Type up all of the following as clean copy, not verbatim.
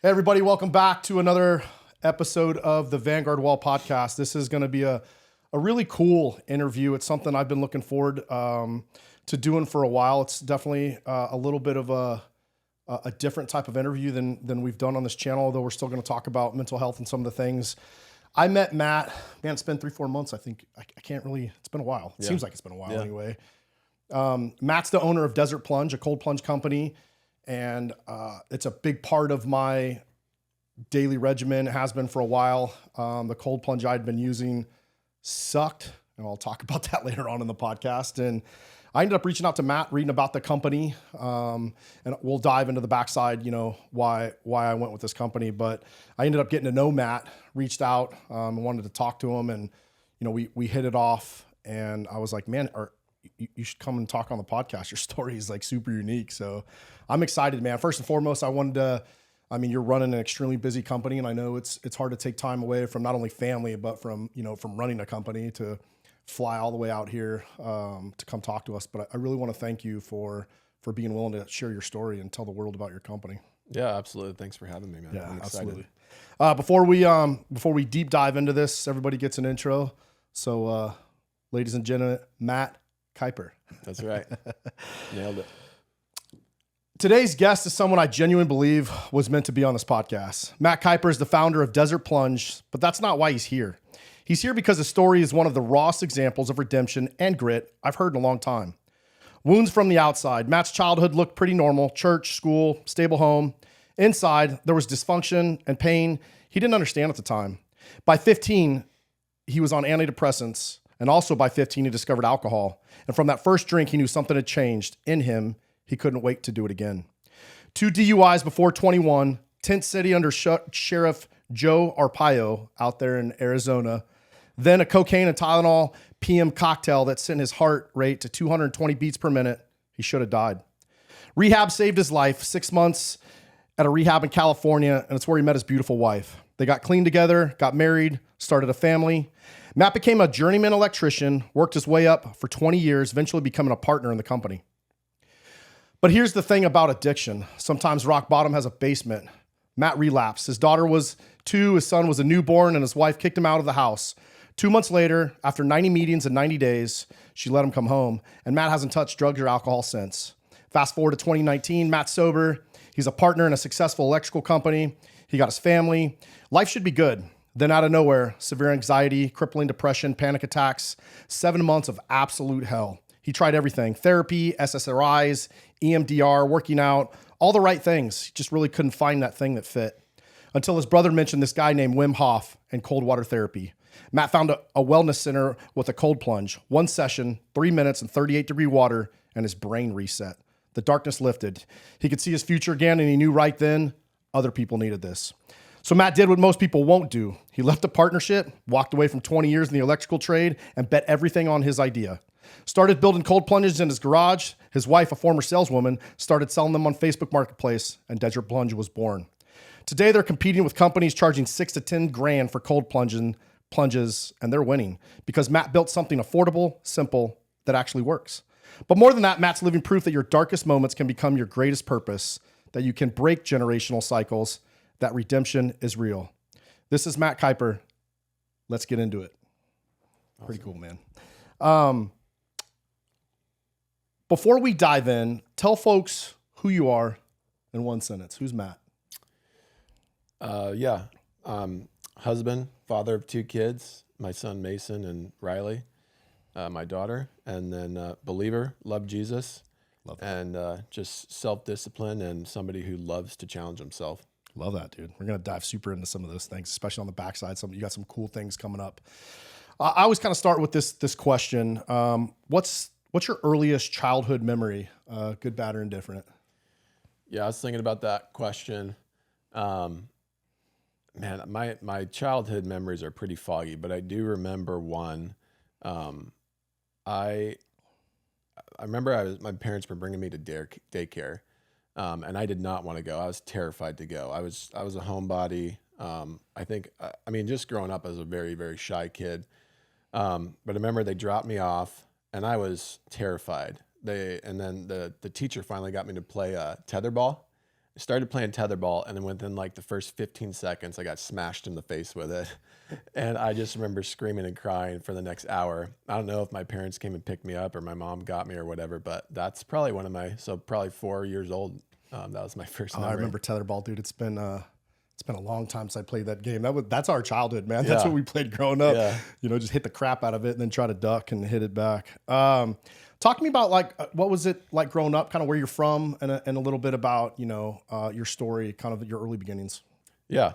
Hey, everybody, welcome back to another episode of the Vanguard Wall podcast. This is going to be a really cool interview. It's something I've been looking forward to doing for a while. It's definitely a little bit of a different type of interview than we've done on this channel, although we're still going to talk about mental health and some of the things. I met Matt, man, it's been 3-4 months. I think I can't really, it's been a while. It seems like it's been a while anyway. Matt's the owner of Desert Plunge, a cold plunge company. And it's a big part of my daily regimen. It has been for a while. The cold plunge I'd been using sucked, and I'll talk about that later on in the podcast. And I ended up reaching out to Matt, reading about the company, and we'll dive into the backside, why I went with this company. But I ended up getting to know Matt, reached out, and wanted to talk to him, and we hit it off. And I was like, man, you should come and talk on the podcast. Your story is like super unique. So I'm excited, man. First and foremost, you're running an extremely busy company, and I know it's hard to take time away from not only family, but from running a company to fly all the way out here to come talk to us. But I really want to thank you for being willing to share your story and tell the world about your company. Yeah, absolutely. Thanks for having me, man. Yeah, I'm excited. Absolutely. Before we deep dive into this, everybody gets an intro. So, ladies and gentlemen, Matt Kuiper. That's right. Nailed it. Today's guest is someone I genuinely believe was meant to be on this podcast. Matt Kuiper is the founder of Desert Plunge, but that's not why he's here. He's here because his story is one of the rawest examples of redemption and grit I've heard in a long time. Wounds from the outside. Matt's childhood looked pretty normal. Church, school, stable home. Inside, there was dysfunction and pain he didn't understand at the time. By 15, he was on antidepressants. And also by 15, he discovered alcohol. And from that first drink, he knew something had changed in him. He couldn't wait to do it again. 2 DUIs before 21, tent city under Sheriff Joe Arpaio out there in Arizona. Then a cocaine and Tylenol PM cocktail that sent his heart rate to 220 beats per minute. He should have died. Rehab saved his life. 6 months at a rehab in California, and it's where he met his beautiful wife. They got clean together, got married, started a family. Matt became a journeyman electrician, worked his way up for 20 years, eventually becoming a partner in the company. But here's the thing about addiction. Sometimes rock bottom has a basement. Matt relapsed. His daughter was 2, his son was a newborn, and his wife kicked him out of the house. 2 months later, after 90 meetings in 90 days, she let him come home, and Matt hasn't touched drugs or alcohol since. Fast forward to 2019, Matt's sober. He's a partner in a successful electrical company. He got his family. Life should be good. Then out of nowhere, severe anxiety, crippling depression, panic attacks, 7 months of absolute hell. He tried everything: therapy, SSRIs, EMDR, working out, all the right things. He just really couldn't find that thing that fit. Until his brother mentioned this guy named Wim Hof and cold water therapy. Matt found a wellness center with a cold plunge. 1 session, 3 minutes in 38-degree water, and his brain reset. The darkness lifted. He could see his future again, and he knew right then other people needed this. So Matt did what most people won't do. He left the partnership, walked away from 20 years in the electrical trade, and bet everything on his idea. Started building cold plunges in his garage. His wife, a former saleswoman, started selling them on Facebook Marketplace, and Desert Plunge was born. Today, they're competing with companies charging $6 to $10 grand for cold plunges, and they're winning because Matt built something affordable, simple, that actually works. But more than that, Matt's living proof that your darkest moments can become your greatest purpose, that you can break generational cycles, that redemption is real. This is Matt Kuiper. Let's get into it. Awesome. Pretty cool, man. Before we dive in, tell folks who you are in 1 sentence. Who's Matt? Husband, father of 2 kids, my son Mason and Riley, my daughter, and then believer, love Jesus, and just self-discipline and somebody who loves to challenge himself. Love that, dude. We're going to dive super into some of those things, especially on the backside. You got some cool things coming up. I always kind of start with this question. What's your earliest childhood memory? Good, bad, or indifferent? Yeah, I was thinking about that question. Man, my childhood memories are pretty foggy, but I do remember one. I remember my parents were bringing me to daycare, and I did not want to go. I was terrified to go. I was a homebody. Just growing up as a very, very shy kid. But I remember they dropped me off, and I was terrified. And then the teacher finally got me to play tetherball. started playing tetherball, and then within like the first 15 seconds, I got smashed in the face with it. And I just remember screaming and crying for the next hour. I don't know if my parents came and picked me up or my mom got me or whatever, but that's probably probably 4 years old. That was my first memory. I remember tetherball, dude. It's been a long time since I played that game. That's our childhood, man. That's what we played growing up. Yeah. Just hit the crap out of it and then try to duck and hit it back. Talk to me about what was it like growing up, kind of where you're from, and a little bit about your story, kind of your early beginnings. Yeah.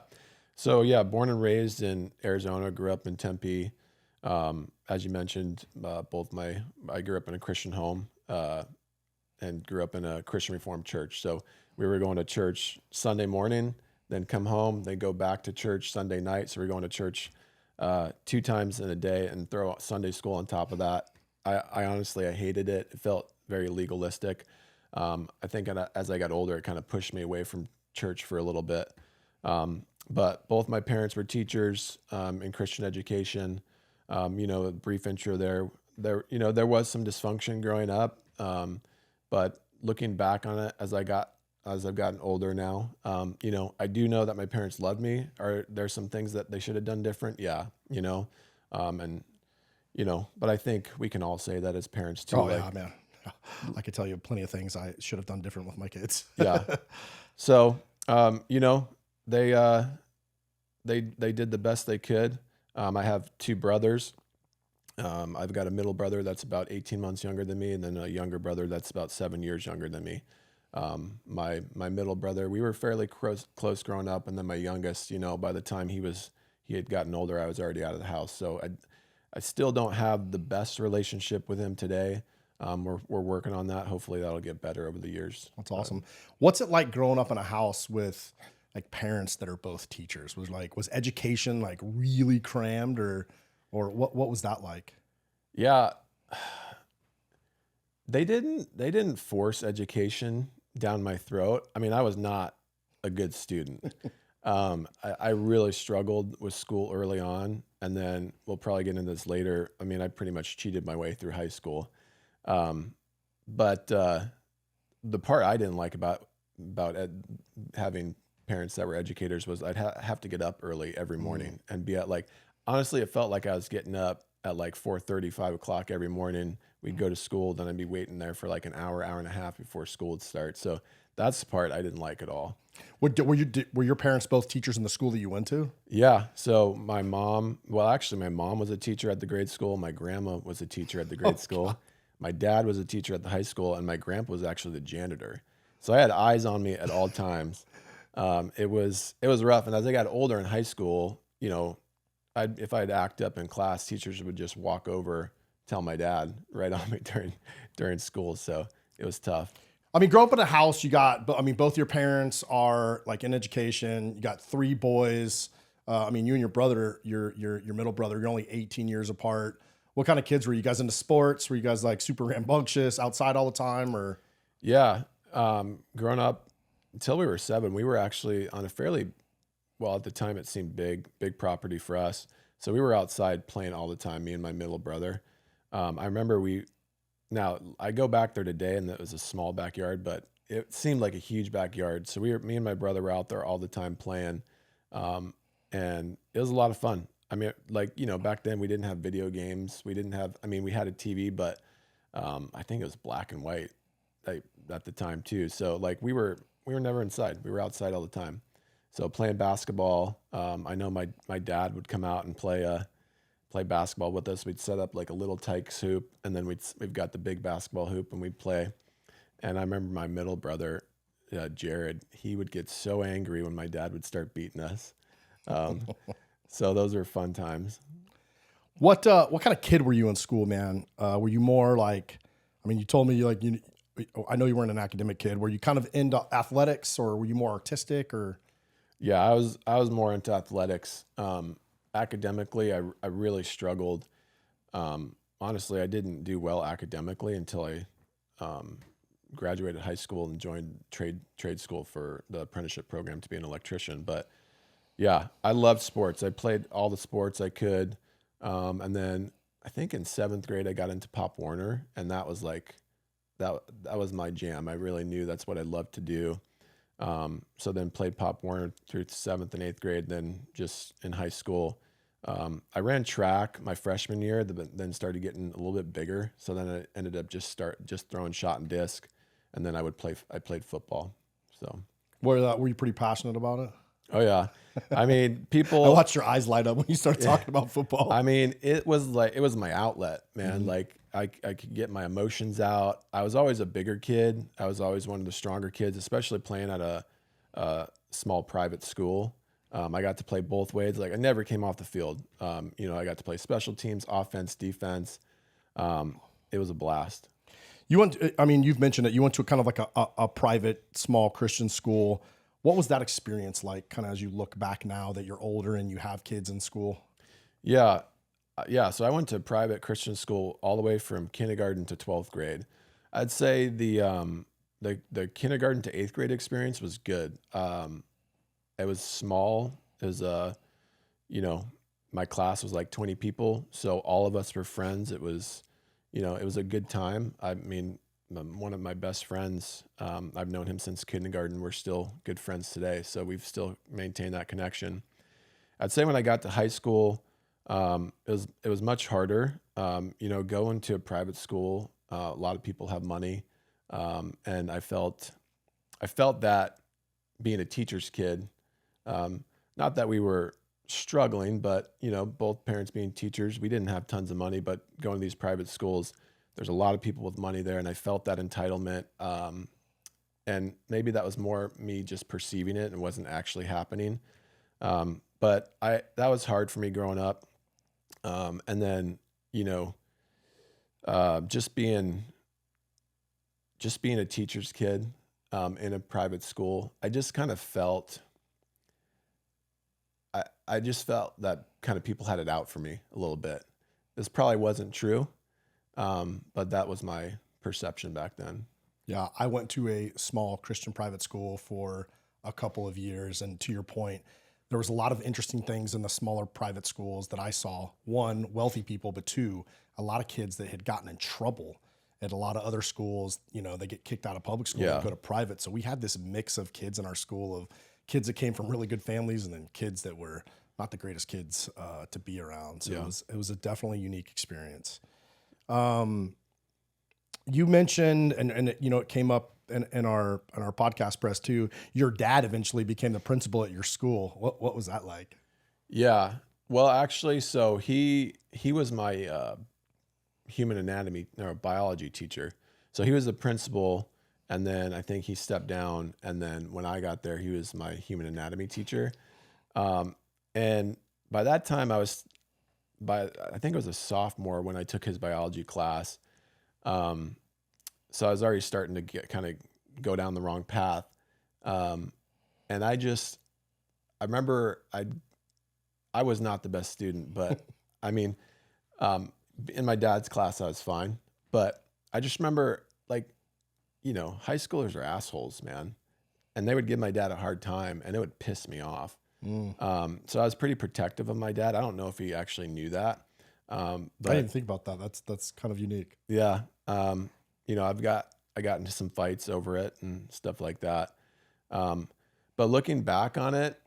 So yeah, born and raised in Arizona, grew up in Tempe. As you mentioned, I grew up in a Christian home and grew up in a Christian Reformed church. So we were going to church Sunday morning, then come home, then go back to church Sunday night. So we're going to church 2 times in a day and throw Sunday school on top of that. I honestly, I hated it. It felt very legalistic. I think as I got older, it kind of pushed me away from church for a little bit. But both my parents were teachers in Christian education. A brief intro there. There was some dysfunction growing up, but looking back on it as I've gotten older now, I do know that my parents loved me. Are there some things that they should have done different? Yeah, but I think we can all say that as parents too. Oh yeah, man. I could tell you plenty of things I should have done different with my kids. Yeah. So, they did the best they could. I have 2 brothers. I've got a middle brother that's about 18 months younger than me, and then a younger brother that's about 7 years younger than me. My middle brother, we were fairly close growing up, and then my youngest, by the time he had gotten older, I was already out of the house. So I still don't have the best relationship with him today. We're working on that. Hopefully that'll get better over the years. That's awesome. What's it like growing up in a house with like parents that are both teachers? Was education like really crammed or what was that like? Yeah. They didn't force education down my throat. I mean, I was not a good student. I really struggled with school early on, and then we'll probably get into this later. I mean, I pretty much cheated my way through high school. But the part I didn't like about having parents that were educators was I'd have to get up early every morning and be at honestly, it felt like I was getting up at 4:30, 5 o'clock every morning. We'd go to school, then I'd be waiting there for an hour and a half before school would start. So that's the part I didn't like at all. Were your parents both teachers in the school that you went to? Yeah. So my mom was a teacher at the grade school. My grandma was a teacher at the grade school. God. My dad was a teacher at the high school, and my grandpa was actually the janitor. So I had eyes on me at all times. It was rough. And as I got older in high school, if I'd act up in class, teachers would just walk over, tell my dad right on me during school. So it was tough. I mean, grow up in a house, both your parents are in education. You got 3 boys. You and your brother, your middle brother, you're only 18 years apart. What kind of kids were you guys into sports? Were you guys super rambunctious, outside all the time, or? Yeah. Growing up until we were 7, we were actually on a fairly, well, at the time it seemed big property for us. So we were outside playing all the time, me and my middle brother. I remember now I go back there today and it was a small backyard, but it seemed like a huge backyard. So me and my brother were out there all the time playing. And it was a lot of fun. I mean, back then we didn't have video games. We had a TV, but I think it was black and white at the time too. So we were never inside. We were outside all the time. So playing basketball, I know my dad would come out and play basketball with us. We'd set up a little Tykes hoop, and then we've got the big basketball hoop, and we'd play. And I remember my middle brother, Jared, he would get so angry when my dad would start beating us. So those were fun times. What kind of kid were you in school, man? Were you more you told me I know you weren't an academic kid. Were you kind of into athletics, or were you more artistic, or? Yeah, I was more into athletics. Academically, I really struggled. Honestly, I didn't do well academically until I graduated high school and joined trade school for the apprenticeship program to be an electrician. But yeah, I loved sports. I played all the sports I could. And then I think in 7th grade, I got into Pop Warner, and that was that was my jam. I really knew that's what I loved to do. So then played Pop Warner through 7th and 8th grade. Then just in high school, I ran track my freshman year, but then started getting a little bit bigger. So then I ended up just throwing shot and disc, and then I played football. So Were you pretty passionate about it? oh yeah, I mean people. I watched your eyes light up when you started talking about football. I mean it was my outlet, man. Like I could get my emotions out. I was always a bigger kid. I was always one of the stronger kids, especially playing at a small private school. I got to play both ways. Like I never came off the field. I got to play special teams, offense, defense. It was a blast. You've mentioned it. You went to kind of like a private, small Christian school. What was that experience like, kind of as you look back now that you're older and you have kids in school? Yeah. Yeah. So I went to private Christian school all the way from kindergarten to 12th grade. I'd say the kindergarten to 8th grade experience was good. It was small. It was, my class was like 20 people. So all of us were friends. It was a good time. I mean, one of my best friends, I've known him since kindergarten. We're still good friends today. So we've still maintained that connection. I'd say when I got to high school, it was much harder. Going to a private school, a lot of people have money. And I felt that being a teacher's kid, not that we were struggling, but both parents being teachers, we didn't have tons of money, but going to these private schools, there's a lot of people with money there. And I felt that entitlement. And maybe that was more me just perceiving it and wasn't actually happening. But that was hard for me growing up. And then, just being a teacher's kid, in a private school, I just kind of felt, I just felt that kind of people had it out for me a little bit. This probably wasn't true. But that was my perception back then. Yeah. I went to a small Christian private school for a couple of years. And to your point, there was a lot of interesting things in the smaller private schools that I saw. One, wealthy people, but two, a lot of kids that had gotten in trouble at a lot of other schools. They get kicked out of public school and go to private. So we had this mix of kids in our school, of kids that came from really good families and then kids that were not the greatest kids to be around. So it was a definitely unique experience. You mentioned, and it came up in our podcast press too, your dad eventually became the principal at your school. What was that like? Yeah. Well, actually, so he was my human anatomy or biology teacher. So he was the principal, and then I think he stepped down. And then when I got there, he was my human anatomy teacher. And by that time, I think it was a sophomore when I took his biology class. So I was already starting to kind of go down the wrong path. And I remember I was not the best student, but I mean, in my dad's class, I was fine, but I just remember high schoolers are assholes, man. And they would give my dad a hard time and it would piss me off. So I was pretty protective of my dad. I don't know if he actually knew that. But I didn't think about that. That's kind of unique. Yeah. I got into some fights over it and stuff like that. But looking back on it,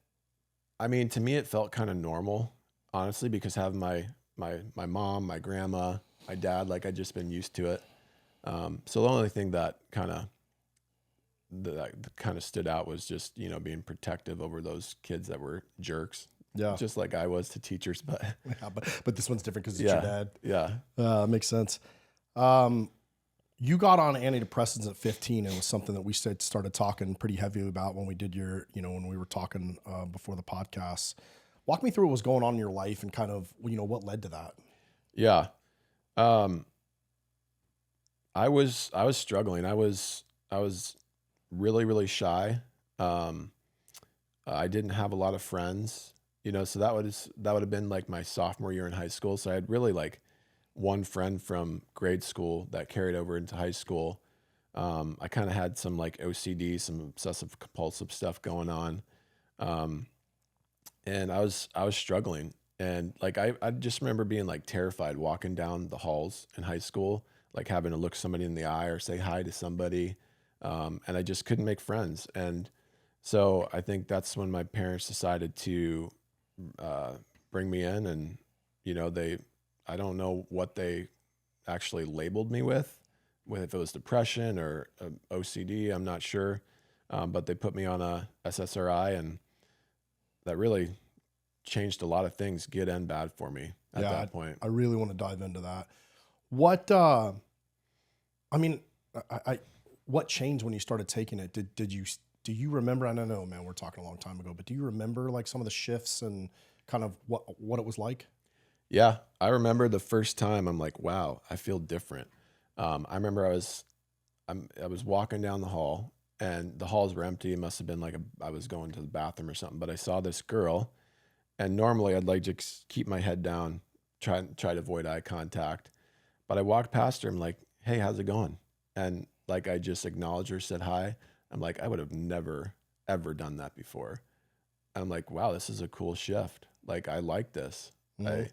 I mean, to me, it felt kind of normal, honestly, because having my mom, my grandma, my dad, I'd just been used to it. So the only thing that kind of stood out was just, being protective over those kids that were jerks. Yeah. Just like I was to teachers, but yeah, but this one's different because it's your dad. Yeah. Makes sense. You got on antidepressants at 15. It was something that we started talking pretty heavy about when we did when we were talking before the podcast. Walk me through what was going on in your life and kind of, what led to that. Yeah. I was struggling. I was really, really shy. I didn't have a lot of friends, so that would have been like my sophomore year in high school. So I had really one friend from grade school that carried over into high school. I kind of had some OCD, some obsessive compulsive stuff going on. And I was struggling. And I just remember being terrified walking down the halls in high school, having to look somebody in the eye or say hi to somebody. And I just couldn't make friends. And So I think that's when my parents decided to bring me in, and I don't know what they actually labeled me with if it was depression or OCD, I'm not sure. But they put me on a SSRI, and that really changed a lot of things, good and bad, for me at that point. I really want to dive into that. What, I mean, what changed when you started taking it? Do you remember? I don't know, man, we're talking a long time ago, but do you remember like some of the shifts and kind of what it was like? Yeah, I remember the first time I'm like, wow, I feel different. I remember I was walking down the hall, and the halls were empty. It must have been like I was going to the bathroom or something, but I saw this girl, and normally I'd like to keep my head down, try to avoid eye contact. But I walked past her. I'm like, hey, how's it going? And like, I just acknowledged her, said hi. I'm like, I would have never, ever done that before. I'm like, wow, this is a cool shift. Like, I like this. I'm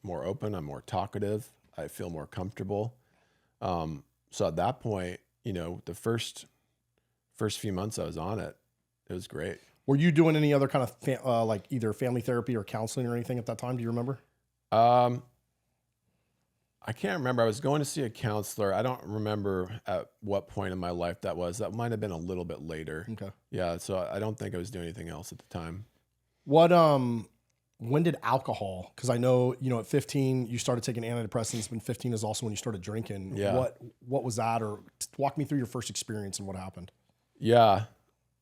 more open. I'm more talkative. I feel more comfortable. So at that point, the first few months I was on it, it was great. Were you doing any other kind of like either family therapy or counseling or anything at that time? Do you remember? I can't remember. I was going to see a counselor. I don't remember at what point in my life that was. That might have been a little bit later. Okay. Yeah. So I don't think I was doing anything else at the time. When did alcohol? Because I know, at 15 you started taking antidepressants, and 15 is also when you started drinking. Yeah. What was that? Or walk me through your first experience and what happened. Yeah.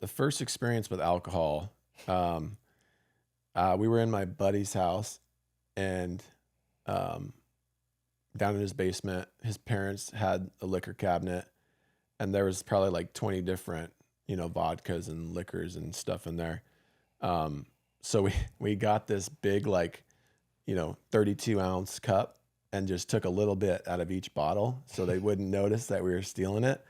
The first experience with alcohol, we were in my buddy's house, and down in his basement, his parents had a liquor cabinet, and there was probably like 20 different, vodkas and liquors and stuff in there. So we got this big, 32-ounce cup, and just took a little bit out of each bottle so they wouldn't notice that we were stealing it.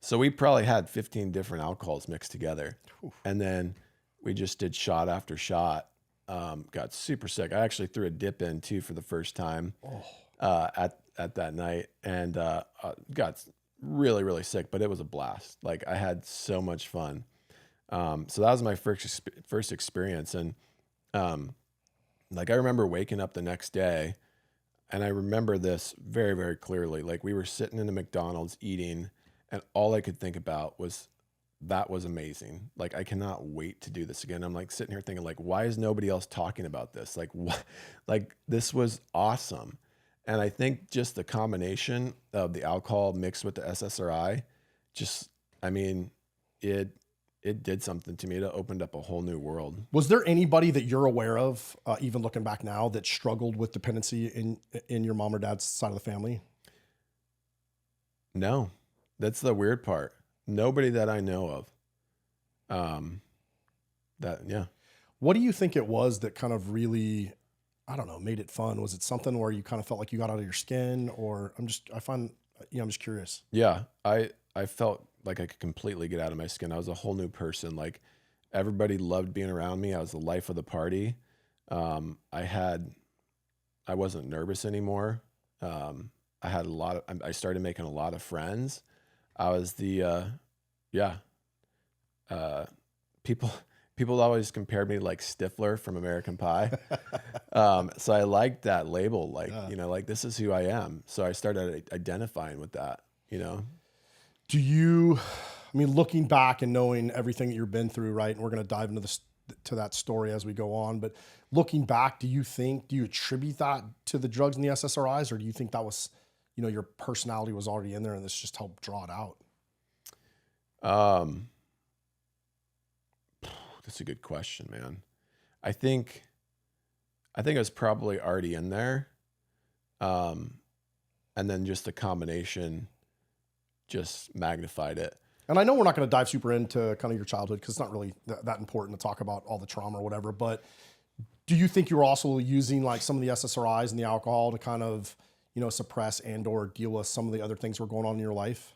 So we probably had 15 different alcohols mixed together. Oof. And then we just did shot after shot. Got super sick. I actually threw a dip in too for the first time at that night, and got really, really sick, but it was a blast. Like, I had so much fun. So that was my first experience. And I remember waking up the next day, and I remember this very, very clearly. Like, we were sitting in a McDonald's eating, and all I could think about was, that was amazing. Like, I cannot wait to do this again. I'm like sitting here thinking, like, why is nobody else talking about this? Like, what? Like, this was awesome. And I think just the combination of the alcohol mixed with the SSRI, it did something to me. It opened up a whole new world. Was there anybody that you're aware of, even looking back now, that struggled with dependency in your mom or dad's side of the family? No, that's the weird part. Nobody that I know of. Yeah. What do you think it was that kind of really, I don't know, made it fun? Was it something where you kind of felt like you got out of your skin, or I'm just curious. Yeah. I felt like I could completely get out of my skin. I was a whole new person. Like, everybody loved being around me. I was the life of the party. I wasn't nervous anymore. I started making a lot of friends. I was people always compared me to like Stifler from American Pie. So I liked that label, like this is who I am. So I started identifying with that, Do you, looking back and knowing everything that you've been through, right? And we're going to dive into to that story as we go on, but looking back, do you attribute that to the drugs and the SSRIs, or do you think that was, your personality was already in there and this just helped draw it out? That's a good question, man. I think it was probably already in there. And then just the combination just magnified it. And I know we're not going to dive super into kind of your childhood, because it's not really that important to talk about all the trauma or whatever, but do you think you were also using like some of the SSRIs and the alcohol to kind of, suppress and or deal with some of the other things that were going on in your life?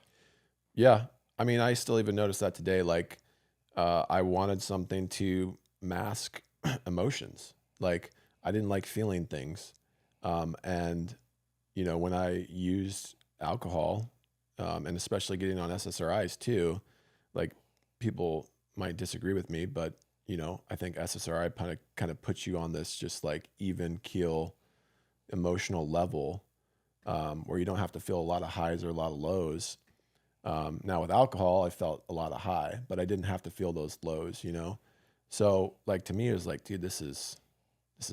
Yeah. I still even notice that today. Like, I wanted something to mask emotions. Like, I didn't like feeling things. And, when I used alcohol, and especially getting on SSRIs too, like people might disagree with me, but I think SSRI kind of puts you on this just like even keel emotional level, where you don't have to feel a lot of highs or a lot of lows. Now with alcohol, I felt a lot of high, but I didn't have to feel those lows, So like to me, it was like, dude, this is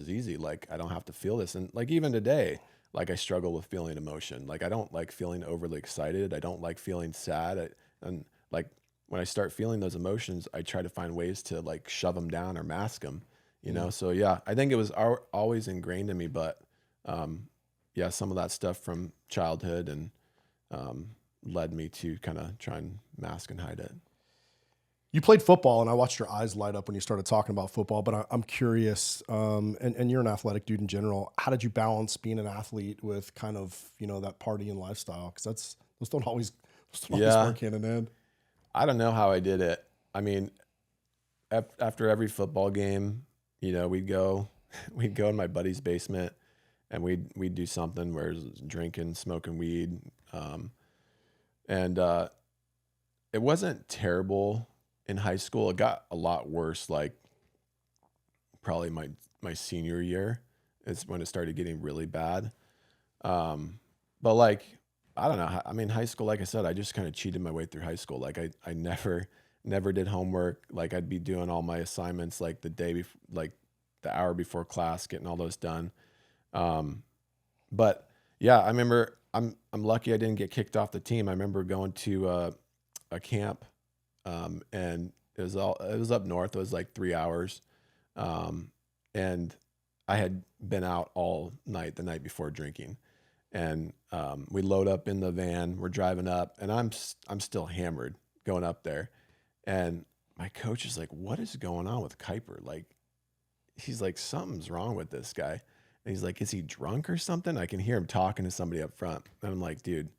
easy. Like I don't have to feel this. And like even today, like I struggle with feeling emotion. Like I don't like feeling overly excited. I don't like feeling sad. And like when I start feeling those emotions, I try to find ways to like shove them down or mask them, So yeah, I think it was always ingrained in me, but yeah, some of that stuff from childhood and led me to kind of try and mask and hide it. You played football, and I watched your eyes light up when you started talking about football, but I'm curious, and you're an athletic dude in general. How did you balance being an athlete with kind of, that partying lifestyle? Because those don't always work hand in hand. I don't know how I did it. I mean, after every football game, we'd go in my buddy's basement and we'd do something where it was drinking, smoking weed. And it wasn't terrible in high school. It got a lot worse, like probably my senior year is when it started getting really bad. But like, I don't know. I mean, high school, like I said, I just kind of cheated my way through high school. Like I never did homework. Like I'd be doing all my assignments like the day before, like the hour before class, getting all those done. But yeah, I remember I'm lucky I didn't get kicked off the team. I remember going to a camp, and it was up north. It was like 3 hours. And I had been out all night the night before drinking, and we load up in the van. We're driving up, and I'm still hammered going up there, and my coach is like, "What is going on with Kuiper?" Like, he's like, "Something's wrong with this guy." And he's like, "Is he drunk or something?" I can hear him talking to somebody up front, and I'm like, "Dude,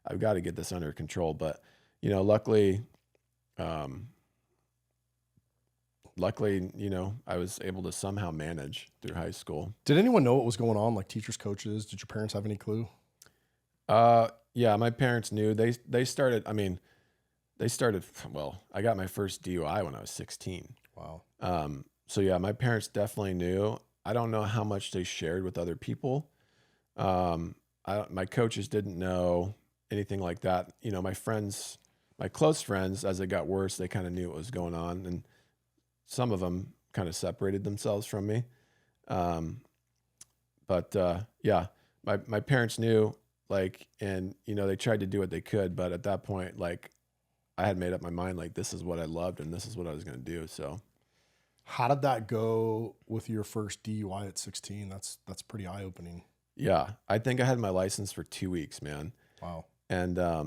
I've got to get this under control." But luckily, I was able to somehow manage through high school. Did anyone know what was going on? Like teachers, coaches? Did your parents have any clue? Yeah, my parents knew. They started. I mean, Well, I got my first DUI when I was 16. Wow. So yeah, my parents definitely knew. I don't know how much they shared with other people. My coaches didn't know anything like that. My close friends, as it got worse, they kind of knew what was going on, and some of them kind of separated themselves from me. But yeah, my parents knew, like, and they tried to do what they could, but at that point, like, I had made up my mind, like, this is what I loved and this is what I was going to do. So how did that go with your first DUI at 16? That's pretty eye-opening. Yeah, I think I had my license for 2 weeks, man. Wow. And I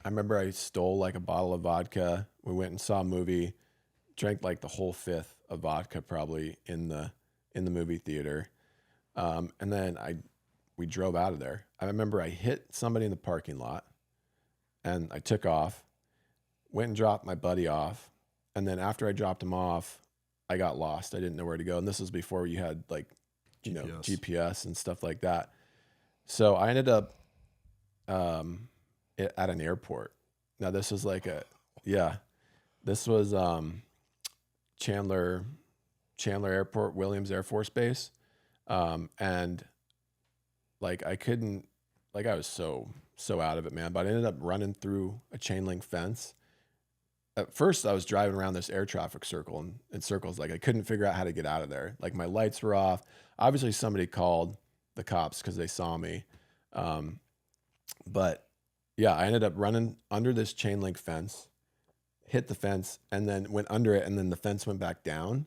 remember I stole like a bottle of vodka. We went and saw a movie, drank like the whole fifth of vodka probably in the movie theater. And then we drove out of there. I remember I hit somebody in the parking lot and I took off, went and dropped my buddy off. And then after I dropped him off, I got lost. I didn't know where to go. And this was before you had like, GPS and stuff like that. So I ended up at an airport. Now this was this was Chandler Airport, Williams Air Force Base. And like I couldn't, like I was so out of it, man, but I ended up running through a chain link fence. At first I was driving around this air traffic circle in circles. Like I couldn't figure out how to get out of there. Like my lights were off. Obviously somebody called the cops because they saw me. But yeah, I ended up running under this chain link fence, hit the fence, and then went under it, and then the fence went back down.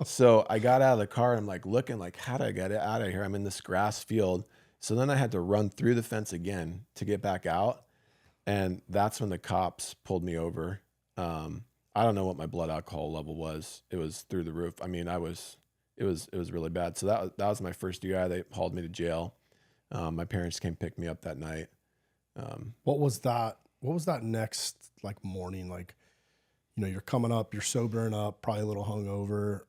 So I got out of the car and I'm like looking like, how do I get it out of here? I'm in this grass field. So then I had to run through the fence again to get back out. And that's when the cops pulled me over. I don't know what my blood alcohol level was. It was through the roof. I mean, it was really bad. So that was my first DUI. They hauled me to jail. My parents came pick me up that night. What was that next like morning? Like, you're coming up, you're sobering up, probably a little hungover.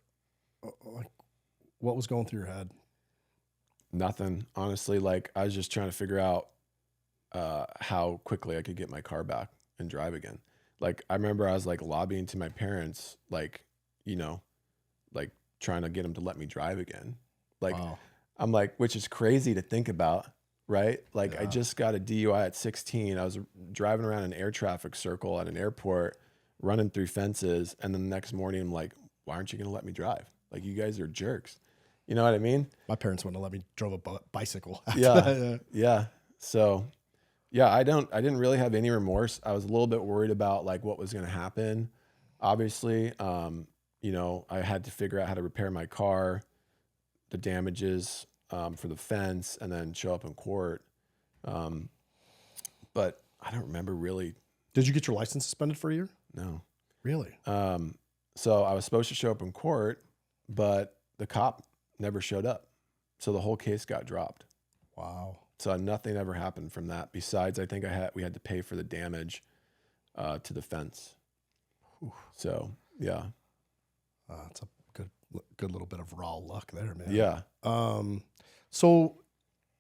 Like, what was going through your head? Nothing, honestly. Like I was just trying to figure out how quickly I could get my car back and drive again. Like, I remember I was like lobbying to my parents, like, you know, like trying to get them to let me drive again. Like, Wow. I'm like, which is crazy to think about, right? Like, I Yeah. just got a DUI at 16. I was driving around an air traffic circle at an airport, running through fences. And then the next morning, I'm like, why aren't you going to let me drive? Like, you guys are jerks. You know what I mean? My parents wouldn't let me drive a bicycle. After Yeah. that. Yeah. So, yeah, I didn't really have any remorse. I was a little bit worried about like what was going to happen. Obviously, you know, I had to figure out how to repair my car, the damages for the fence, and then show up in court. But I don't remember really. Did you get your license suspended for a year? No. Really? So I was supposed to show up in court, but the cop never showed up. So the whole case got dropped. Wow. So nothing ever happened from that. Besides, I think we had to pay for the damage to the fence. Whew. So yeah. It's a good little bit of raw luck there, man. Yeah. So,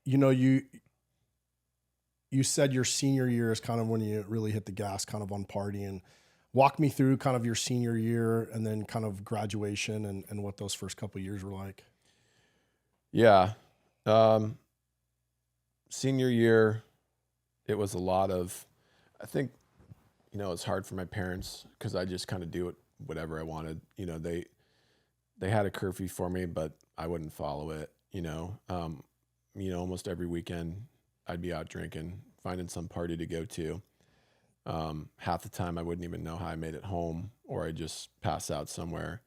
you know, you said your senior year is kind of when you really hit the gas kind of on partying. Walk me through kind of your senior year and then kind of graduation and what those first couple of years were like. Yeah. Senior year, it was a lot of, I think, you know, it's hard for my parents because I just kind of do whatever I wanted. You know, they had a curfew for me, but I wouldn't follow it. You know, almost every weekend I'd be out drinking, finding some party to go to. Half the time I wouldn't even know how I made it home, or I'd just pass out somewhere.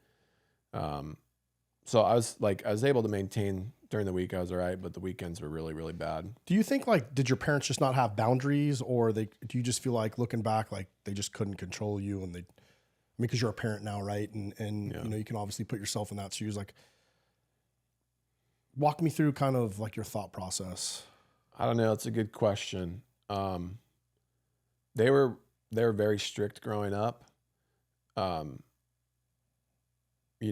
So I was able to maintain during the week. I was all right, but the weekends were really, really bad. Do you think like, did your parents just not have boundaries, or do you just feel like looking back, like they just couldn't control you and because you're a parent now, right? And Yeah. you know, you can obviously put yourself in that shoes. Like, walk me through kind of like your thought process. I don't know. It's a good question. They were very strict growing up. You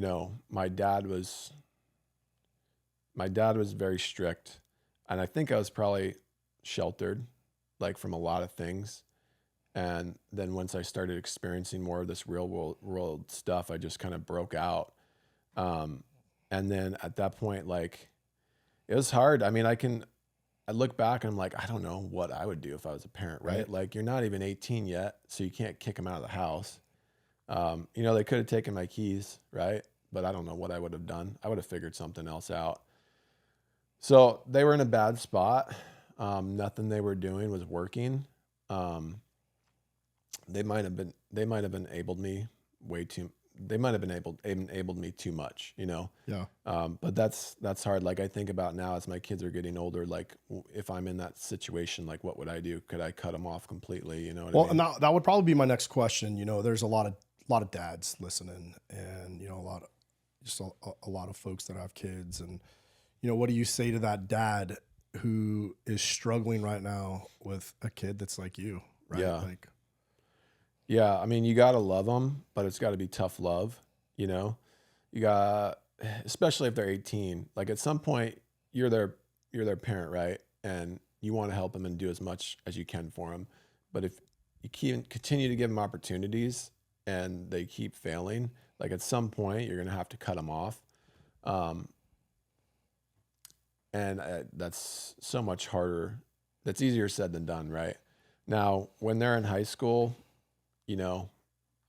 know, my dad was very strict, and I think I was probably sheltered, like from a lot of things. And then once I started experiencing more of this real world stuff, I just kind of broke out. And then at that point, like, it was hard. I mean, I look back and I'm like, I don't know what I would do if I was a parent, right? Right. Like, you're not even 18 yet, so you can't kick them out of the house. You know, they could have taken my keys, right? But I don't know what I would have done. I would have figured something else out. So they were in a bad spot. Nothing they were doing was working. They might have enabled me way too. They might have enabled me too much, you know? Yeah. But that's hard. Like, I think about now as my kids are getting older, like, if I'm in that situation, like, what would I do? Could I cut them off completely? You know what I mean? And that would probably be my next question. You know, there's a lot of dads listening, and, you know, a lot of folks that have kids, and, you know, what do you say to that dad who is struggling right now with a kid that's like you, right? Yeah. Like, Yeah, I mean, you got to love them, but it's got to be tough love, you know? You got, especially if they're 18. Like, at some point, you're their parent, right? And you want to help them and do as much as you can for them. But if you continue to give them opportunities and they keep failing, like, at some point, you're going to have to cut them off. And that's so much harder. That's easier said than done, right? Now, when they're in high school, you know,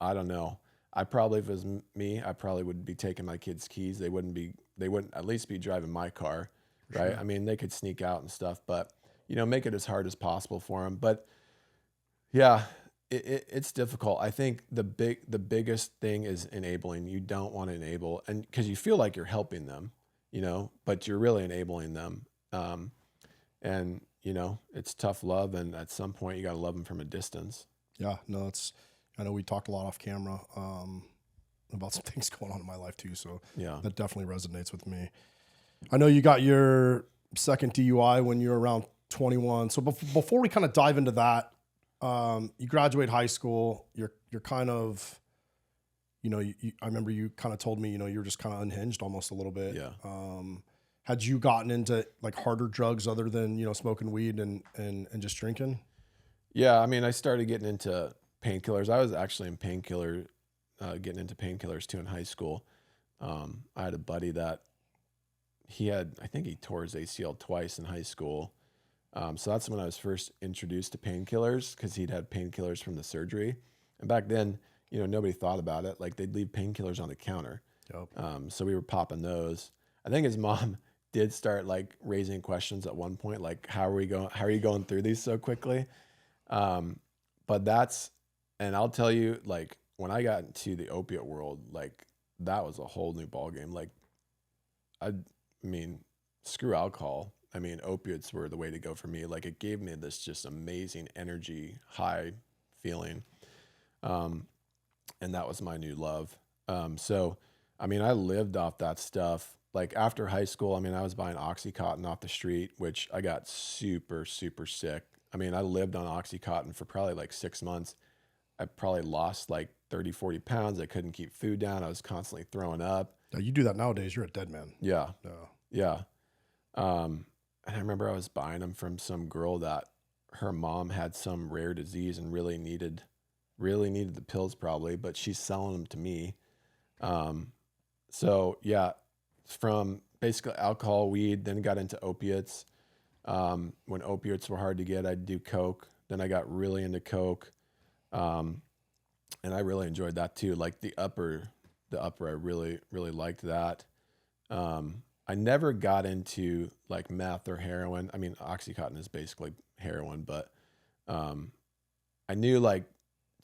I don't know. If it was me, I probably would be taking my kids' keys. They wouldn't at least be driving my car, right? Sure. I mean, they could sneak out and stuff, but, you know, make it as hard as possible for them. But yeah, it's difficult. I think the biggest thing is enabling. You don't want to enable, and because you feel like you're helping them, you know, but you're really enabling them. And, you know, it's tough love. And at some point you got to love them from a distance. Yeah, no, I know we talked a lot off camera about some things going on in my life too. So Yeah. that definitely resonates with me. I know you got your second DUI when you were around 21. So before we kind of dive into that, you graduate high school, you're kind of, you know, I remember you kind of told me, you know, you're just kind of unhinged almost a little bit. Yeah. Had you gotten into like harder drugs other than, smoking weed and just drinking? Yeah, I mean, I started getting into painkillers. I was actually getting into painkillers too in high school. I had a buddy that I think he tore his ACL twice in high school. So that's when I was first introduced to painkillers, because he'd had painkillers from the surgery. And back then, nobody thought about it. Like, they'd leave painkillers on the counter. Yep. So we were popping those. I think his mom did start like raising questions at one point, like, how are you going through these so quickly? But and I'll tell you, like, when I got into the opiate world, like, that was a whole new ballgame. Like, I mean, screw alcohol. I mean, opiates were the way to go for me. Like, it gave me this just amazing energy, high feeling. And that was my new love. So, I mean, I lived off that stuff. Like, after high school, I mean, I was buying Oxycontin off the street, which I got super, super sick. I mean, I lived on Oxycontin for probably like 6 months. I probably lost like 30, 40 pounds. I couldn't keep food down. I was constantly throwing up. Now, you do that nowadays, you're a dead man. Yeah. No. Yeah. And I remember I was buying them from some girl that her mom had some rare disease and really needed the pills probably, but she's selling them to me. So yeah, from basically alcohol, weed, then got into opiates. When opiates were hard to get, I'd do coke. Then I got really into coke. And I really enjoyed that too. Like the upper, I really, really liked that. I never got into like meth or heroin. I mean, Oxycontin is basically heroin, but I knew like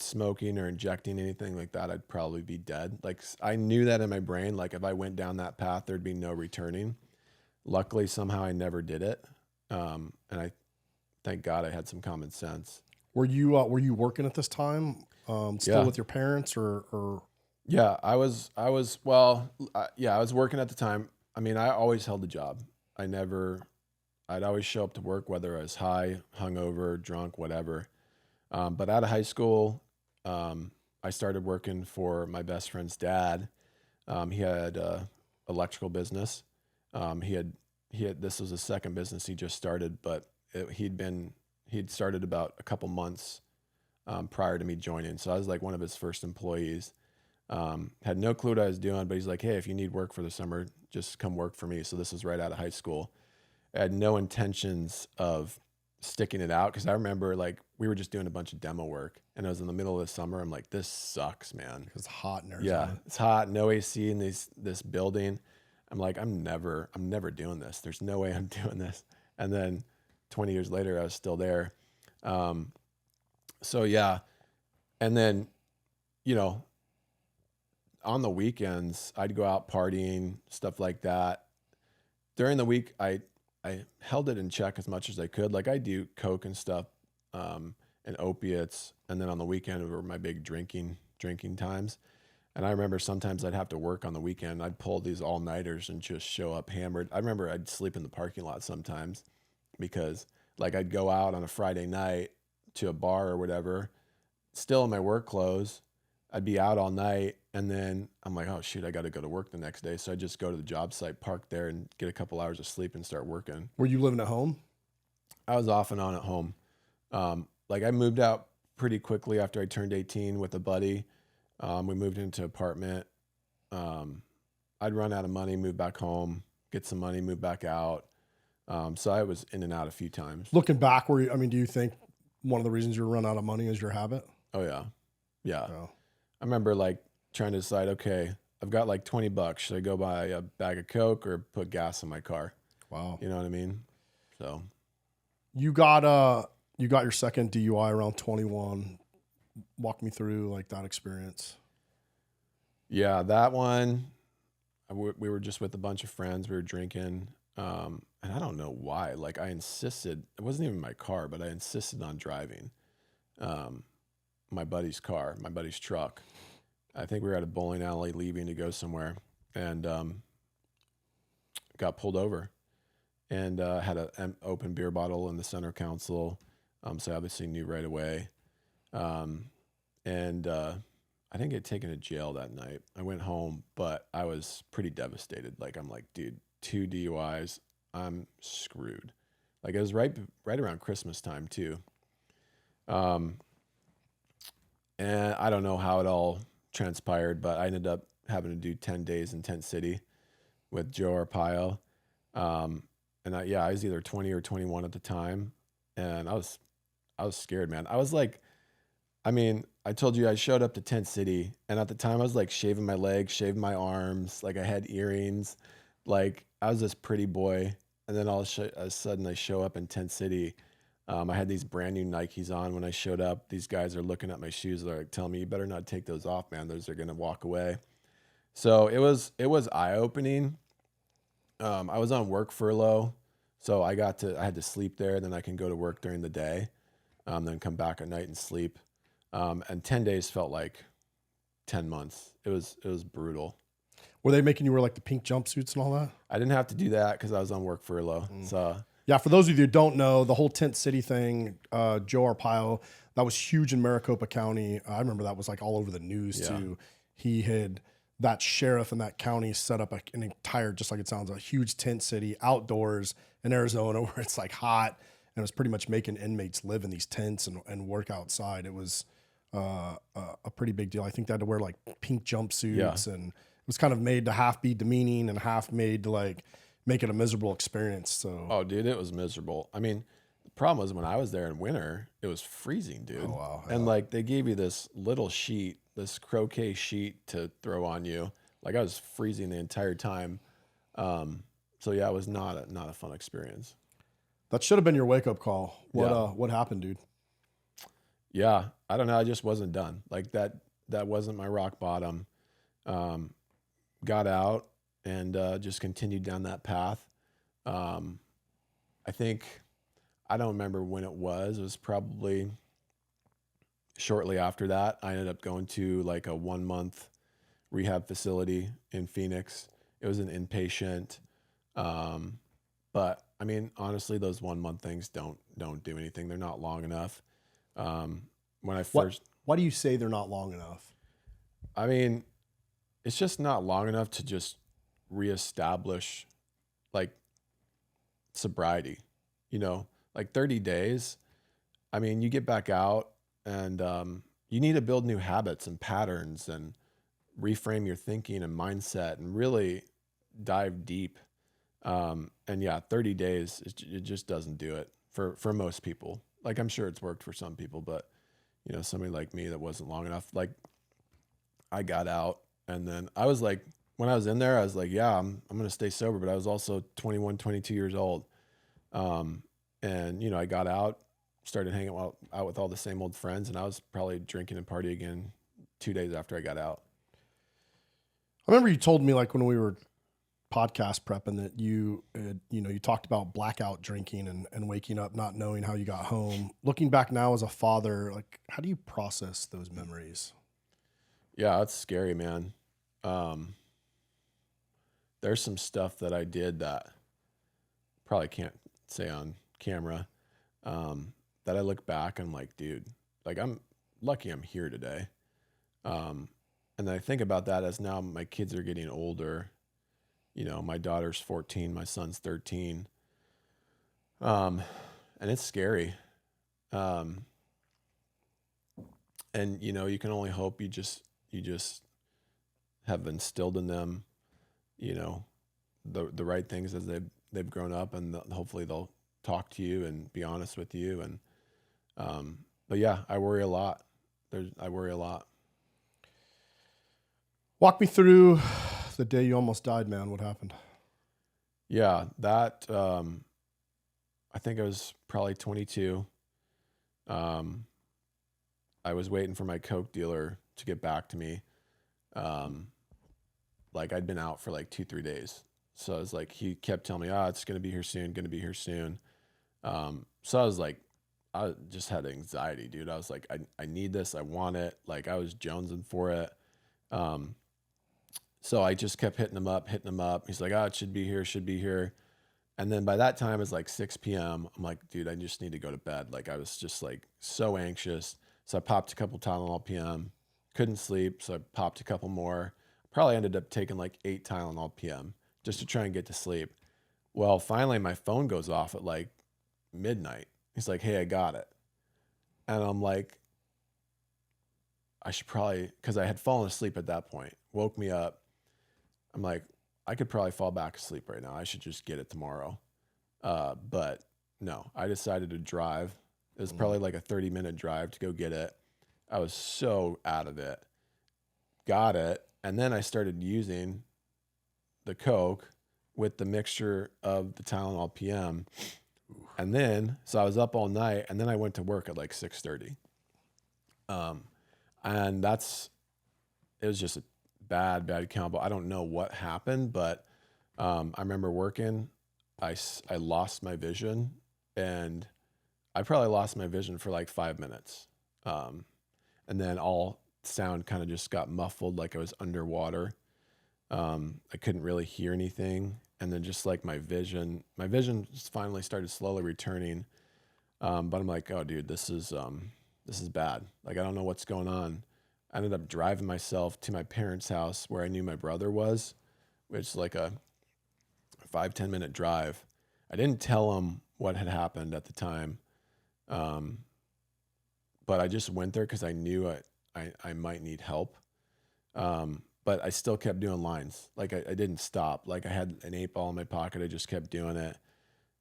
smoking or injecting anything like that, I'd probably be dead. Like, I knew that in my brain, like if I went down that path, there'd be no returning. Luckily, somehow I never did it. And I thank God I had some common sense. Were you working at this time? Still with your parents or? Yeah, I was working at the time. I mean, I always held a job. I'd always show up to work, whether I was high, hungover, drunk, whatever. But out of high school, I started working for my best friend's dad. He had a electrical business. This was a second business he just started, but he'd started about a couple months prior to me joining. So I was like one of his first employees. Had no clue what I was doing, but he's like, hey, if you need work for the summer, just come work for me. So this was right out of high school. I had no intentions of sticking it out, because I remember like we were just doing a bunch of demo work, and it was in the middle of the summer. I'm like, this sucks, man. It's hot in Arizona. Yeah, it's hot, no AC in this building. I'm like, I'm never doing this. There's no way I'm doing this. And then 20 years later, I was still there. So yeah, and then on the weekends, I'd go out partying, stuff like that. During the week, I held it in check as much as I could. Like, I do coke and stuff, and opiates. And then on the weekend were my big drinking times. And I remember sometimes I'd have to work on the weekend. I'd pull these all-nighters and just show up hammered. I remember I'd sleep in the parking lot sometimes, because like I'd go out on a Friday night to a bar or whatever, still in my work clothes. I'd be out all night, and then I'm like, oh shoot, I got to go to work the next day. So I just go to the job site, park there, and get a couple hours of sleep and start working. Were you living at home? I was off and on at home. Like, I moved out pretty quickly after I turned 18 with a buddy. We moved into an apartment. I'd run out of money, move back home, get some money, move back out. So I was in and out a few times. Looking back, do you think one of the reasons you run out of money is your habit? Oh yeah. Yeah. Oh. I remember like trying to decide, okay, I've got like $20. Should I go buy a bag of Coke or put gas in my car? Wow. You know what I mean? So you got your second DUI around 21. Walk me through like that experience. Yeah, that one, we were just with a bunch of friends. We were drinking. And I don't know why, like I insisted, it wasn't even my car, but I insisted on driving, my buddy's car, my buddy's truck. I think we were at a bowling alley leaving to go somewhere, and, got pulled over, and, had an open beer bottle in the center console. So I obviously knew right away. And, I didn't get taken to jail that night. I went home, but I was pretty devastated. Like, I'm like, dude, 2 DUIs, I'm screwed. Like it was right around Christmas time too. And I don't know how it all transpired, but I ended up having to do 10 days in Tent City with Joe Arpaio. And I was either 20 or 21 at the time. And I was scared, man. I was like, I mean, I told you I showed up to Tent City, and at the time I was like shaving my legs, shaving my arms, like I had earrings, like I was this pretty boy. And then all of a sudden I show up in Tent City. I had these brand new Nikes on when I showed up. These guys are looking at my shoes. They're like, telling me, you better not take those off, man. Those are going to walk away. So it was eye-opening. I was on work furlough, so I had to sleep there. Then I can go to work during the day, then come back at night and sleep. And 10 days felt like 10 months. It was brutal. Were they making you wear like the pink jumpsuits and all that? I didn't have to do that because I was on work furlough. So yeah, for those of you who don't know, the whole Tent City thing, Joe Arpaio, that was huge in Maricopa County. I remember that was like all over the news too. That sheriff in that county set up an entire, just like it sounds, a huge tent city outdoors in Arizona where it's like hot, and it was pretty much making inmates live in these tents and work outside. It was a pretty big deal. I think they had to wear like pink jumpsuits, and it was kind of made to half be demeaning and half made to like make it a miserable experience. So, oh, dude, it was miserable. I mean, the problem was when I was there in winter, it was freezing, dude. Oh, wow. And like they gave you this little sheet, this croquet sheet to throw on you. Like I was freezing the entire time. So yeah, it was not a fun experience. That should have been your wake up call. What happened, dude? Yeah, I don't know. I just wasn't done. Like that wasn't my rock bottom. Got out and just continued down that path. I think, I don't remember when it was. It was probably shortly after that. I ended up going to like a 1-month rehab facility in Phoenix. It was an inpatient. But I mean, honestly, those 1-month things don't do anything. They're not long enough. When I first, why do you say they're not long enough? I mean, it's just not long enough to just reestablish like sobriety, like 30 days. I mean, you get back out and you need to build new habits and patterns and reframe your thinking and mindset and really dive deep. And yeah, 30 days, it just doesn't do it for most people. Like I'm sure it's worked for some people, but somebody like me, that wasn't long enough. Like I got out and then I was like, when I was in there, I was like, yeah, I'm going to stay sober, but I was also 21, 22 years old. And I got out, started hanging out with all the same old friends, and I was probably drinking and partying again 2 days after I got out. I remember you told me like when we were podcast prepping that you talked about blackout drinking and waking up not knowing how you got home. Looking back now as a father, like how do you process those memories? Yeah, it's scary, man. There's some stuff that I did that probably can't say on camera, that I look back and I'm like, dude, like I'm lucky I'm here today. And then I think about that as now my kids are getting older. My daughter's 14, my son's 13. And it's scary. And you can only hope you just have instilled in them, the right things as they've grown up, and hopefully they'll talk to you and be honest with you. And, but yeah, I worry a lot. I worry a lot. Walk me through the day you almost died, man. What happened? Yeah, that, I think I was probably 22. I was waiting for my Coke dealer to get back to me. Like I'd been out for like 2-3 days. So I was like, he kept telling me, it's going to be here soon, going to be here soon. So I was like, I just had anxiety, dude. I was like, I need this. I want it. Like I was jonesing for it. So I just kept hitting him up. He's like, it should be here. And then by that time it's like 6 p.m. I'm like, dude, I just need to go to bed. Like I was just like so anxious. So I popped a couple Tylenol PM, couldn't sleep. So I popped a couple more, probably ended up taking like 8 Tylenol PM just to try and get to sleep. Well, finally my phone goes off at like midnight. He's like, hey, I got it. And I'm like, I should probably, because I had fallen asleep at that point, woke me up. I'm like, I could probably fall back asleep right now. I should just get it tomorrow. But no, I decided to drive. It was probably like a 30-minute drive to go get it. I was so out of it. Got it. And then I started using the Coke with the mixture of the Tylenol PM. And then, so I was up all night, and then I went to work at like 6:30. And it was just a bad combo. I don't know what happened, but I remember working, I lost my vision, and I probably lost my vision for like 5 minutes. And then all sound kind of just got muffled, like I was underwater. I couldn't really hear anything. And then just like my vision just finally started slowly returning. But I'm like, oh dude, this is bad. Like, I don't know what's going on. I ended up driving myself to my parents' house where I knew my brother was, which is like a 5-10 minute drive. I didn't tell him what had happened at the time. But I just went there because I knew I might need help. But I still kept doing lines. Like I didn't stop. Like I had an 8-ball in my pocket. I just kept doing it.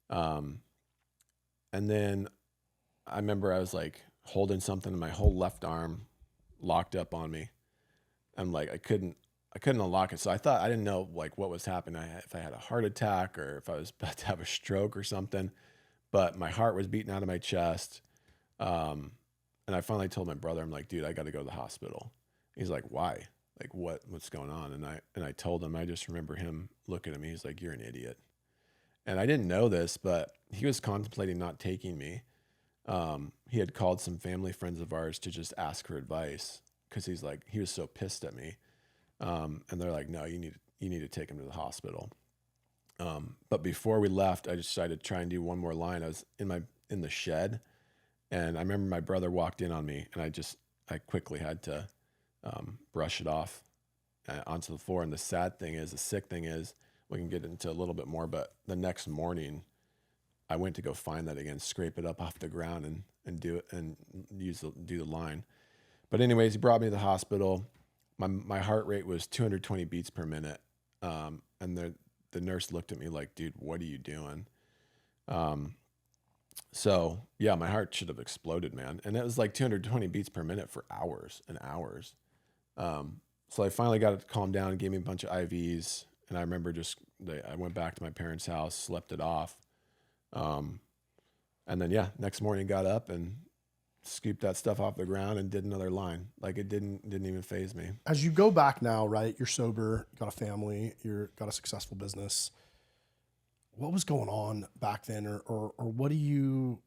And then I remember I was like holding something and my whole left arm locked up on me. I'm like, I couldn't unlock it. So I didn't know like what was happening. If I had a heart attack or if I was about to have a stroke or something, but my heart was beating out of my chest. And I finally told my brother, I'm like, dude, I got to go to the hospital. He's like, why? Like what's going on? And I told him, I just remember him looking at me. He's like, you're an idiot. And I didn't know this, but he was contemplating not taking me. He had called some family friends of ours to just ask for advice because he was so pissed at me. And they're like, no, you need to take him to the hospital. But before we left, I decided to try and do one more line. I was in the shed, and I remember my brother walked in on me, and I quickly had to brush it off onto the floor. And the sick thing is, we can get into a little bit more, but the next morning I went to go find that again, scrape it up off the ground and do it and do the line. But anyways, he brought me to the hospital. My heart rate was 220 beats per minute. And the nurse looked at me like, dude, what are you doing? So yeah, my heart should have exploded, man. And it was like 220 beats per minute for hours and hours. So I finally got it to calm down and gave me a bunch of IVs. And I remember I went back to my parents' house, slept it off. And then, yeah, next morning got up and scooped that stuff off the ground and did another line. Like it didn't even faze me. As you go back now, right? You're sober, you got a family, got a successful business. What was going on back then, or what do you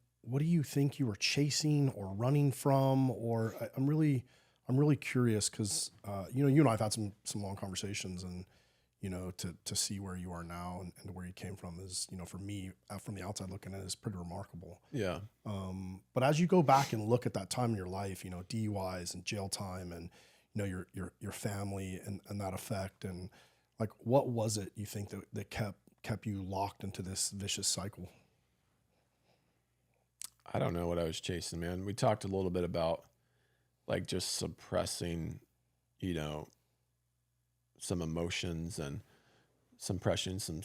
think you were chasing or running from? Or I'm really curious because you and I've had some long conversations, and to see where you are now and where you came from is, for me from the outside looking in, is pretty remarkable. Yeah. But as you go back and look at that time in your life, DUIs and jail time, and your family and that effect, and like, what was it you think that kept you locked into this vicious cycle? I don't know what I was chasing, man. We talked a little bit about like just suppressing, some emotions and suppressing some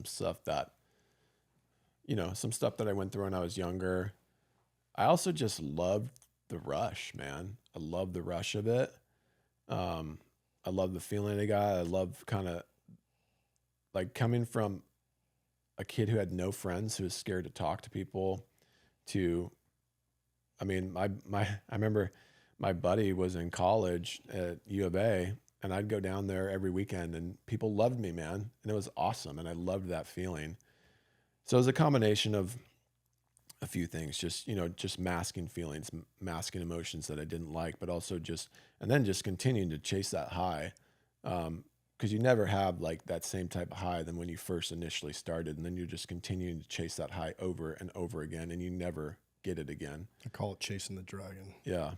stuff that, some stuff that I went through when I was younger. I also just loved the rush, man. I love the rush of it. I love the feeling I got. I love kind of like coming from a kid who had no friends, who was scared to talk to people, to, I mean, I remember my buddy was in college at U of A, and I'd go down there every weekend, and people loved me, man. And it was awesome. And I loved that feeling. So it was a combination of a few things, just masking feelings, masking emotions that I didn't like, but also and then continuing to chase that high. Because you never have like that same type of high than when you first initially started. And then you're just continuing to chase that high over and over again, and you never get it again. I call it chasing the dragon. Yeah.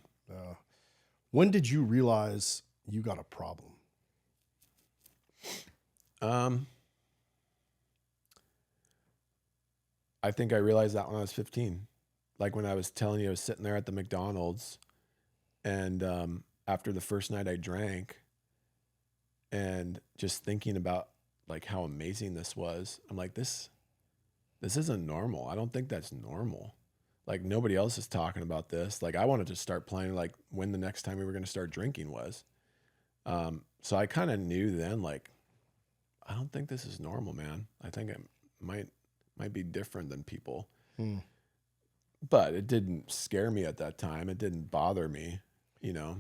When did you realize you got a problem? I think I realized that when I was 15. Like when I was telling you, I was sitting there at the McDonald's, and after the first night I drank, and just thinking about like how amazing this was, I'm like, this isn't normal. I don't think that's normal. Like nobody else is talking about this. Like I wanted to start planning like when the next time we were going to start drinking was. So I kind of knew then, like, I don't think this is normal, man. I think it might be different than people. But it didn't scare me at that time. It didn't bother me, you know.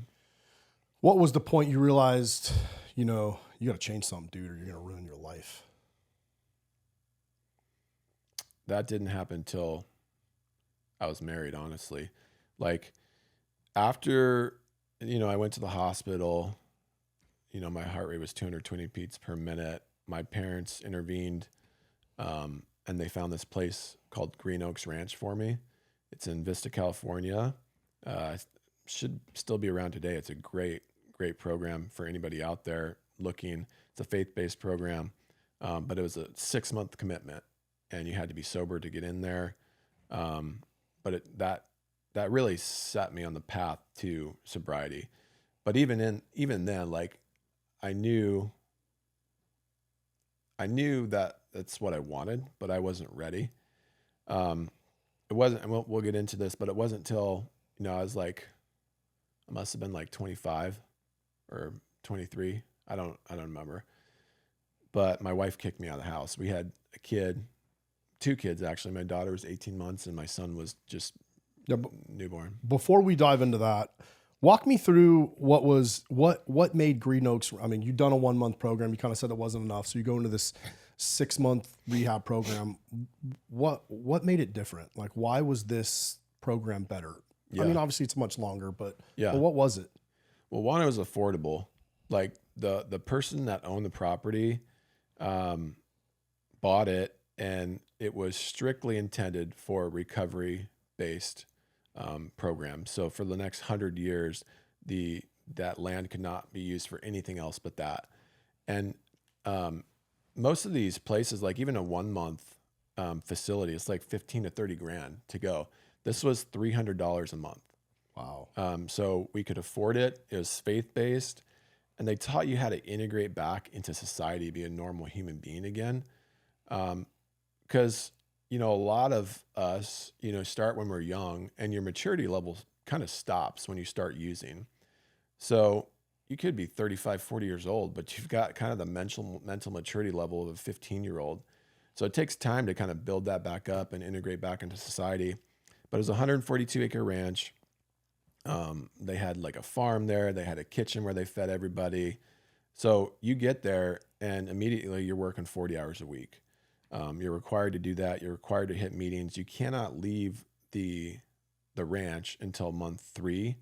What was the point you realized, you know, you got to change something, dude, or you're going to ruin your life? That didn't happen till I was married, honestly. Like after, you know, I went to the hospital, you know, my heart rate was 220 beats per minute. My parents intervened, and they found this place called Green Oaks Ranch for me. It's in Vista, California. Should still be around today. It's a great program for anybody out there looking. It's a faith-based program, but it was a 6-month commitment, and you had to be sober to get in there. But that really set me on the path to sobriety. But even then, like I knew that that's what I wanted, but I wasn't ready. It wasn't, and we'll get into this, but it wasn't till, you know, I was like, I must have been like 25 or 23. I don't remember. But my wife kicked me out of the house. We had a kid, 2 kids actually. My daughter was 18 months and my son was just newborn. Before we dive into that, walk me through what made Green Oaks. I mean, you've done a 1-month program. You kind of said it wasn't enough. So you go into this 6-month rehab program. What made it different? Like, why was this program better? Yeah. I mean, obviously it's much longer, but what was it? Well, one, it was affordable. Like the person that owned the property bought it, and it was strictly intended for recovery based program. So for the next 100 years, that land could not be used for anything else but that. And most of these places, like even a 1-month facility, it's like 15 to 30 grand to go. This was $300 a month. Wow. So we could afford it. It was faith-based, and they taught you how to integrate back into society, be a normal human being again. Because, you know, a lot of us, you know, start when we're young, and your maturity level kind of stops when you start using. So you could be 35, 40 years old, but you've got kind of the mental maturity level of a 15-year-old. So it takes time to kind of build that back up and integrate back into society. But it was a 142-acre ranch. They had like a farm there. They had a kitchen where they fed everybody. So you get there and immediately you're working 40 hours a week. You're required to do that. You're required to hit meetings. You cannot leave the ranch until month 3,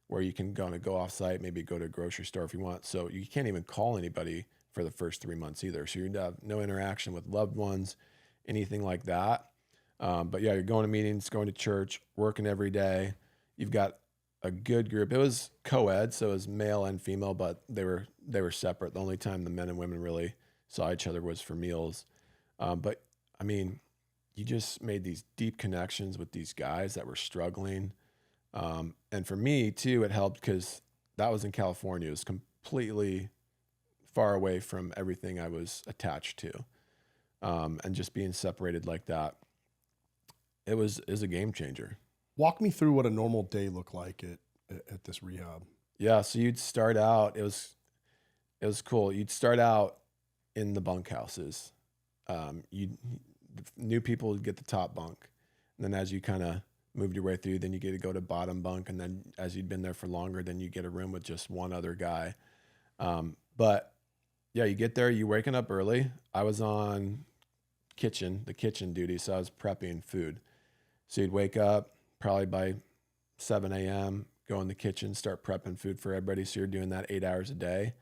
where you can go off site, maybe go to a grocery store if you want. So you can't even call anybody for the first 3 months either. So you have no interaction with loved ones, anything like that. But yeah, you're going to meetings, going to church, working every day. You've got a good group. It was co-ed, so it was male and female, but they were separate. The only time the men and women really saw each other was for meals. But I mean, you just made these deep connections with these guys that were struggling. And for me too, it helped because that was in California. It was completely far away from everything I was attached to. And just being separated like that, is a game changer. Walk me through what a normal day looked like at this rehab. Yeah. So you'd start out, it was cool. You'd start out in the bunkhouses. New people would get the top bunk. And then as you kind of moved your way through, then you get to go to bottom bunk. And then as you'd been there for longer, then you get a room with just one other guy. But yeah, you get there, you waking up early. I was on the kitchen duty. So I was prepping food. So you'd wake up probably by 7 a.m., go in the kitchen, start prepping food for everybody. So you're doing that 8 hours a day.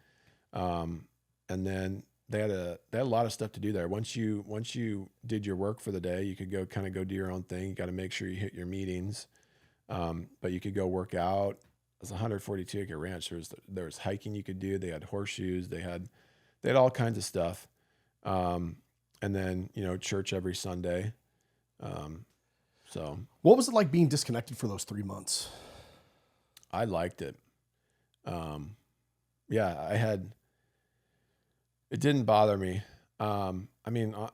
And then they had a lot of stuff to do there. Once you did your work for the day, you could go do your own thing. You got to make sure you hit your meetings. But you could go work out. It was a 142-acre ranch. There was hiking you could do. They had horseshoes. They had all kinds of stuff. And then, you know, church every Sunday. So What was it like being disconnected for those 3 months? I liked it. It didn't bother me. I mean, I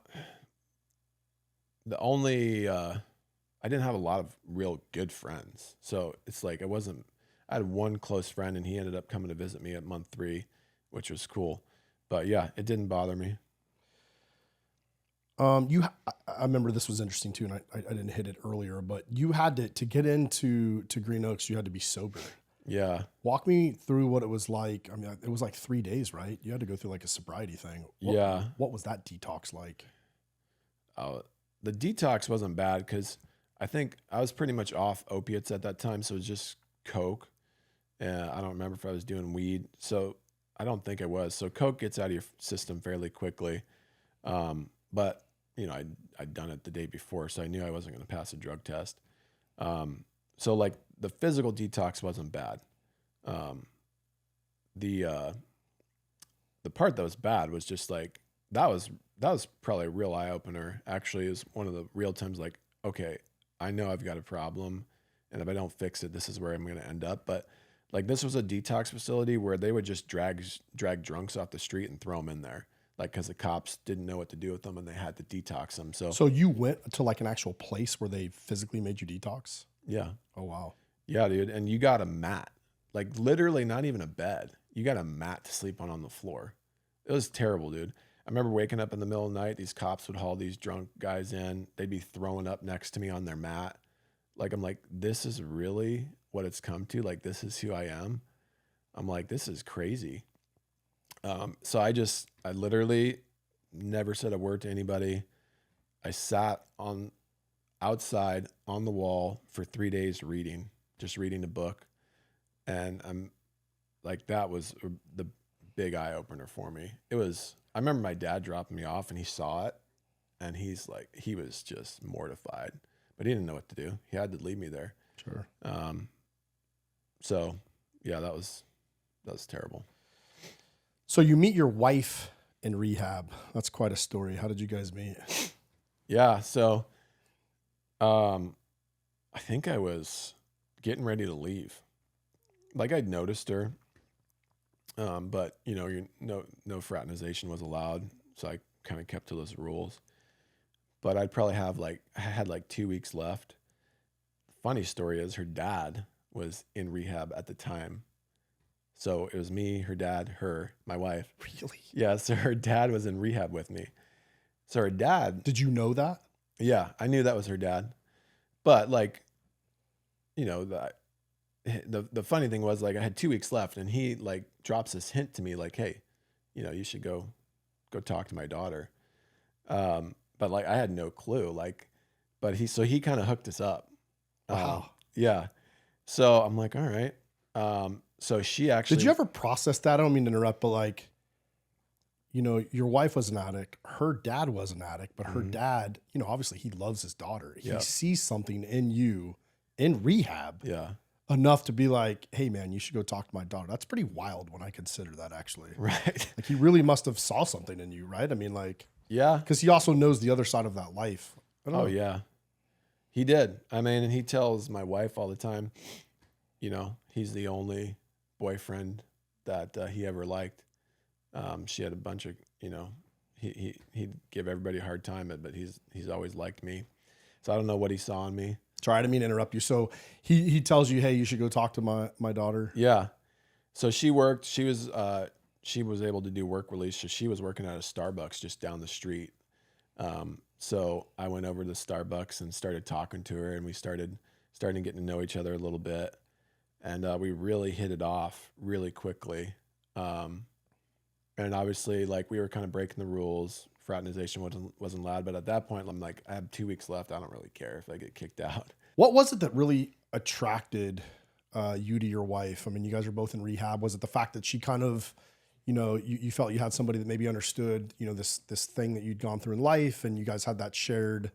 didn't have a lot of real good friends. So it's like, I had one close friend and he ended up coming to visit me at month 3, which was cool. But yeah, it didn't bother me. I remember this was interesting too, and I didn't hit it earlier, but you had to get into Green Oaks, you had to be sober. Yeah. Walk me through what it was like. I mean, it was like 3 days, right? You had to go through like a sobriety thing. Yeah. What was that detox like? The detox wasn't bad because I think I was pretty much off opiates at that time. So it was just Coke. And I don't remember if I was doing weed. So I don't think I was. So Coke gets out of your system fairly quickly. But I'd done it the day before, so I knew I wasn't going to pass a drug test. So like the physical detox wasn't bad. The part that was bad was just like, that was probably a real eye opener. Actually, is one of the real times like, okay, I know I've got a problem, and if I don't fix it, this is where I'm going to end up. But like, this was a detox facility where they would just drag drunks off the street and throw them in there. Like, because the cops didn't know what to do with them and they had to detox them. So you went to like an actual place where they physically made you detox? Yeah. Oh, wow. Yeah, dude. And you got a mat, like literally not even a bed. You got a mat to sleep on the floor. It was terrible, dude. I remember waking up in the middle of the night. These cops would haul these drunk guys in. They'd be throwing up next to me on their mat. Like, I'm like, this is really what it's come to. Like, this is who I am. I'm like, this is crazy. So I literally never said a word to anybody. I sat outside on the wall for 3 days just reading a book. And I'm like, that was the big eye opener for me. I remember my dad dropping me off and he saw it and he was just mortified, but he didn't know what to do. He had to leave me there. Sure. So yeah, that was terrible. So you meet your wife in rehab. That's quite a story. How did you guys meet? Yeah. So, I think I was getting ready to leave. Like, I'd noticed her, but no fraternization was allowed. So I kind of kept to those rules, but I had like 2 weeks left. Funny story is her dad was in rehab at the time. So it was me, her dad, my wife. Really? Yeah. So her dad was in rehab with me. So her dad. Did you know that? Yeah, I knew that was her dad. But like, the funny thing was, like, I had 2 weeks left and he like drops this hint to me like, hey, you should go talk to my daughter. But like, I had no clue. Like, but he kind of hooked us up. Wow. Yeah. So I'm like, all right. So she actually. Did you ever process that? I don't mean to interrupt, but like, your wife was an addict. Her dad was an addict, but her dad, obviously he loves his daughter. He sees something in you in rehab. Yeah. Enough to be like, hey man, you should go talk to my daughter. That's pretty wild when I consider that, actually. Right. Like, he really must have saw something in you, right? I mean, like, yeah. because he also knows the other side of that life. Oh yeah. He did. I mean, and he tells my wife all the time, he's the only boyfriend that he ever liked. She had a bunch of, he'd give everybody a hard time, but he's always liked me. So I don't know what he saw in me. Sorry, I didn't mean to interrupt you. So he tells you, hey, you should go talk to my daughter. Yeah. So she worked. She was able to do work release. So she was working at a Starbucks just down the street. So I went over to Starbucks and started talking to her, and we started getting to know each other a little bit, and we really hit it off really quickly. And obviously, like, we were kind of breaking the rules. Fraternization wasn't allowed, but at that point, I'm like, I have 2 weeks left. I don't really care if I get kicked out. What was it that really attracted you to your wife? I mean, you guys are both in rehab. Was it the fact that she kind of, you felt you had somebody that maybe understood, this thing that you'd gone through in life, and you guys had that shared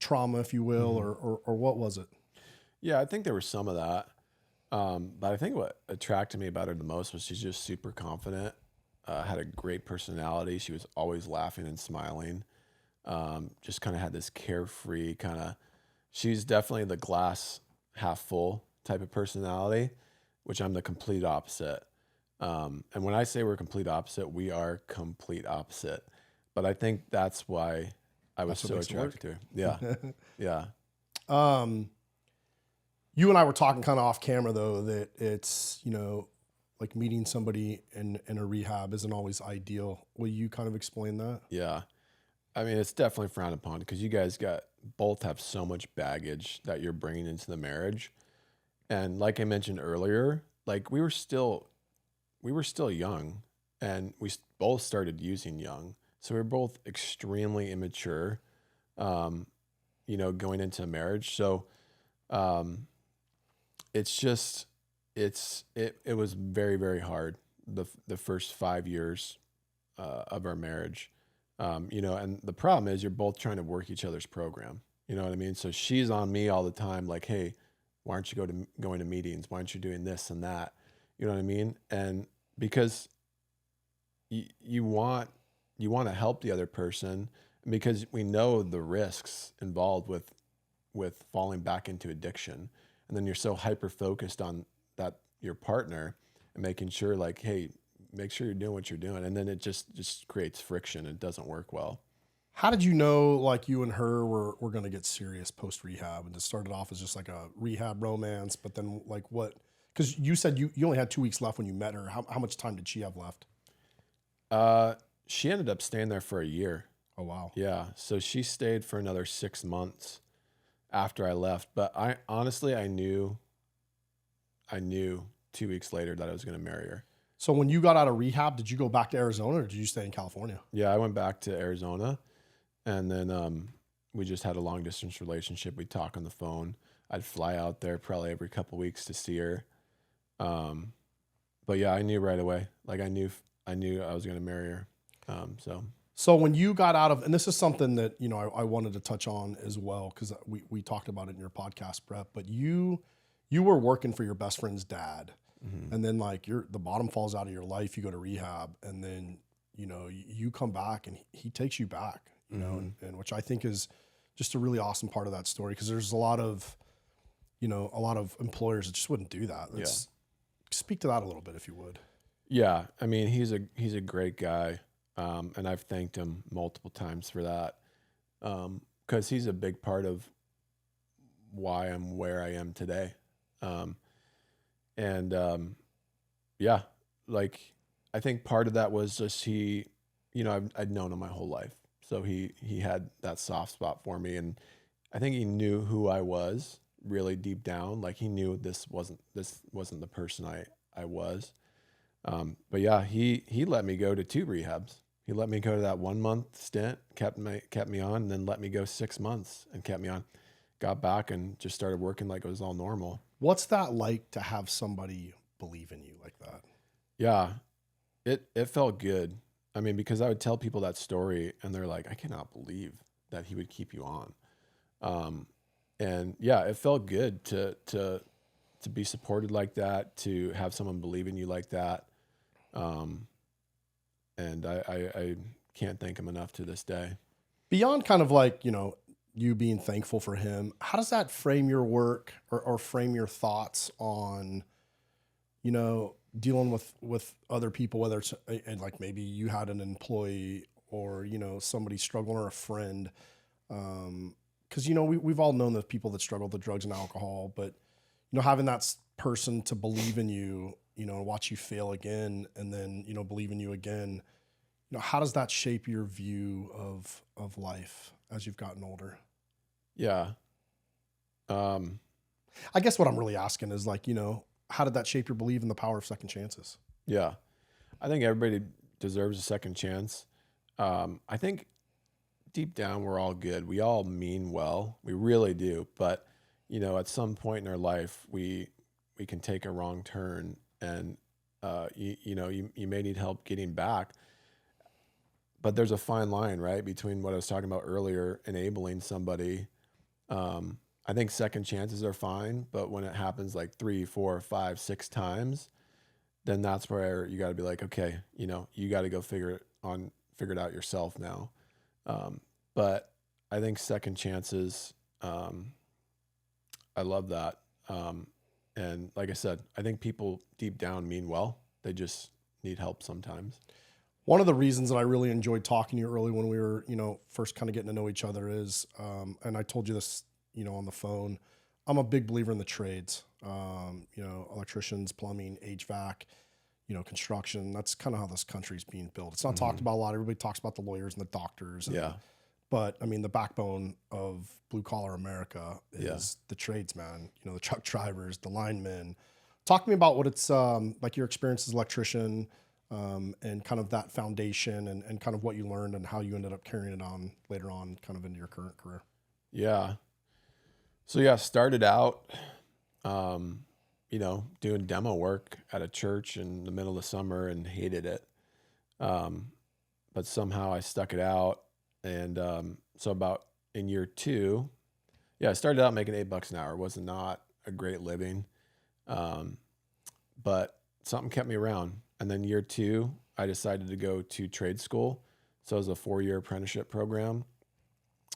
trauma, if you will, or what was it? Yeah, I think there was some of that. But I think what attracted me about her the most was she's just super confident, had a great personality. She was always laughing and smiling. Just kind of had this carefree kind of, she's definitely the glass half full type of personality, which I'm the complete opposite. And when I say we're complete opposite, we are complete opposite. But I think that's why I was so attracted to her. Yeah. Yeah. You and I were talking kind of off camera though, that it's, like meeting somebody in a rehab isn't always ideal. Will you kind of explain that? Yeah. I mean, it's definitely frowned upon because you guys both have so much baggage that you're bringing into the marriage. And like I mentioned earlier, like we were still young, and we both started using young. So we were both extremely immature, going into a marriage. So, it was very, very hard the first 5 years of our marriage. And the problem is you're both trying to work each other's program. You know what I mean? So she's on me all the time, like, hey, why aren't you going to meetings? Why aren't you doing this and that? You know what I mean? And because you want to help the other person, because we know the risks involved with falling back into addiction. And then you're so hyper focused on that, your partner, and making sure like, hey, make sure you're doing what you're doing. And then it just creates friction. It doesn't work well. How did you know like you and her were going to get serious post rehab, and it started off as just like a rehab romance, but then like what? Because you said you only had 2 weeks left when you met her. How much time did she have left? She ended up staying there for a year. Oh, wow. Yeah. So she stayed for another 6 months after I left. But I knew 2 weeks later that I was going to marry her. So when you got out of rehab, did you go back to Arizona or did you stay in California? Yeah, I went back to Arizona, and then we just had a long distance relationship. We'd talk on the phone. I'd fly out there probably every couple weeks to see her. But yeah, I knew right away. Like I knew I was going to marry her. So when you got out of, and this is something that, I wanted to touch on as well, because we talked about it in your podcast prep, but you were working for your best friend's dad. Mm-hmm. And then like the bottom falls out of your life, you go to rehab, and then, you come back and he takes you back, and which I think is just a really awesome part of that story. Cause there's a lot of employers that just wouldn't do that. Let's speak to that a little bit, if you would. Yeah. I mean, he's a great guy. And I've thanked him multiple times for that. 'Cause he's a big part of why I'm where I am today. Yeah, like I think part of that was just I'd known him my whole life. So he had that soft spot for me, and I think he knew who I was really deep down. Like he knew this wasn't the person I was. But yeah, he let me go to 2 rehabs. He let me go to that 1 month stint, kept me on, and then let me go 6 months and kept me on. Got back and just started working like it was all normal. What's that like to have somebody believe in you like that? Yeah, it felt good. I mean, because I would tell people that story and they're like, I cannot believe that he would keep you on. And yeah, it felt good to be supported like that, to have someone believe in you like that. And I can't thank him enough to this day. Beyond kind of like, you being thankful for him, how does that frame your work or frame your thoughts on, dealing with other people, whether it's and like maybe you had an employee or, somebody struggling or a friend. 'Cause we've all known the people that struggle with drugs and alcohol, but, having that person to believe in you, and watch you fail again, and then, believe in you again, how does that shape your view of life as you've gotten older? Yeah. I guess what I'm really asking is like, how did that shape your belief in the power of second chances? Yeah. I think everybody deserves a second chance. I think deep down, we're all good. We all mean well. We really do. But, at some point in our life, we can take a wrong turn, and, you may need help getting back. But there's a fine line, right, between what I was talking about earlier, enabling somebody. I think second chances are fine, but when it happens like 3, 4, 5, 6 times, then that's where you got to be like, okay, you got to go figure it out yourself now. but I think second chances, I love that. And like I said, I think people deep down mean well. They just need help sometimes. One of the reasons that I really enjoyed talking to you early when we were, first kind of getting to know each other is, and I told you this, on the phone, I'm a big believer in the trades, electricians, plumbing, HVAC, construction. That's kind of how this country's being built. It's not talked about a lot. Everybody talks about the lawyers and the doctors. Yeah. But I mean, the backbone of blue collar America is the tradesman, the truck drivers, the linemen. Talk to me about what it's like your experience as an electrician, and kind of that foundation and kind of what you learned and how you ended up carrying it on later on kind of into your current career. Yeah. So yeah, started out, doing demo work at a church in the middle of summer and hated it. But somehow I stuck it out. And so about in year 2, I started out making $8 an hour. It was not a great living, but something kept me around. And then year 2, I decided to go to trade school. So it was a 4-year apprenticeship program.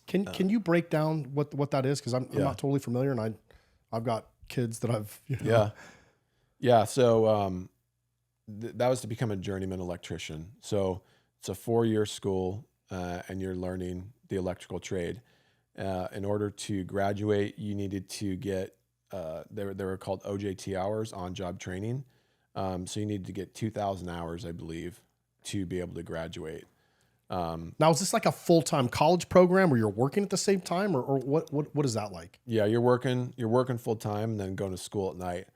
Can you break down what that is? Because I'm not totally familiar, and I've got kids that I've Yeah. So that was to become a journeyman electrician. So it's a 4-year school, and you're learning the electrical trade. In order to graduate, you needed to get they were called OJT hours, on-job training. So you needed to get 2,000 hours, I believe, to be able to graduate. Now, is this like a full-time college program where you're working at the same time, or what is that like? Yeah, you're working full time and then going to school at night.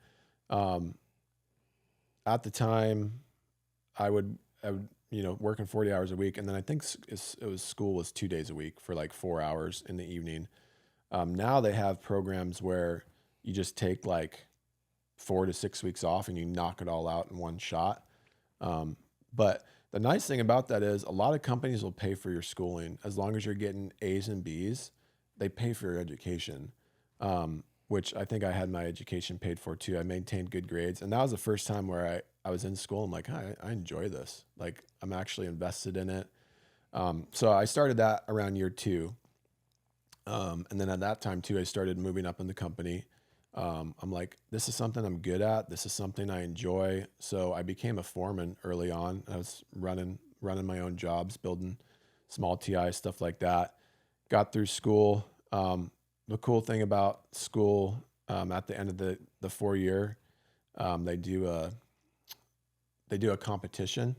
At the time, I would working 40 hours a week, and then I think school was 2 days a week for like 4 hours in the evening. Now they have programs where you just take like 4 to 6 weeks off and you knock it all out in one shot. But the nice thing about that is a lot of companies will pay for your schooling. As long as you're getting A's and B's, they pay for your education, which I think I had my education paid for too. I maintained good grades. And that was the first time where I was in school. I'm like, I enjoy this. Like, I'm actually invested in it. So I started that around year 2. And then at that time too, I started moving up in the company. I'm like, this is something I'm good at. This is something I enjoy. So I became a foreman early on. I was running my own jobs, building small TI, stuff like that. Got through school. The cool thing about school, at the end of the 4-year, they do a competition.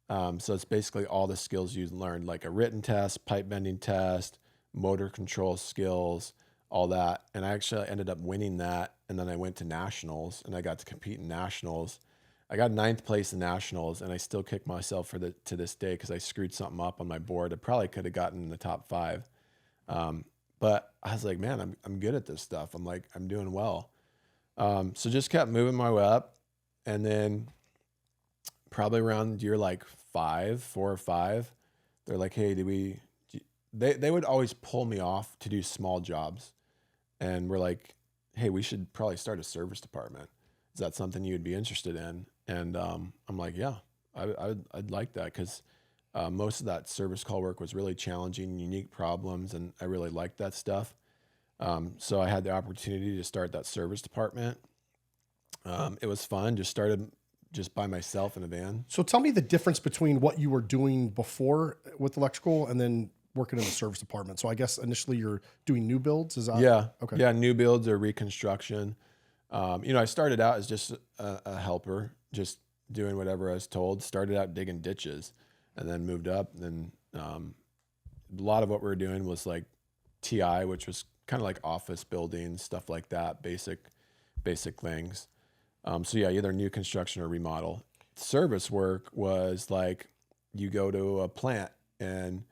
So it's basically all the skills you learned, like a written test, pipe bending test, motor control skills, all that. And I actually ended up winning that. And then I went to nationals and I got to compete in nationals. I got 9th place in nationals, and I still kick myself to this day, because I screwed something up on my board. I probably could have gotten in the top 5. But I was like, man, I'm good at this stuff. I'm like, I'm doing well. So just kept moving my way up. And then probably around year like 4 or 5, they're like, hey, they would always pull me off to do small jobs. And we're like, hey, we should probably start a service department. Is that something you would be interested in? And I'm like, yeah, I'd like that, because most of that service call work was really challenging, unique problems, and I really liked that stuff. So I had the opportunity to start that service department. It was fun. Just started just by myself in a van. So tell me the difference between what you were doing before with electrical and then working in the service department. So I guess initially you're doing new builds. Is that? Yeah. Okay. Yeah. New builds or reconstruction. I started out as just a helper, just doing whatever I was told. Started out digging ditches, and then moved up. And a lot of what we were doing was like TI, which was kind of like office buildings, stuff like that, basic things. So yeah, either new construction or remodel. Service work was like, you go to a plant and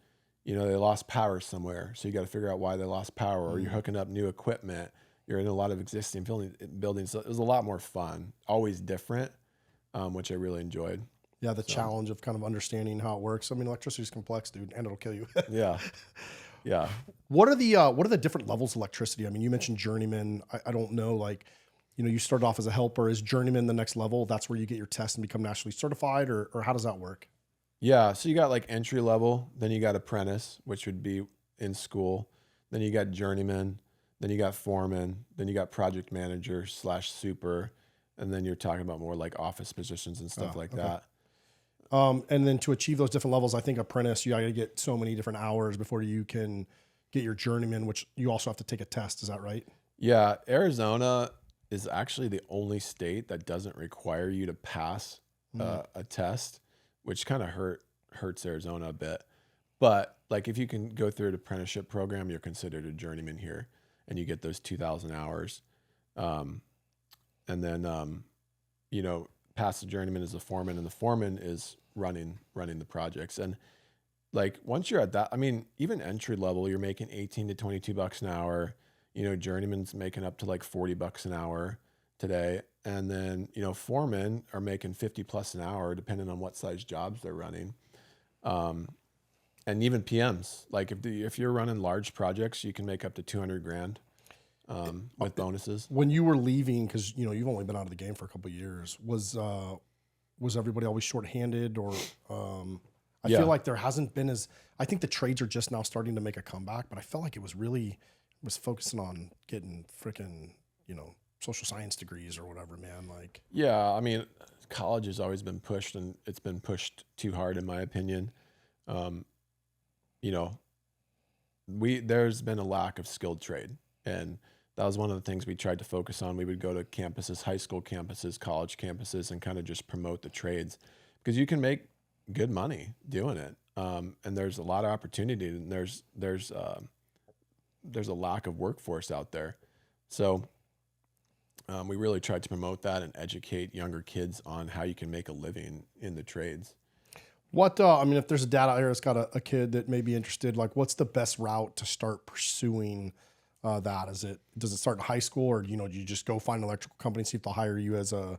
they lost power somewhere, so you got to figure out why they lost power, or you're hooking up new equipment. You're in a lot of existing buildings. So it was a lot more fun, always different, which I really enjoyed. Yeah, the challenge of kind of understanding how it works. I mean, electricity is complex, dude, and it'll kill you. Yeah. What are the different levels of electricity? I mean, you mentioned journeyman. I don't know, like, you started off as a helper. Is journeyman the next level? That's where you get your test and become nationally certified, or how does that work? Yeah, so you got like entry level, then you got apprentice, which would be in school. Then you got journeyman. Then you got foreman. Then you got project manager / super. And then you're talking about more like office positions and stuff like that. And then to achieve those different levels, I think apprentice, you got to get so many different hours before you can get your journeyman, which you also have to take a test. Is that right? Yeah. Arizona is actually the only state that doesn't require you to pass a test, which kind of hurts Arizona a bit. But like if you can go through an apprenticeship program, you're considered a journeyman here, and you get those 2,000 hours. And then, past the journeyman is the foreman, and the foreman is running the projects. And like once you're at that, I mean, even entry level, you're making 18 to 22 bucks an hour. Journeyman's making up to like 40 bucks an hour today. And then, foremen are making 50 plus an hour, depending on what size jobs they're running. And even PMs, like if you're running large projects, you can make up to 200 grand with bonuses. When you were leaving, because you've only been out of the game for a couple of years, was everybody always shorthanded, or I feel like there hasn't been I think the trades are just now starting to make a comeback, but I felt like it was focusing on getting freaking social science degrees or whatever, man. Like, yeah, I mean, college has always been pushed, and it's been pushed too hard, in my opinion. There's been a lack of skilled trade, and that was one of the things we tried to focus on. We would go to campuses, high school campuses, college campuses, and kind of just promote the trades, because you can make good money doing it. And there's a lot of opportunity, and there's a lack of workforce out there. So we really tried to promote that and educate younger kids on how you can make a living in the trades. What, if there's a dad out here that's got a kid that may be interested, like what's the best route to start pursuing that? Does it start in high school, or, do you just go find an electrical company, see if they'll hire you as a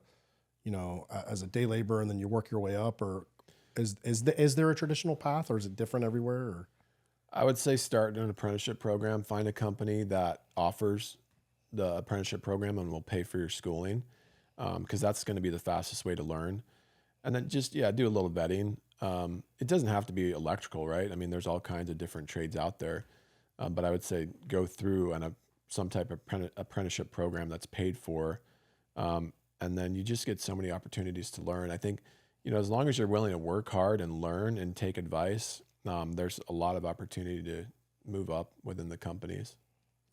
day laborer, and then you work your way up? Or is there a traditional path, or is it different everywhere? Or? I would say start an apprenticeship program, find a company that offers the apprenticeship program and will pay for your schooling. Cause that's going to be the fastest way to learn. And then just, do a little vetting. It doesn't have to be electrical, right? I mean, there's all kinds of different trades out there. But I would say go through some type of apprenticeship program that's paid for. And then you just get so many opportunities to learn. I think, as long as you're willing to work hard and learn and take advice, there's a lot of opportunity to move up within the companies.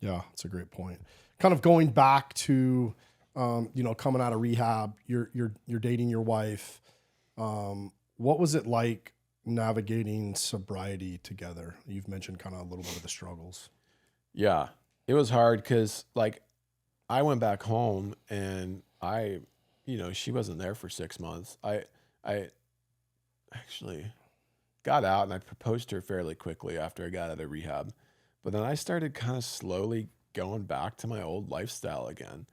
Yeah, that's a great point. Kind of going back to, coming out of rehab, you're dating your wife. What was it like navigating sobriety together? You've mentioned kind of a little bit of the struggles. Yeah, it was hard because like I went back home and she wasn't there for 6 months. I actually got out and I proposed to her fairly quickly after I got out of rehab. But then I started kind of slowly going back to my old lifestyle again.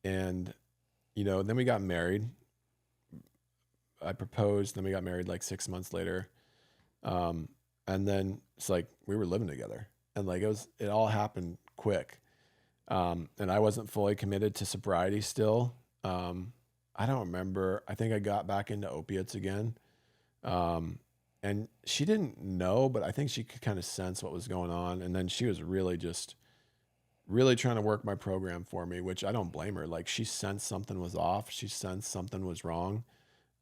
Then we got married. I proposed, then we got married like 6 months later. And then it's like we were living together, and like it all happened quick. And I wasn't fully committed to sobriety still. I don't remember. I think I got back into opiates again. And she didn't know, but I think she could kind of sense what was going on. And then she was really trying to work my program for me, which I don't blame her. Like she sensed something was off. She sensed something was wrong,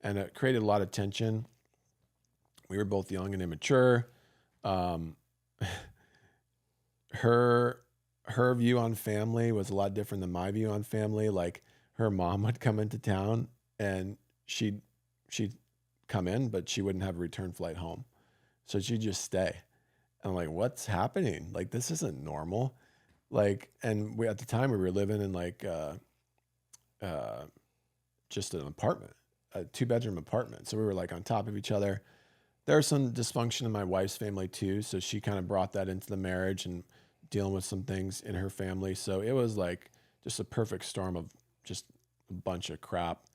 and it created a lot of tension. We were both young and immature. Her view on family was a lot different than my view on family. Like her mom would come into town and she'd come in, but she wouldn't have a return flight home. So she'd just stay. And I'm like, what's happening? Like, this isn't normal. Like, and at the time we were living in like, just an apartment, a 2-bedroom apartment. So we were like on top of each other. There was some dysfunction in my wife's family too. So she kind of brought that into the marriage and dealing with some things in her family. So it was like just a perfect storm of just a bunch of crap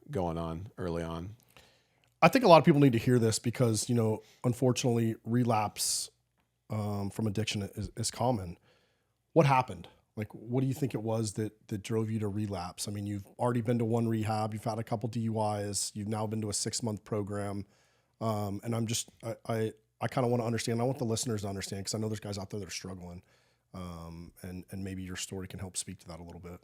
going on early on. I think a lot of people need to hear this because, unfortunately, relapse from addiction is common. What happened? Like, what do you think it was that drove you to relapse? I mean, you've already been to one rehab, you've had a couple DUIs, you've now been to a 6-month program. And I kind of want to understand. I want the listeners to understand, because I know there's guys out there that are struggling, and maybe your story can help speak to that a little bit.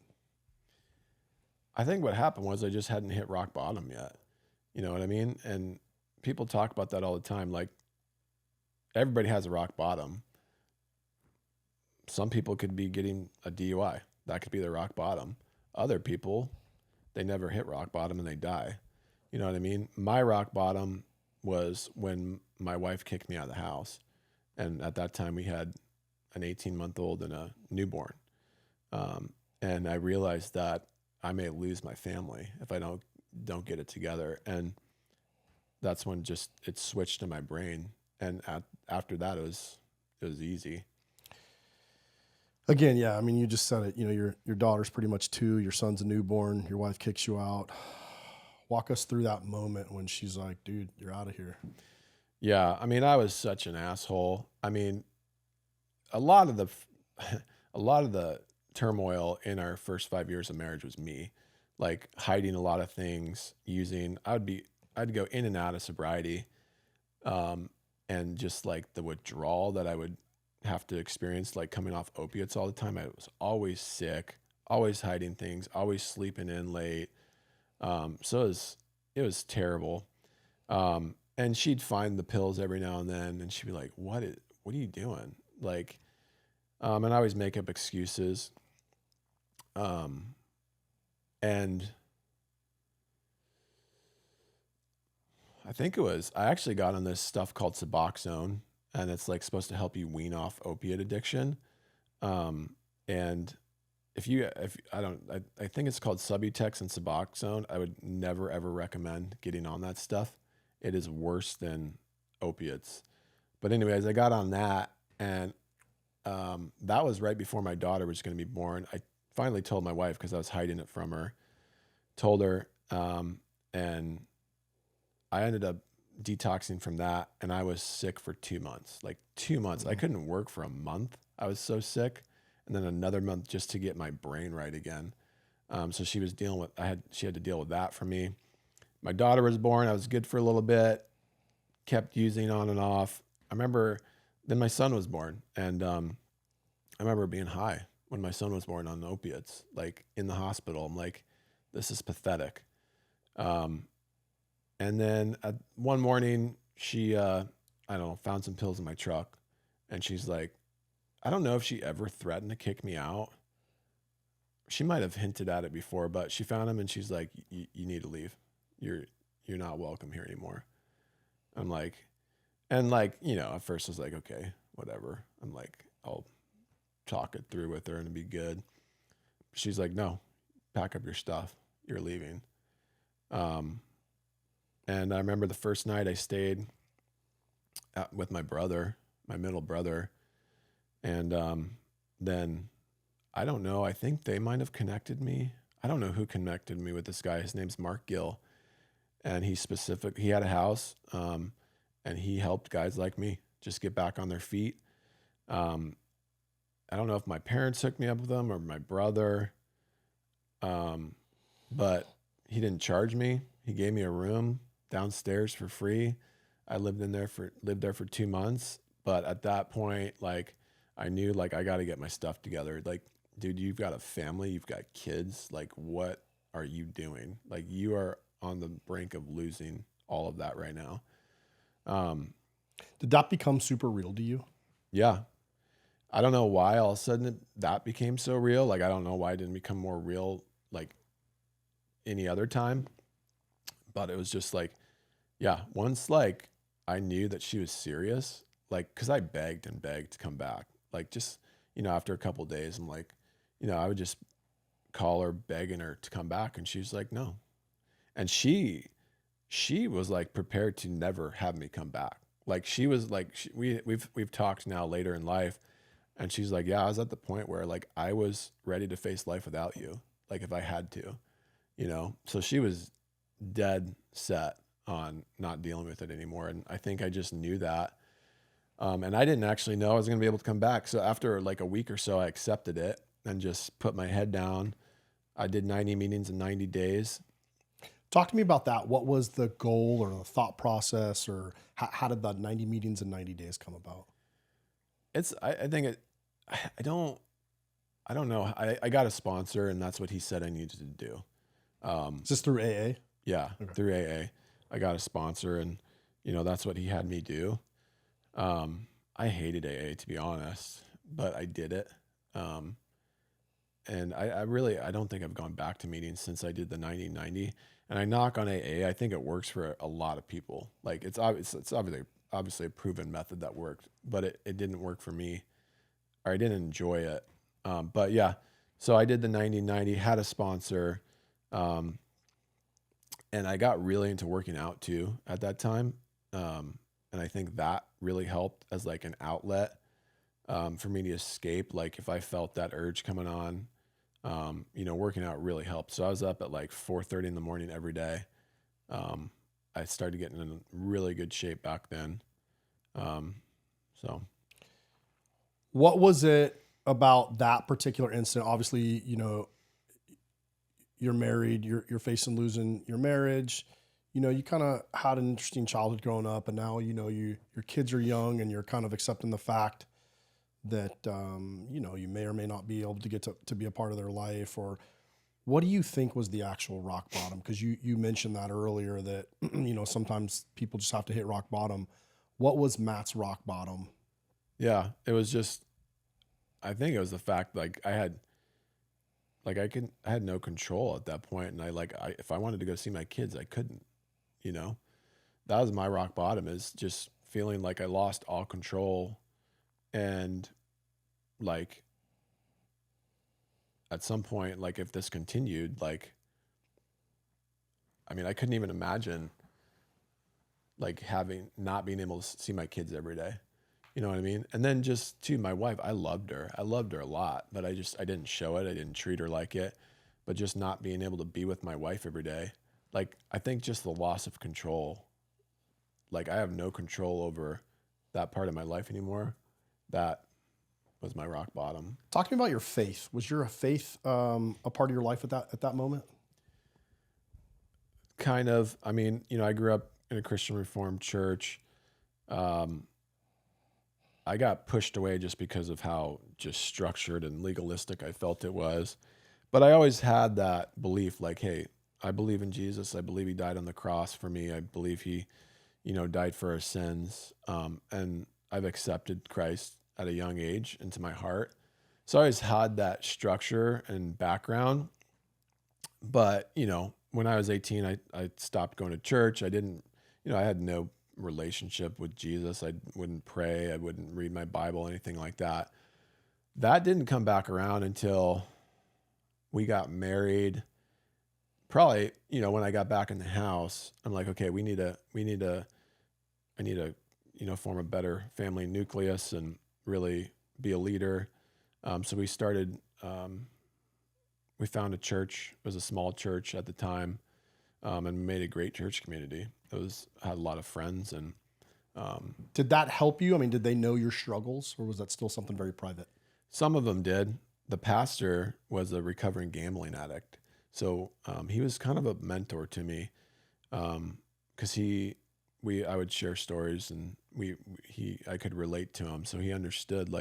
I think what happened was I just hadn't hit rock bottom yet. You know what I mean? And people talk about that all the time. Like, everybody has a rock bottom. Some people could be getting a DUI. That could be their rock bottom. Other people, they never hit rock bottom and they die. You know what I mean? My rock bottom was when my wife kicked me out of the house. And at that time we had an 18-month-old and a newborn. And I realized that I may lose my family if I don't get it together. And that's when just it switched in my brain. And after that, it was easy. Again, yeah, I mean, you just said it. You know, your daughter's pretty much 2, your son's a newborn, your wife kicks you out. Walk us through that moment when she's like, dude, you're out of here. Yeah, I mean, I was such an asshole. I mean, a lot of the turmoil in our first 5 years of marriage was me, like hiding a lot of things, I'd go in and out of sobriety, and just like the withdrawal that I would have to experience, like coming off opiates all the time. I was always sick, always hiding things, always sleeping in late. So it was terrible. And she'd find the pills every now and then, and she'd be like, what are you doing? Like, and I always make up excuses. And I actually got on this stuff called Suboxone, and it's like supposed to help you wean off opiate addiction. And I think it's called Subutex and Suboxone. I would never, ever recommend getting on that stuff. It is worse than opiates. But anyways, I got on that, and that was right before my daughter was going to be born. I finally told my wife, because I was hiding it from her, told her, and I ended up detoxing from that, and I was sick for 2 months, like 2 months. I couldn't work for a month. I was so sick. And then another month just to get my brain right again. So she had to deal with that for me. My daughter was born. I was good for a little bit, kept using on and off. I remember then my son was born, and I remember being high when my son was born on opiates, like in the hospital. I'm like, this is pathetic. And then one morning she, found some pills in my truck, and she's like, I don't know if she ever threatened to kick me out. She might have hinted at it before, but she found him and she's like, you need to leave. You're not welcome here anymore. I'm like, and like, at first I was like, okay, whatever. I'm like, I'll talk it through with her and it'll be good. She's like, no, pack up your stuff. You're leaving. And I remember the first night I stayed with my brother, my middle brother. And then, I don't know, I think they might have connected me. I don't know who connected me with this guy. His name's Mark Gill. And he had a house, and he helped guys like me just get back on their feet. I don't know if my parents hooked me up with them or my brother, but he didn't charge me. He gave me a room downstairs for free. I lived there for 2 months. But at that point, like, I knew, like, I got to get my stuff together. Like, dude, you've got a family, you've got kids. Like, what are you doing? Like, you are on the brink of losing all of that right now. Did that become super real to you? Yeah. I don't know why all of a sudden that became so real. Like, I don't know why it didn't become more real, like, any other time. But it was just like, yeah, once, like, I knew that she was serious, like, because I begged and begged to come back. Like, just, after a couple of days, I'm like, I would just call her begging her to come back, and she's like, no. And she was like prepared to never have me come back. Like, she was like, we've talked now later in life, and she's like, yeah, I was at the point where, like, I was ready to face life without you, like, if I had to, so she was dead set on not dealing with it anymore. And I think I just knew that. And I didn't actually know I was going to be able to come back. So after like a week or so, I accepted it and just put my head down. I did 90 meetings in 90 days. Talk to me about that. What was the goal or the thought process, or how did the 90 meetings in 90 days come about? I think I don't know. I got a sponsor, and that's what he said I needed to do. Is this through AA? Yeah, Okay. through AA. I got a sponsor, and that's what he had me do. I hated AA, to be honest, but I did it. And I don't think I've gone back to meetings since I did the 90-90. And I knock on AA. I think it works for a lot of people. Like it's obviously a proven method that worked, but it didn't work for me, or I didn't enjoy it. But yeah, so I did the 90-90, had a sponsor, and I got really into working out too at that time. And I think that really helped as like an outlet for me to escape. Like if I felt that urge coming on, working out really helped. So I was up at like 4:30 in the morning every day. I started getting in really good shape back then. So what was it about that particular incident? Obviously, you're married, you're facing losing your marriage. You kind of had an interesting childhood growing up, and now, your kids are young, and you're kind of accepting the fact that, you may or may not be able to get to be a part of their life. Or what do you think was the actual rock bottom? Because you mentioned that earlier that, sometimes people just have to hit rock bottom. What was Matt's rock bottom? Yeah, it was just, I think it was the fact like I had no control at that point, and if I wanted to go see my kids, I couldn't. That was my rock bottom, is just feeling like I lost all control. And like at some point, like if this continued, like, I mean, I couldn't even imagine like not being able to see my kids every day. You know what I mean? And then just too, my wife, I loved her a lot, but I didn't show it. I didn't treat her like it, but just not being able to be with my wife every day. Like, I think just the loss of control, like I have no control over that part of my life anymore. That was my rock bottom. Talk to me about your faith. Was your faith a part of your life at that moment? Kind of. I mean, I grew up in a Christian Reformed church. I got pushed away just because of how just structured and legalistic I felt it was. But I always had that belief, like, hey, I believe in Jesus. I believe he died on the cross for me. I believe he, died for our sins. And I've accepted Christ at a young age into my heart. So I always had that structure and background. But, when I was 18, I stopped going to church. I didn't, I had no relationship with Jesus. I wouldn't pray. I wouldn't read my Bible, anything like that. That didn't come back around until we got married. Probably, when I got back in the house, I'm like, okay, I need to, form a better family nucleus and really be a leader. So we started, we found a church. It was a small church at the time, and made a great church community. Had a lot of friends. And did that help you? I mean, did they know your struggles, or was that still something very private? Some of them did. The pastor was a recovering gambling addict. So he was kind of a mentor to me, because I would share stories, and I could relate to him. So he understood,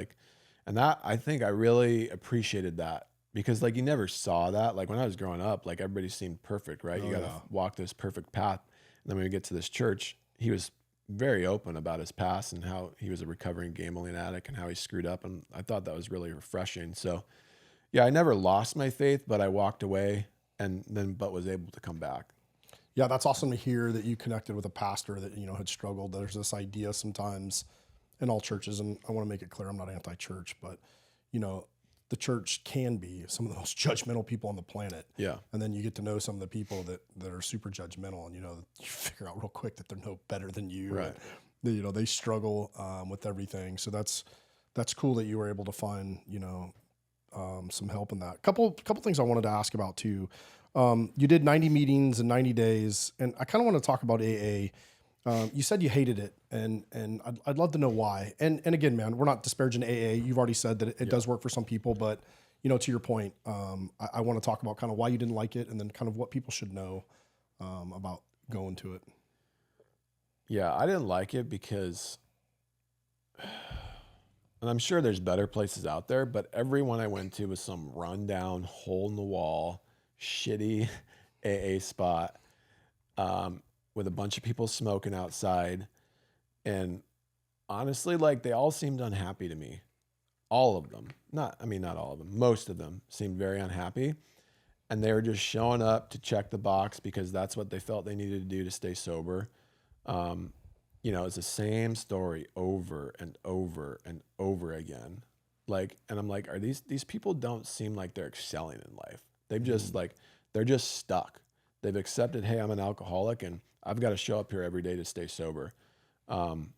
and that, I think I really appreciated that, because you never saw that. Like when I was growing up, everybody seemed perfect, right? You got to walk this perfect path. And then when we get to this church, he was very open about his past and how he was a recovering gambling addict and how he screwed up. And I thought that was really refreshing. So yeah, I never lost my faith, but I walked away but was able to come back. Yeah, that's awesome to hear that you connected with a pastor that, had struggled. There's this idea sometimes in all churches, and I want to make it clear, I'm not anti-church, but, the church can be some of the most judgmental people on the planet. Yeah. And then you get to know some of the people that are super judgmental, and, you figure out real quick that they're no better than you. Right. And, they struggle with everything. So that's cool that you were able to find, some help in that. Couple things I wanted to ask about too. You did 90 meetings in 90 days, and I kind of want to talk about AA. You said you hated it, and I'd love to know why. And again, man, we're not disparaging AA. You've already said that it does work for some people, but to your point, I want to talk about kind of why you didn't like it, and then kind of what people should know about going to it? Yeah, I didn't like it because, and I'm sure there's better places out there, but everyone I went to was some rundown, hole in the wall, shitty AA spot, with a bunch of people smoking outside. And honestly, like they all seemed unhappy to me. All of them. Not all of them. Most of them seemed very unhappy. And they were just showing up to check the box because that's what they felt they needed to do to stay sober. It's the same story over and over and over again. And I'm like, these people don't seem like they're excelling in life. They've just they're just stuck. They've accepted, hey, I'm an alcoholic and I've got to show up here every day to stay sober. And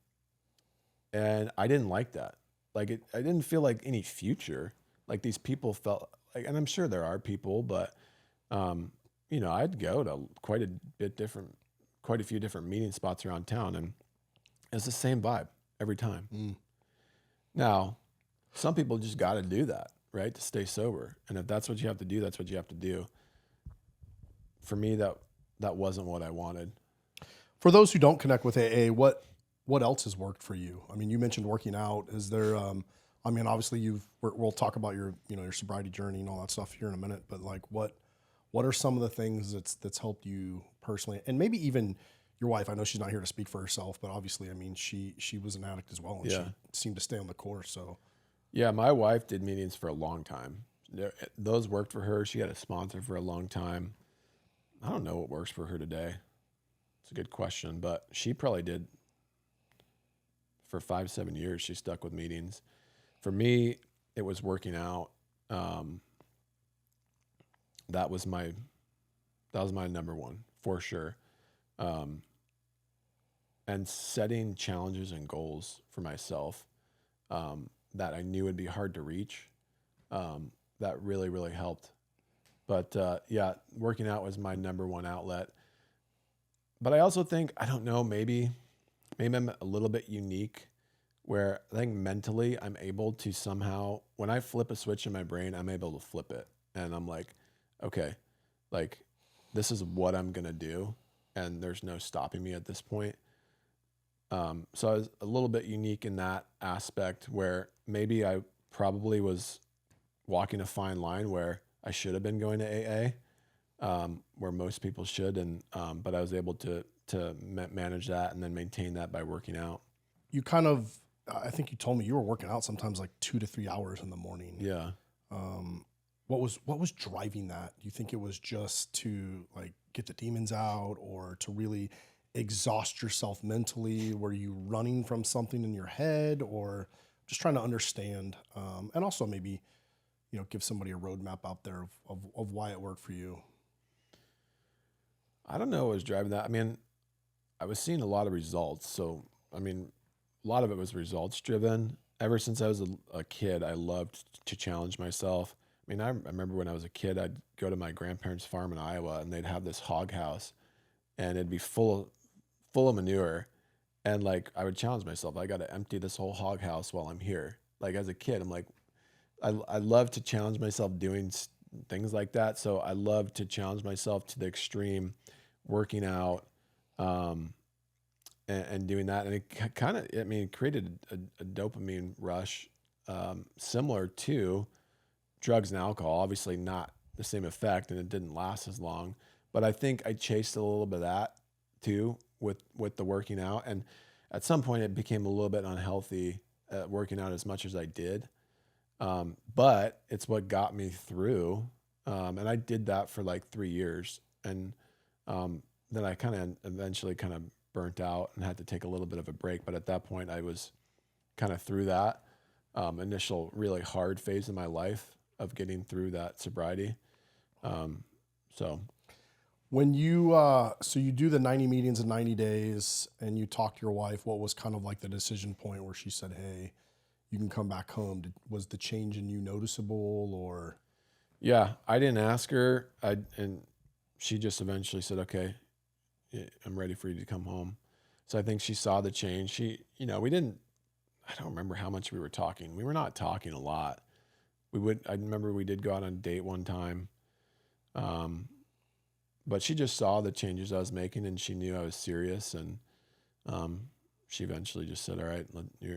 I didn't like that. I didn't feel like any future. Like these people felt like, and I'm sure there are people, but, I'd go to quite a few different meeting spots around town, and it's the same vibe every time. Now, some people just got to do that, right? To stay sober. And if that's what you have to do, that's what you have to do. For me, that wasn't what I wanted. For those who don't connect with AA, what else has worked for you? I mean, you mentioned working out. Is there, obviously we'll talk about your sobriety journey and all that stuff here in a minute, but like what are some of the things that's helped you personally? And maybe even your wife, I know she's not here to speak for herself, but obviously, I mean, she was an addict as well, and she seemed to stay on the course. So yeah, my wife did meetings for a long time. Those worked for her. She had a sponsor for a long time. I don't know what works for her today. It's a good question, but she probably did for 5-7 years. She stuck with meetings. For me, it was working out. That was my number one for sure. And setting challenges and goals for myself, that I knew would be hard to reach. That really, really helped. But, working out was my number one outlet. But I also think, I don't know, maybe I'm a little bit unique where I think mentally I'm able to somehow, when I flip a switch in my brain, I'm able to flip it. And I'm like, okay, like this is what I'm going to do. And there's no stopping me at this point. So I was a little bit unique in that aspect where maybe I probably was walking a fine line where I should have been going to AA, where most people should. But I was able to manage that and then maintain that by working out. You kind of, I think you told me you were working out sometimes like 2 to 3 hours in the morning. Yeah. What was driving that? Do you think it was just to like get the demons out, or to really exhaust yourself mentally? Were you running from something in your head, or just trying to understand? And also maybe, give somebody a roadmap out there of why it worked for you. I don't know what was driving that. I mean, I was seeing a lot of results. So, I mean, a lot of it was results driven. Ever since I was a kid, I loved to challenge myself. I mean, I remember when I was a kid, I'd go to my grandparents' farm in Iowa, and they'd have this hog house, and it'd be full of manure. And like, I would challenge myself. I got to empty this whole hog house while I'm here. Like as a kid, I'm like, I love to challenge myself doing things like that. So I love to challenge myself to the extreme, working out, and doing that. And it kind of, created a dopamine rush, similar to drugs and alcohol. Obviously not the same effect, and it didn't last as long. But I think I chased a little bit of that too with the working out. And at some point it became a little bit unhealthy, working out as much as I did. But it's what got me through. And I did that for like 3 years. And then I kind of eventually kind of burnt out and had to take a little bit of a break. But at that point I was kind of through that initial really hard phase in my life of getting through that sobriety. When you, so you do the 90 meetings in 90 days and you talk to your wife, what was kind of like the decision point where she said, hey, you can come back home? Was the change in you noticeable, or? Yeah, I didn't ask her. And she just eventually said, okay, I'm ready for you to come home. So I think she saw the change. I don't remember how much we were talking. We were not talking a lot. I remember we did go out on a date one time. but she just saw the changes I was making, and she knew I was serious. And she eventually just said, "All right,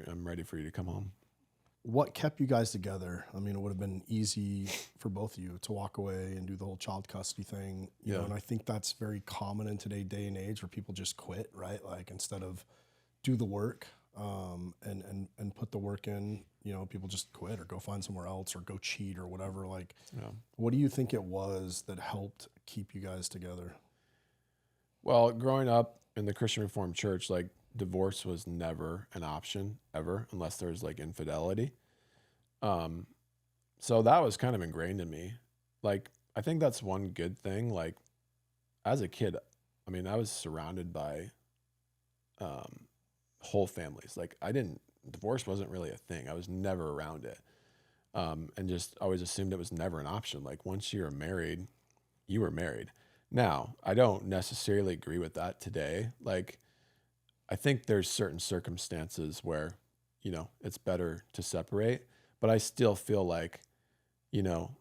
I'm ready for you to come home." What kept you guys together? I mean, it would have been easy for both of you to walk away and do the whole child custody thing, you know, and I think that's very common in today's day and age where people just quit, right? Like instead of do the work and put the work in, you know, people just quit or go find somewhere else or go cheat or whatever. Like, what do you think it was that helped keep you guys together? Well, growing up in the Christian Reformed Church, like divorce was never an option ever, unless there's like infidelity. So that was kind of ingrained in me. Like, I think that's one good thing. Like, as a kid, I mean, I was surrounded by whole families. Like, divorce wasn't really a thing. I was never around it. And just always assumed it was never an option. Like, once you were married, you were married. Now, I don't necessarily agree with that today. Like, I think there's certain circumstances where, you know, it's better to separate, but I still feel like, you know,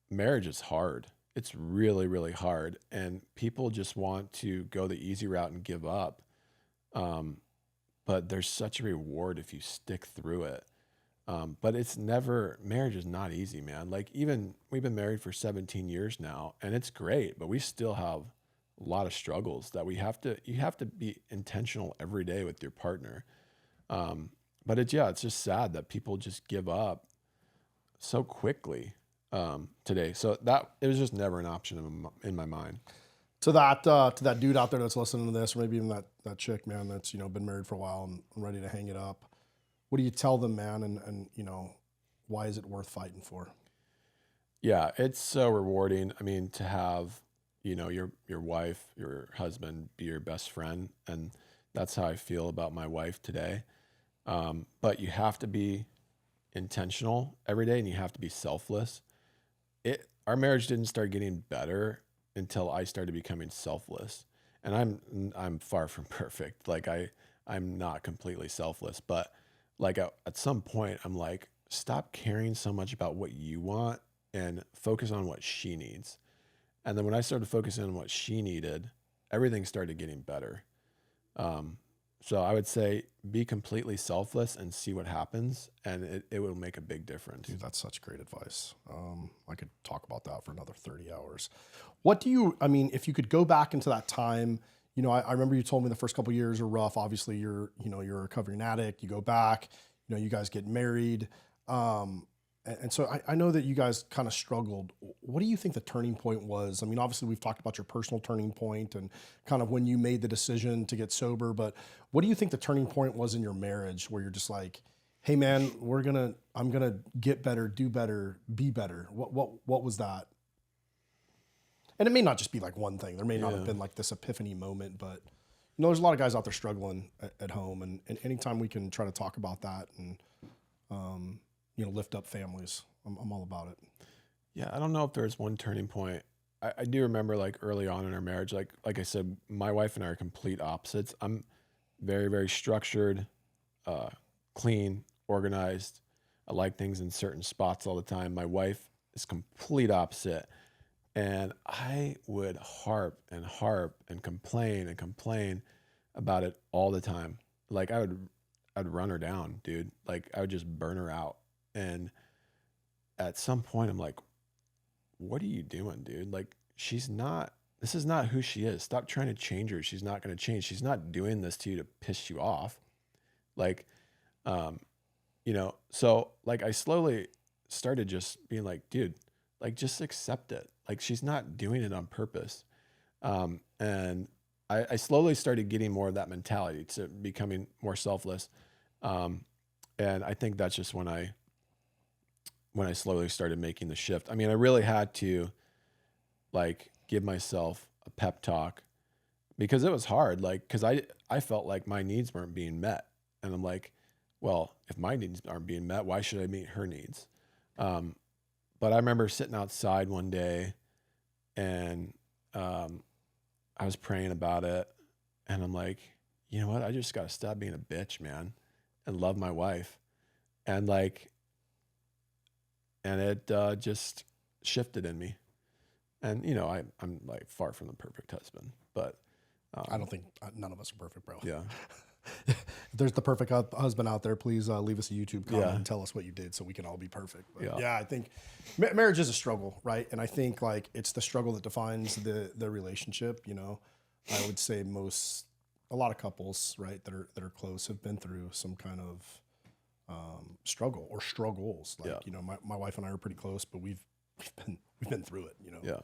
marriage is hard. It's really, really hard. And people just want to go the easy route and give up. But there's such a reward if you stick through it. But marriage is not easy, man. Like, even we've been married for 17 years now, and it's great, but we still have a lot of struggles that you have to be intentional every day with your partner. But it's just sad that people just give up so quickly today. So that it was just never an option in my mind. To that dude out there that's listening to this, or maybe even that chick, man, that's, you know, been married for a while and ready to hang it up. What do you tell them, man? And you know, why is it worth fighting for? Yeah, it's so rewarding. I mean, to have, you know, your wife, your husband be your best friend, and that's how I feel about my wife today. But you have to be intentional every day, and you have to be selfless. Our marriage didn't start getting better until I started becoming selfless, and I'm far from perfect. Like, I'm not completely selfless, but like at some point I'm like, stop caring so much about what you want and focus on what she needs. And then when I started focusing on what she needed, everything started getting better. So I would say be completely selfless and see what happens, and it will make a big difference. Dude, that's such great advice. I could talk about that for another 30 hours. I mean, if you could go back into that time, you know, I remember you told me the first couple of years are rough. Obviously you're a recovering addict, you go back, you know, you guys get married. And so I know that you guys kind of struggled. What do you think the turning point was? I mean, obviously we've talked about your personal turning point and kind of when you made the decision to get sober, but what do you think the turning point was in your marriage where you're just like, hey man, I'm gonna get better, do better, be better. What was that? And it may not just be like one thing. There may not have been like this epiphany moment, but you know, there's a lot of guys out there struggling at home, and anytime we can try to talk about that and you know, lift up families, I'm all about it. Yeah, I don't know if there's one turning point. I do remember like early on in our marriage, like I said, my wife and I are complete opposites. I'm very, very structured, clean, organized. I like things in certain spots all the time. My wife is complete opposite. And I would harp and complain about it all the time. Like I'd run her down, dude. Like I would just burn her out. And at some point I'm like, what are you doing, dude? Like this is not who she is. Stop trying to change her. She's not going to change. She's not doing this to you to piss you off. Like, you know, so like I slowly started just being like, dude, like just accept it. Like she's not doing it on purpose. And I slowly started getting more of that mentality to becoming more selfless. And I think that's just when I slowly started making the shift. I mean, I really had to like give myself a pep talk because it was hard. Like, cause I felt like my needs weren't being met. And I'm like, well, if my needs aren't being met, why should I meet her needs? But I remember sitting outside one day and I was praying about it. And I'm like, you know what? I just got to stop being a bitch, man, and love my wife. And like, and it just shifted in me. And I'm like far from the perfect husband, but I don't think none of us are perfect, bro. yeah, If there's the perfect husband out there, please leave us a YouTube comment Yeah. and tell us what you did so we can all be perfect. But Yeah. yeah, I think marriage is a struggle, right? And I think like it's the struggle that defines the relationship. I would say a lot of couples, right, that are close have been through some kind of struggle or struggles. Like Yeah. my wife and I are pretty close, but we've been through it. Yeah.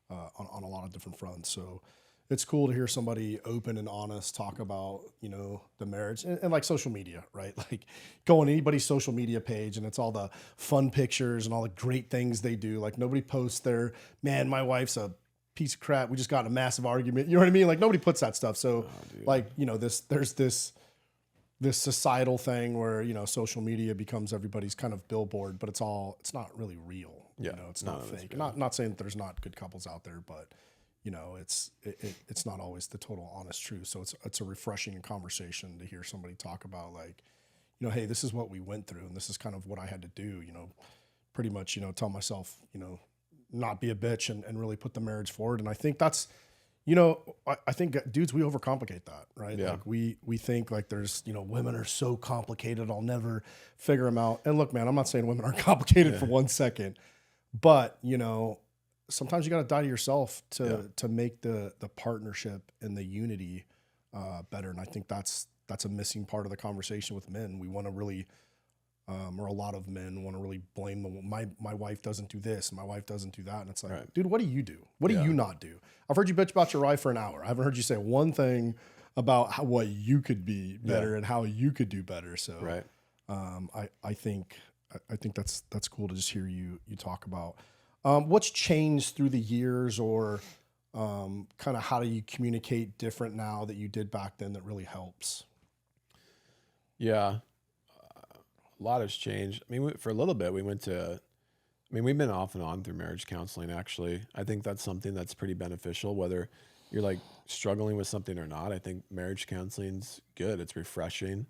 On a lot of different fronts. So it's cool to hear somebody open and honest talk about, the marriage and like social media, right? Like go on anybody's social media page and it's all the fun pictures and all the great things they do. Like nobody posts their, man, my wife's a piece of crap. We just got in a massive argument. You know what I mean? Like nobody puts that stuff. So there's this societal thing where, social media becomes everybody's kind of billboard, but it's not really real. Yeah. It's not fake. Not saying that there's not good couples out there, but it's not always the total honest truth. So it's a refreshing conversation to hear somebody talk about like, hey, this is what we went through and this is kind of what I had to do, pretty much, tell myself, not be a bitch and really put the marriage forward. And I think that's, I think dudes, we overcomplicate that, right? Yeah. Like we think like there's, women are so complicated. I'll never figure them out. And look, man, I'm not saying women aren't complicated for 1 second, but sometimes you got to die to yourself to make the partnership and the unity better. And I think that's a missing part of the conversation with men. We want to really, or a lot of men want to really blame my wife doesn't do this, my wife doesn't do that. And it's like, Right. dude, what do you do? What do you not do? I've heard you bitch about your wife for an hour. I haven't heard you say one thing about what you could be better and how you could do better. So Right. I think that's cool to just hear you talk about. What's changed through the years, or kind of how do you communicate different now that you did back then that really helps? Yeah. A lot has changed. I mean, for a little bit, we've been off and on through marriage counseling, actually. I think that's something that's pretty beneficial, whether you're like struggling with something or not. I think marriage counseling's good. It's refreshing.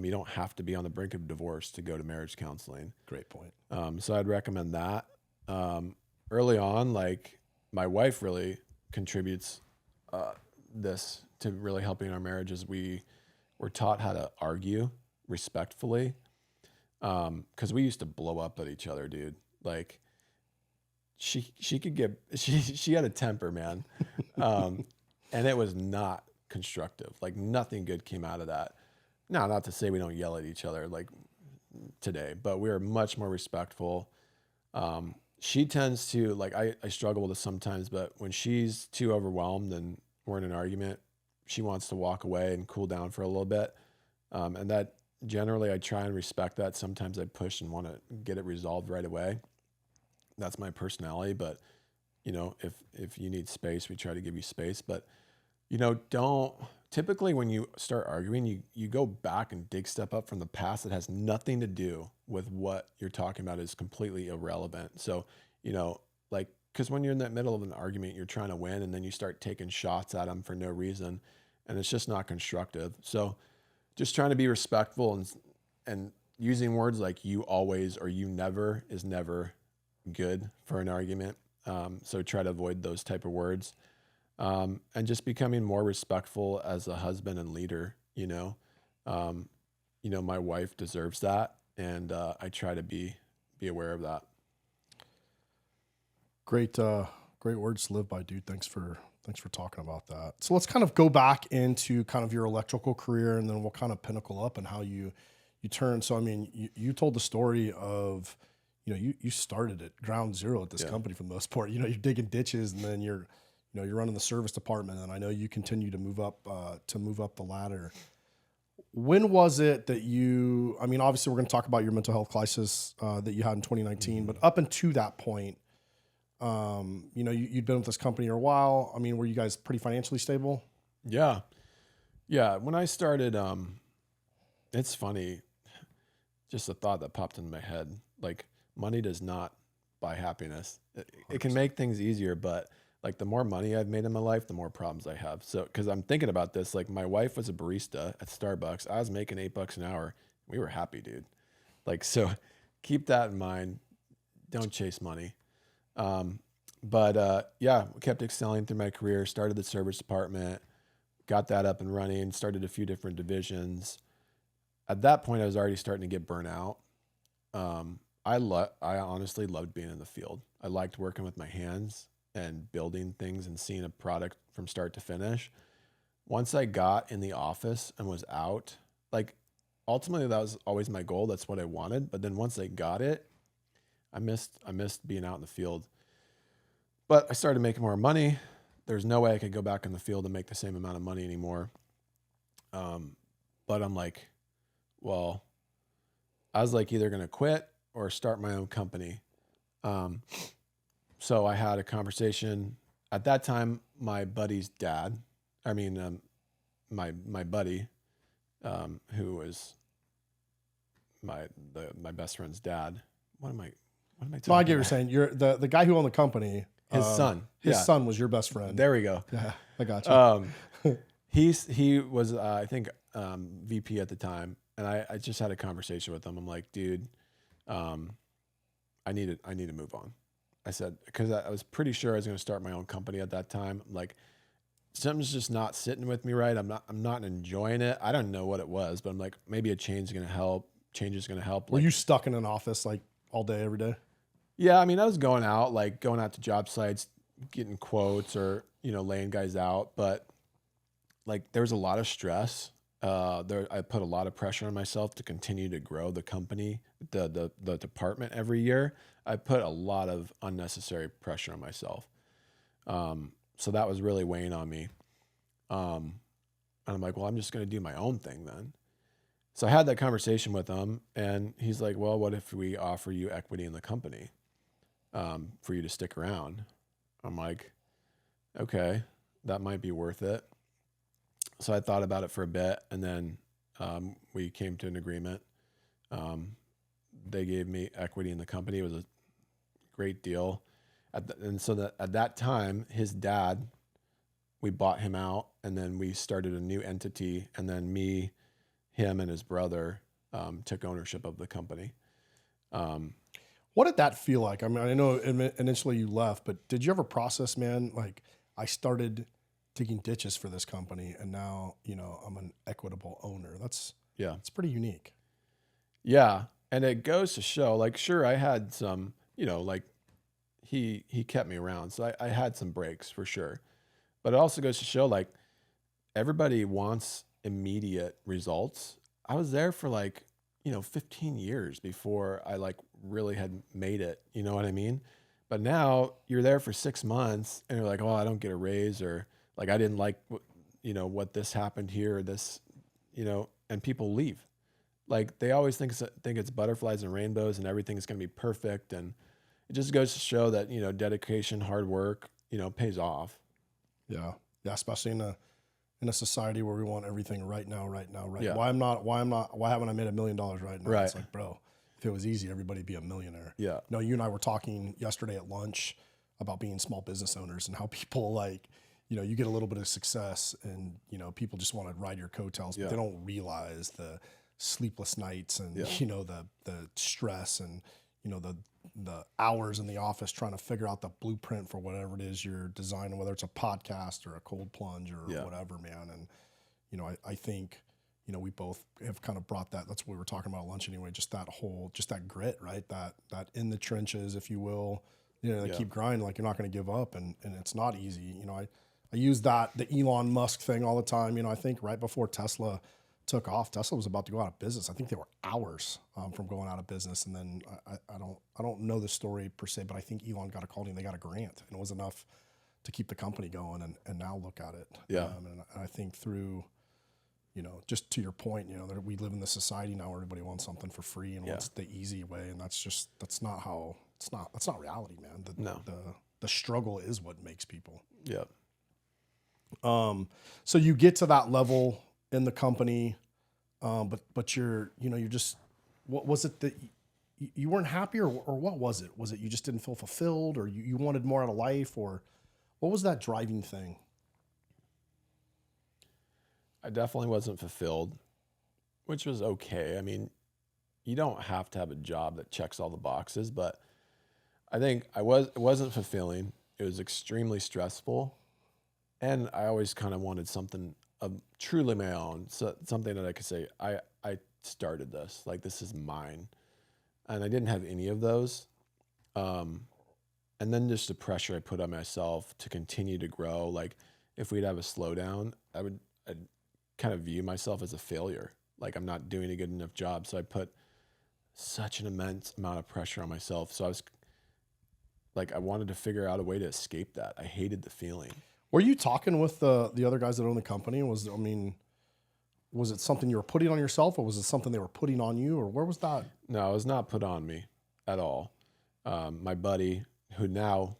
You don't have to be on the brink of divorce to go to marriage counseling. Great point. So I'd recommend that. Early on, like my wife really contributes this to really helping our marriage, as we were taught how to argue respectfully. Cause we used to blow up at each other, dude. Like she had a temper, man. And it was not constructive. Like nothing good came out of that. Now, not to say we don't yell at each other like today, but we are much more respectful. She tends to, like, I struggle with this sometimes, but when she's too overwhelmed and we're in an argument, she wants to walk away and cool down for a little bit. And that generally I try and respect that. Sometimes I push and want to get it resolved right away. That's my personality. But, if you need space, we try to give you space. But, typically when you start arguing, you go back and dig stuff up from the past that has nothing to do with what you're talking about, is completely irrelevant. So, because when you're in the middle of an argument, you're trying to win, and then you start taking shots at them for no reason, and it's just not constructive. So just trying to be respectful and using words like you always or you never is never good for an argument. So try to avoid those type of words. And just becoming more respectful as a husband and leader, my wife deserves that. And, I try to be aware of that. Great words to live by, dude. Thanks for talking about that. So let's kind of go back into kind of your electrical career, and then we'll kind of pinnacle up and how you turn. So, I mean, you told the story of, you started at ground zero at this company for the most part. You're digging ditches, and then you're running the service department, and I know you continue to move up the ladder. When was it that obviously we're going to talk about your mental health crisis that you had in 2019, but up until that point, you'd been with this company for a while. I mean, were you guys pretty financially stable? Yeah. Yeah. When I started, it's funny, just a thought that popped into my head. Like, money does not buy happiness. It can make things easier, but like the more money I've made in my life, the more problems I have. So, cause I'm thinking about this, like my wife was a barista at Starbucks. I was making $8 an hour. We were happy, dude. Like, so keep that in mind. Don't chase money. But yeah, kept excelling through my career, started the service department, got that up and running, started a few different divisions. At that point, I was already starting to get burnt out. I honestly loved being in the field. I liked working with my hands and building things and seeing a product from start to finish. Once I got in the office and was out, like ultimately that was always my goal. That's what I wanted. But then once I got it, I missed being out in the field. But I started making more money. There's no way I could go back in the field and make the same amount of money anymore. But I'm like, well, I was like either going to quit or start my own company. So I had a conversation at that time. My buddy's dad, my buddy, who was my best friend's dad. What am I talking No, I get what about? you're saying. You're the guy who owned the company. His son. His Yeah. son was your best friend. There we go. Yeah, I got you. He was I think VP at the time, and I just had a conversation with him. I'm like, dude, I need to move on. I said, because I was pretty sure I was going to start my own company at that time. Like, something's just not sitting with me right. I'm not enjoying it. I don't know what it was, but I'm like, maybe a change is going to help. Change is going to help. Were you stuck in an office like all day, every day? Yeah, I mean, I was going out to job sites, getting quotes or, laying guys out. But like there was a lot of stress. I put a lot of pressure on myself to continue to grow the company, the department every year. I put a lot of unnecessary pressure on myself. So that was really weighing on me. And I'm like, well, I'm just going to do my own thing then. So I had that conversation with him, and he's like, well, what if we offer you equity in the company for you to stick around? I'm like, okay, that might be worth it. So I thought about it for a bit, and then we came to an agreement. They gave me equity in the company. It was a great deal. At that time, his dad, we bought him out, and then we started a new entity, and then me, him, and his brother took ownership of the company. What did that feel like? I mean, I know initially you left, but did you ever process, man, like I started digging ditches for this company, and now, I'm an equitable owner. It's pretty unique. Yeah. And it goes to show, like, sure, I had some, like he kept me around. So I had some breaks for sure. But it also goes to show, like, everybody wants immediate results. I was there for 15 years before I really had made it. You know what I mean? But now you're there for 6 months and you're like, oh, I don't get a raise, or like, I didn't like, what this happened here, or this, and people leave. Like, they always think it's butterflies and rainbows and everything's going to be perfect. And it just goes to show that, dedication, hard work, pays off. Yeah. Yeah. Especially in a society where we want everything right now. Yeah. Why haven't I made $1 million right now? Right. It's like, bro, if it was easy, everybody'd be a millionaire. Yeah. No, you and I were talking yesterday at lunch about being small business owners and how people you get a little bit of success and, people just want to ride your coattails, but they don't realize the sleepless nights and, the stress and, the hours in the office trying to figure out the blueprint for whatever it is you're designing, whether it's a podcast or a cold plunge or whatever, man. And, I think, we both have kind of brought that. That's what we were talking about at lunch anyway. Just that grit, right? That in the trenches, if you will, they keep grinding, like you're not going to give up, and it's not easy. I use the Elon Musk thing all the time. I think right before Tesla took off, Tesla was about to go out of business. I think they were hours from going out of business. And then I don't know the story per se, but I think Elon got a call and they got a grant, and it was enough to keep the company going. And now look at it. Yeah. And I think through, just to your point, that we live in this society now where everybody wants something for free and wants the easy way. And that's not reality, man. The struggle is what makes people. Yeah. So you get to that level in the company, but you're just, what was it that you weren't happy, or what was it? Was it you just didn't feel fulfilled, or you wanted more out of life, or what was that driving thing? I definitely wasn't fulfilled, which was okay. I mean, you don't have to have a job that checks all the boxes, but I think it wasn't fulfilling. It was extremely stressful. And I always kind of wanted something truly my own, so something that I could say, I started this, like this is mine. And I didn't have any of those. And then just the pressure I put on myself to continue to grow. Like if we'd have a slowdown, I'd kind of view myself as a failure. Like I'm not doing a good enough job. So I put such an immense amount of pressure on myself. So I was like, I wanted to figure out a way to escape that. I hated the feeling. Were you talking with the other guys that own the company? Was it something you were putting on yourself, or was it something they were putting on you, or where was that? No, it was not put on me at all. My buddy, who now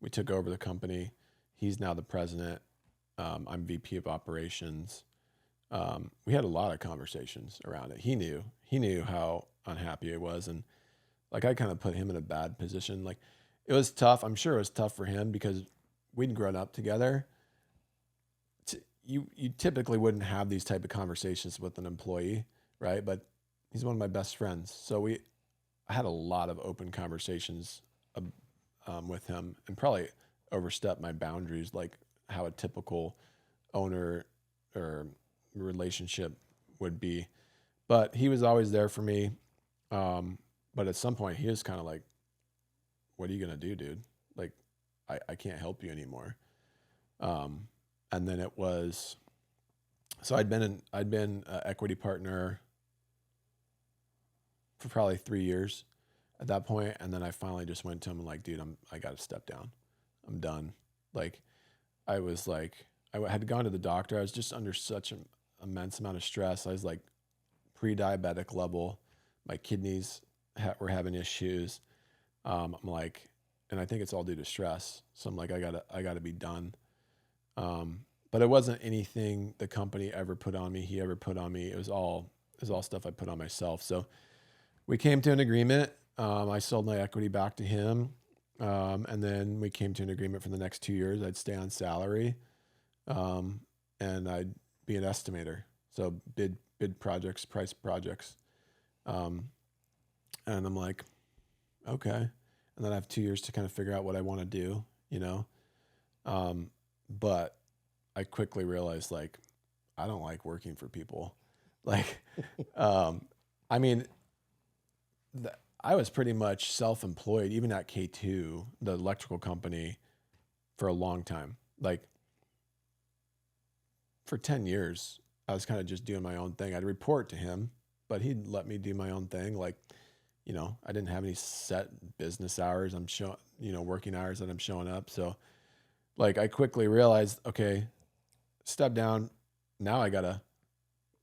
we took over the company, he's now the president. I'm VP of operations. We had a lot of conversations around it. He knew how unhappy I was. And like, I kind of put him in a bad position. Like it was tough. I'm sure it was tough for him because we'd grown up together. You typically wouldn't have these type of conversations with an employee, right? But he's one of my best friends. So I had a lot of open conversations with him, and probably overstepped my boundaries, like how a typical owner or relationship would be. But he was always there for me. But at some point he was kind of like, what are you going to do, dude? Like, I can't help you anymore. And then it was, so I'd been an equity partner for probably 3 years at that point. And then I finally just went to him and like, dude, I got to step down. I'm done. Like, I was like, I had gone to the doctor. I was just under such an immense amount of stress. I was like pre-diabetic level. My kidneys were having issues. I'm like, and I think it's all due to stress. So I'm like, I gotta be done. But it wasn't anything the company ever put on me, he ever put on me. It was all stuff I put on myself. So we came to an agreement. I sold my equity back to him. And then we came to an agreement for the next 2 years. I'd stay on salary. And I'd be an estimator. So bid projects, price projects. And I'm like, okay. And then I have 2 years to kind of figure out what I want to do, you know? But I quickly realized, like, I don't like working for people. Like, I mean, I was pretty much self-employed, even at K2, the electrical company, for a long time. Like, for 10 years, I was kind of just doing my own thing. I'd report to him, but he'd let me do my own thing. Like, you know, I didn't have any set business hours. Working hours that I'm showing up. So like, I quickly realized, okay, step down. Now I gotta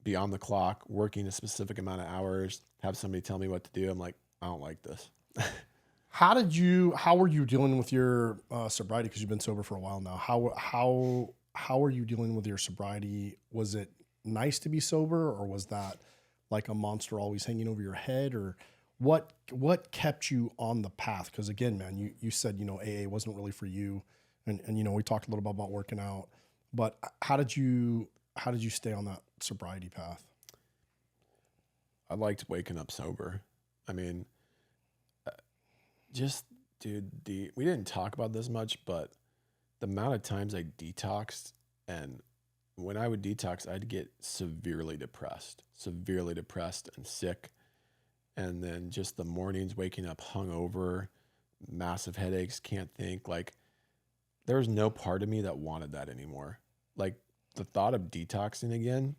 be on the clock, working a specific amount of hours, have somebody tell me what to do. I'm like, I don't like this. How were you dealing with your sobriety? Because you've been sober for a while now. How are you dealing with your sobriety? Was it nice to be sober, or was that like a monster always hanging over your head, or what kept you on the path? Because again, man, you said, AA wasn't really for you, and we talked a little bit about working out, but how did you stay on that sobriety path? I liked waking up sober. I mean, dude, we didn't talk about this much, but the amount of times I detoxed, and when I would detox, I'd get severely depressed and sick. And then just the mornings waking up hungover, massive headaches, can't think. Like, there was no part of me that wanted that anymore. Like, the thought of detoxing again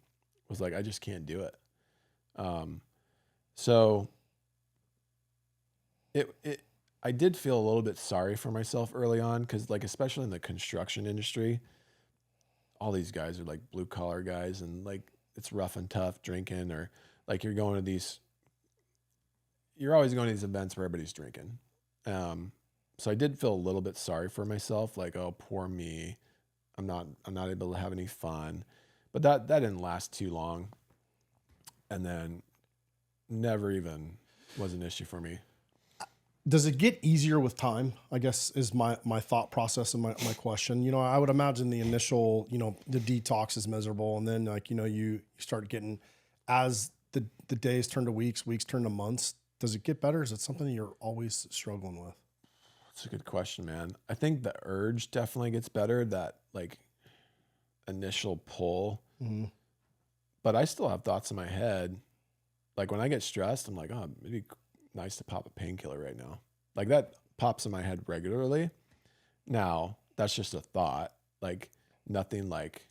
was like, I just can't do it. So I did feel a little bit sorry for myself early on, because like, especially in the construction industry, all these guys are like blue collar guys, and like, it's rough and tough drinking, or like you're always going to these events where everybody's drinking. So I did feel a little bit sorry for myself, like, oh, poor me. I'm not able to have any fun. But that didn't last too long. And then never even was an issue for me. Does it get easier with time? I guess is my thought process and my question. I would imagine the initial, the detox is miserable. And then like, you start getting, as the days turn to weeks turn to months, does it get better? Is it something that you're always struggling with? That's a good question, man. I think the urge definitely gets better, that like initial pull, Mm-hmm. but I still have thoughts in my head. Like when I get stressed, I'm like, oh, it'd be nice to pop a painkiller right now. Like that pops in my head regularly. Now, that's just a thought. Like nothing like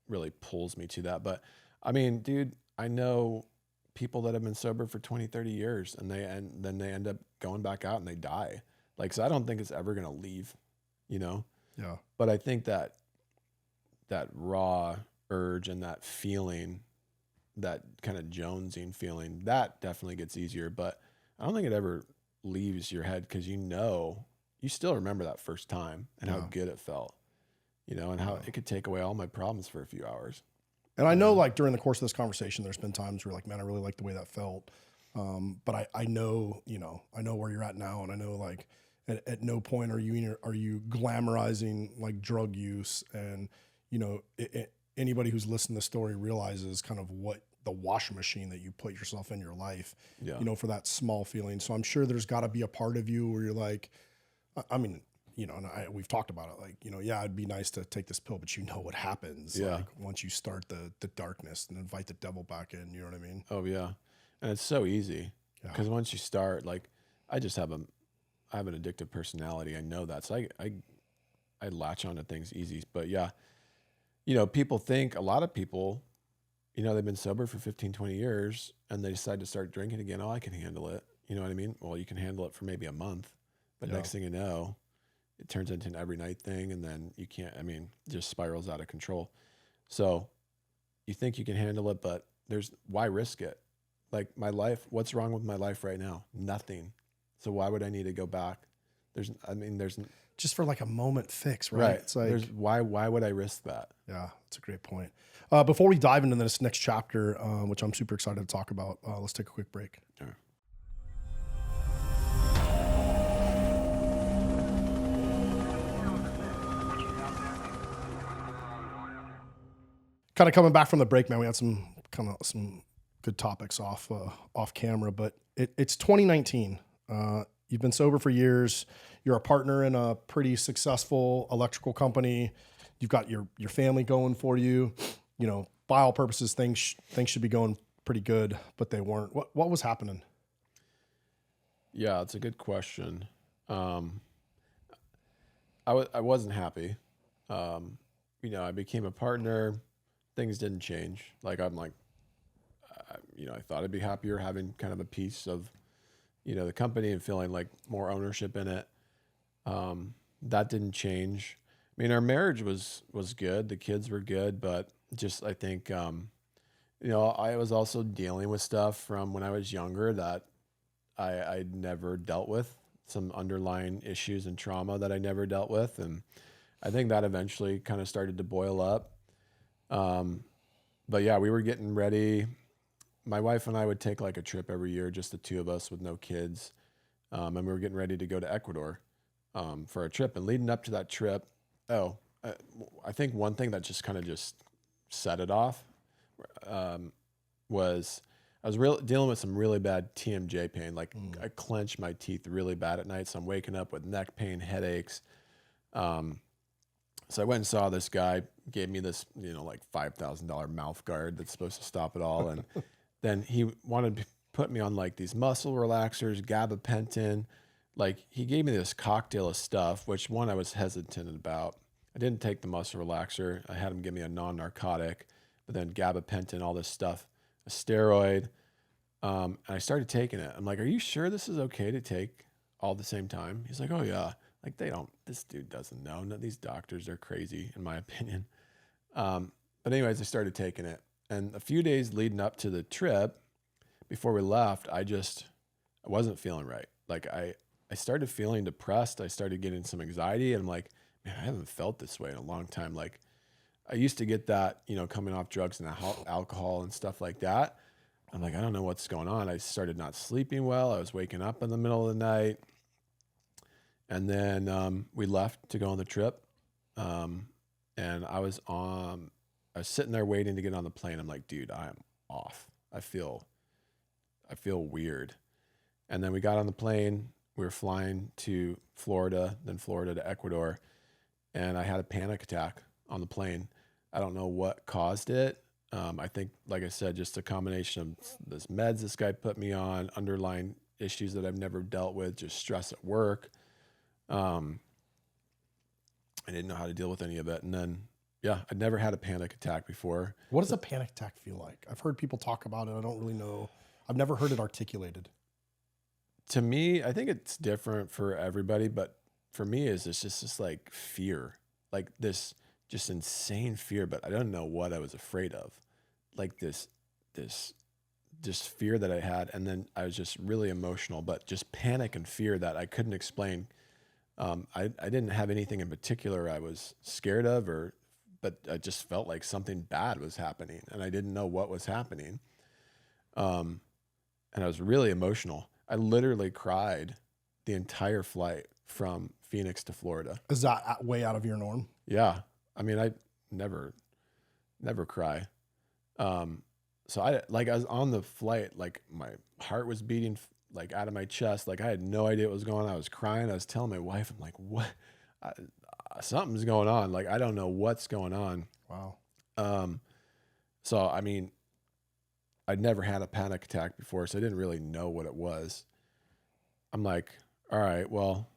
really pulls me to that. But I mean, dude, I know people that have been sober for 20, 30 years and then they end up going back out and they die. Like, so I don't think it's ever going to leave, you know? Yeah. But I think that raw urge and that feeling, that kind of jonesing feeling, that definitely gets easier. But I don't think it ever leaves your head, because you still remember that first time and how good it felt, you know, and how it could take away all my problems for a few hours. And I know, like, during the course of this conversation, there's been times where, like, man, I really like the way that felt. But I know, you know, I know where you're at now, and I know, like, at no point are you glamorizing like drug use, and you know, anybody who's listened to the story realizes kind of what the washing machine that you put yourself in your life, you know, for that small feeling. So I'm sure there's got to be a part of you where you're like, I mean, you know, and we've talked about it, like, you know, yeah, it'd be nice to take this pill, but you know what happens, like once you start the darkness and invite the devil back in, you know what I mean? Oh yeah. And it's so easy, because once you start, like, I have an addictive personality. I know that. So I latch onto things easy. But yeah, you know, a lot of people, you know, they've been sober for 15, 20 years and they decide to start drinking again. Oh, I can handle it. You know what I mean? Well, you can handle it for maybe a month, but next thing you know, it turns into an every night thing. And then you can't, I mean, it just spirals out of control. So you think you can handle it, but why risk it? Like my life, what's wrong with my life right now? Nothing. So why would I need to go back? There's Just for like a moment fix, right? It's like, why would I risk that? Yeah, that's a great point. Before we dive into this next chapter, which I'm super excited to talk about, let's take a quick break. Sure. Kind of coming back from the break, man, we had some good topics off camera, but it's 2019. You've been sober for years. You're a partner in a pretty successful electrical company. You've got your family going for you. You know, by all purposes, things should be going pretty good, but they weren't. What was happening? Yeah, it's a good question. I wasn't happy. You know, I became a partner. Things didn't change. Like you know, I thought I'd be happier having kind of a piece of, you know, the company and feeling like more ownership in it. That didn't change. I mean, our marriage was good. The kids were good, but just, I think, you know, I was also dealing with stuff from when I was younger that I'd never dealt with, some underlying issues and trauma that I never dealt with. And I think that eventually kind of started to boil up. But yeah, we were getting ready. My wife and I would take like a trip every year, just the two of us with no kids. And we were getting ready to go to Ecuador for a trip. And leading up to that trip, I think one thing that just kind of just set it off was I was dealing with some really bad TMJ pain. Like I clench my teeth really bad at night. So I'm waking up with neck pain, headaches. So I went and saw this guy, gave me this, you know, like $5,000 mouth guard that's supposed to stop it all. And then he wanted to put me on like these muscle relaxers, gabapentin. Like he gave me this cocktail of stuff, which one I was hesitant about. I didn't take the muscle relaxer. I had him give me a non-narcotic, but then gabapentin, all this stuff, a steroid. And I started taking it. I'm like, are you sure this is okay to take all at the same time? He's like, oh yeah. Like this dude doesn't know. No, these doctors are crazy, in my opinion. But anyways, I started taking it. And a few days leading up to the trip, before we left, I wasn't feeling right. Like I started feeling depressed. I started getting some anxiety, and I'm like, man, I haven't felt this way in a long time. Like I used to get that, you know, coming off drugs and alcohol and stuff like that. I'm like, I don't know what's going on. I started not sleeping well. I was waking up in the middle of the night. And then we left to go on the trip. And I was sitting there waiting to get on the plane. I'm like, dude, I'm off. I feel weird. And then we got on the plane. We were flying to Florida, then Florida to Ecuador, and I had a panic attack on the plane. I don't know what caused it. I think, like I said, just a combination of this meds this guy put me on, underlying issues that I've never dealt with, just stress at work. I didn't know how to deal with any of it. And then, yeah, I'd never had a panic attack before. What does a panic attack feel like? I've heard people talk about it. I don't really know. I've never heard it articulated. To me, I think it's different for everybody, but for me, it's just this like fear, like this just insane fear, but I don't know what I was afraid of. Like this just fear that I had. And then I was just really emotional, but just panic and fear that I couldn't explain. I didn't have anything in particular I was scared of, but I just felt like something bad was happening and I didn't know what was happening. And I was really emotional. I literally cried the entire flight from Phoenix to Florida. Is that way out of your norm? Yeah. I mean, I never cry. So I was on the flight, like my heart was beating like out of my chest. Like I had no idea what was going on. I was crying. I was telling my wife, I'm like, what? Something's going on. Like, I don't know what's going on. Wow. So, I mean, I'd never had a panic attack before, so I didn't really know what it was. I'm like, all right, well,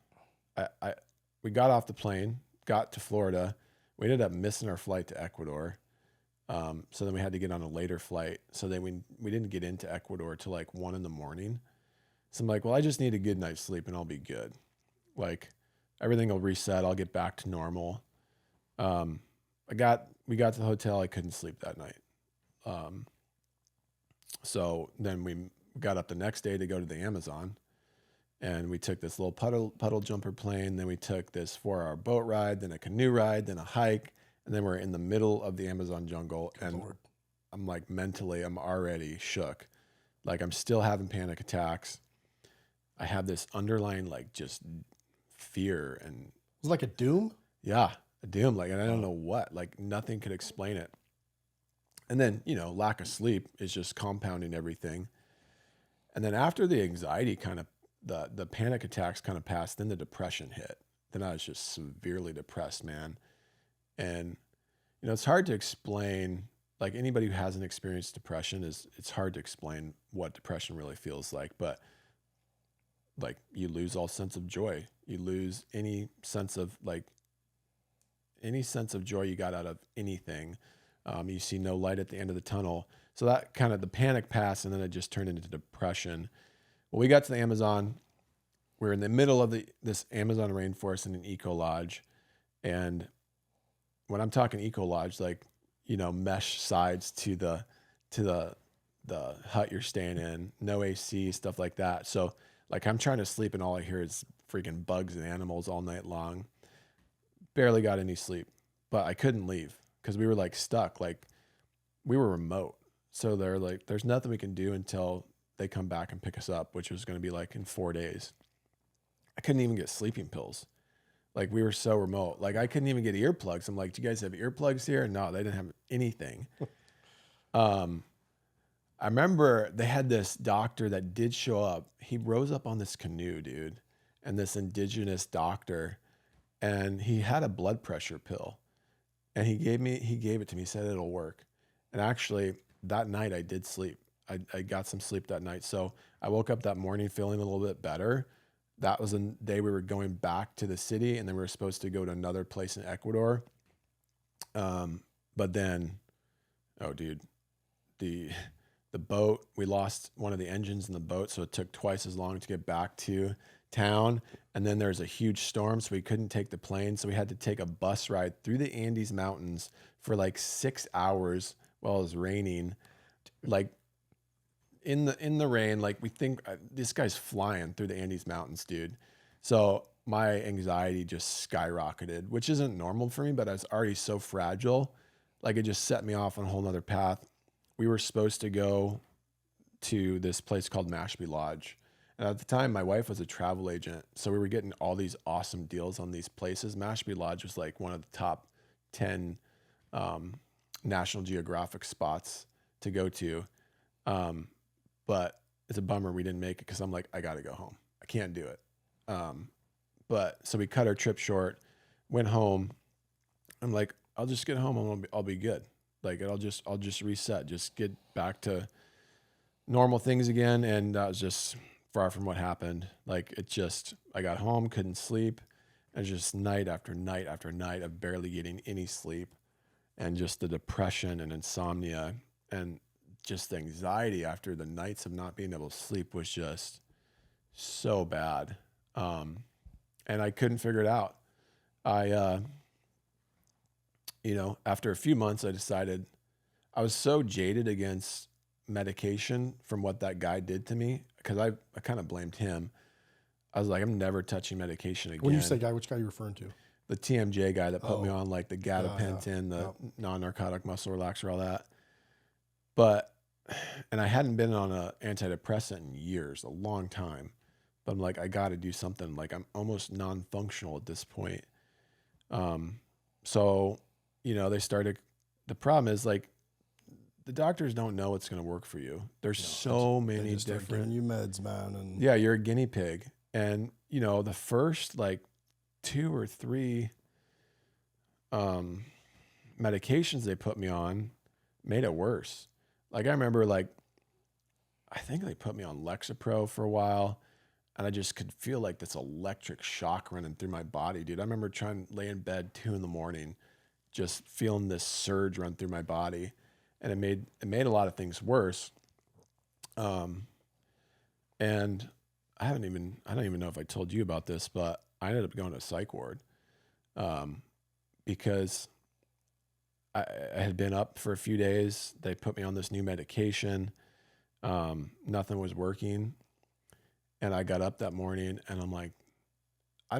we got off the plane, got to Florida. We ended up missing our flight to Ecuador. So then we had to get on a later flight. So then we didn't get into Ecuador till like 1 a.m. So I'm like, well, I just need a good night's sleep and I'll be good. Like everything will reset. I'll get back to normal. We got to the hotel. I couldn't sleep that night. So then we got up the next day to go to the Amazon, and we took this little puddle jumper plane. Then we took this 4-hour boat ride, then a canoe ride, then a hike. And then we're in the middle of the Amazon jungle. Good and Lord. I'm like, mentally, I'm already shook. Like I'm still having panic attacks. I have this underlying like just fear and Was it like a doom? yeah, a doom. Like, and I don't know what, like nothing could explain it. And then, lack of sleep is just compounding everything. And then after the anxiety kind of, the panic attacks kind of passed, then the depression hit. Then I was just severely depressed, man. And, it's hard to explain, like anybody who hasn't experienced depression it's hard to explain what depression really feels like, but like you lose all sense of joy. You lose any sense of joy you got out of anything. You see no light at the end of the tunnel. So that kind of the panic passed, and then it just turned into depression. Well, we got to the Amazon. We're in the middle of this Amazon rainforest in an eco lodge. And when I'm talking eco lodge, like, mesh sides to the hut you're staying in, no AC, stuff like that. So like I'm trying to sleep and all I hear is freaking bugs and animals all night long. Barely got any sleep, but I couldn't leave because we were like stuck. Like we were remote. So they're like, there's nothing we can do until they come back and pick us up, which was going to be like in 4 days. I couldn't even get sleeping pills. Like we were so remote. Like I couldn't even get earplugs. I'm like, do you guys have earplugs here? No, they didn't have anything. I remember they had this doctor that did show up. He rose up on this canoe, dude, and this indigenous doctor, and he had a blood pressure pill, and he gave it to me. He said it'll work. And actually that night I did sleep. I got some sleep that night. So I woke up that morning feeling a little bit better. That was the day we were going back to the city, and then we were supposed to go to another place in Ecuador. But then, oh dude, the boat, we lost one of the engines in the boat. So it took twice as long to get back to town. And then there's a huge storm, so we couldn't take the plane. So we had to take a bus ride through the Andes Mountains for like 6 hours while it was raining. Like in the rain, like we think this guy's flying through the Andes Mountains, dude. So my anxiety just skyrocketed, which isn't normal for me, but I was already so fragile. Like it just set me off on a whole nother path. We were supposed to go to this place called Mashpee Lodge. And at the time, my wife was a travel agent. So we were getting all these awesome deals on these places. Mashpee Lodge was like one of the top 10 National Geographic spots to go to. But it's a bummer we didn't make it because I'm like, I got to go home. I can't do it. But so we cut our trip short, went home. I'm like, I'll just get home and I'll be good. Like I'll just reset, just get back to normal things again. And that was just far from what happened. Like I got home, couldn't sleep. And just night after night after night of barely getting any sleep, and just the depression and insomnia and just the anxiety after the nights of not being able to sleep was just so bad. And I couldn't figure it out. After a few months, I decided I was so jaded against medication from what that guy did to me, because I kind of blamed him. I was like, I'm never touching medication again. When you say guy, which guy are you referring to? The TMJ guy that put me on like the gabapentin, the non-narcotic muscle relaxer, all that. And I hadn't been on an antidepressant in years, a long time. But I'm like, I got to do something. Like I'm almost non-functional at this point. So, they started, the problem is like, the doctors don't know what's going to work for you. There's so many different, giving you meds, man. And yeah, you're a guinea pig. And, the first like 2 or 3 medications they put me on made it worse. Like I remember I think they put me on Lexapro for a while, and I just could feel like this electric shock running through my body, dude. I remember trying to lay in bed 2 a.m, just feeling this surge run through my body, and it made a lot of things worse. And I don't even know if I told you about this, but I ended up going to a psych ward, because I had been up for a few days. They put me on this new medication. Nothing was working. And I got up that morning and I'm like, I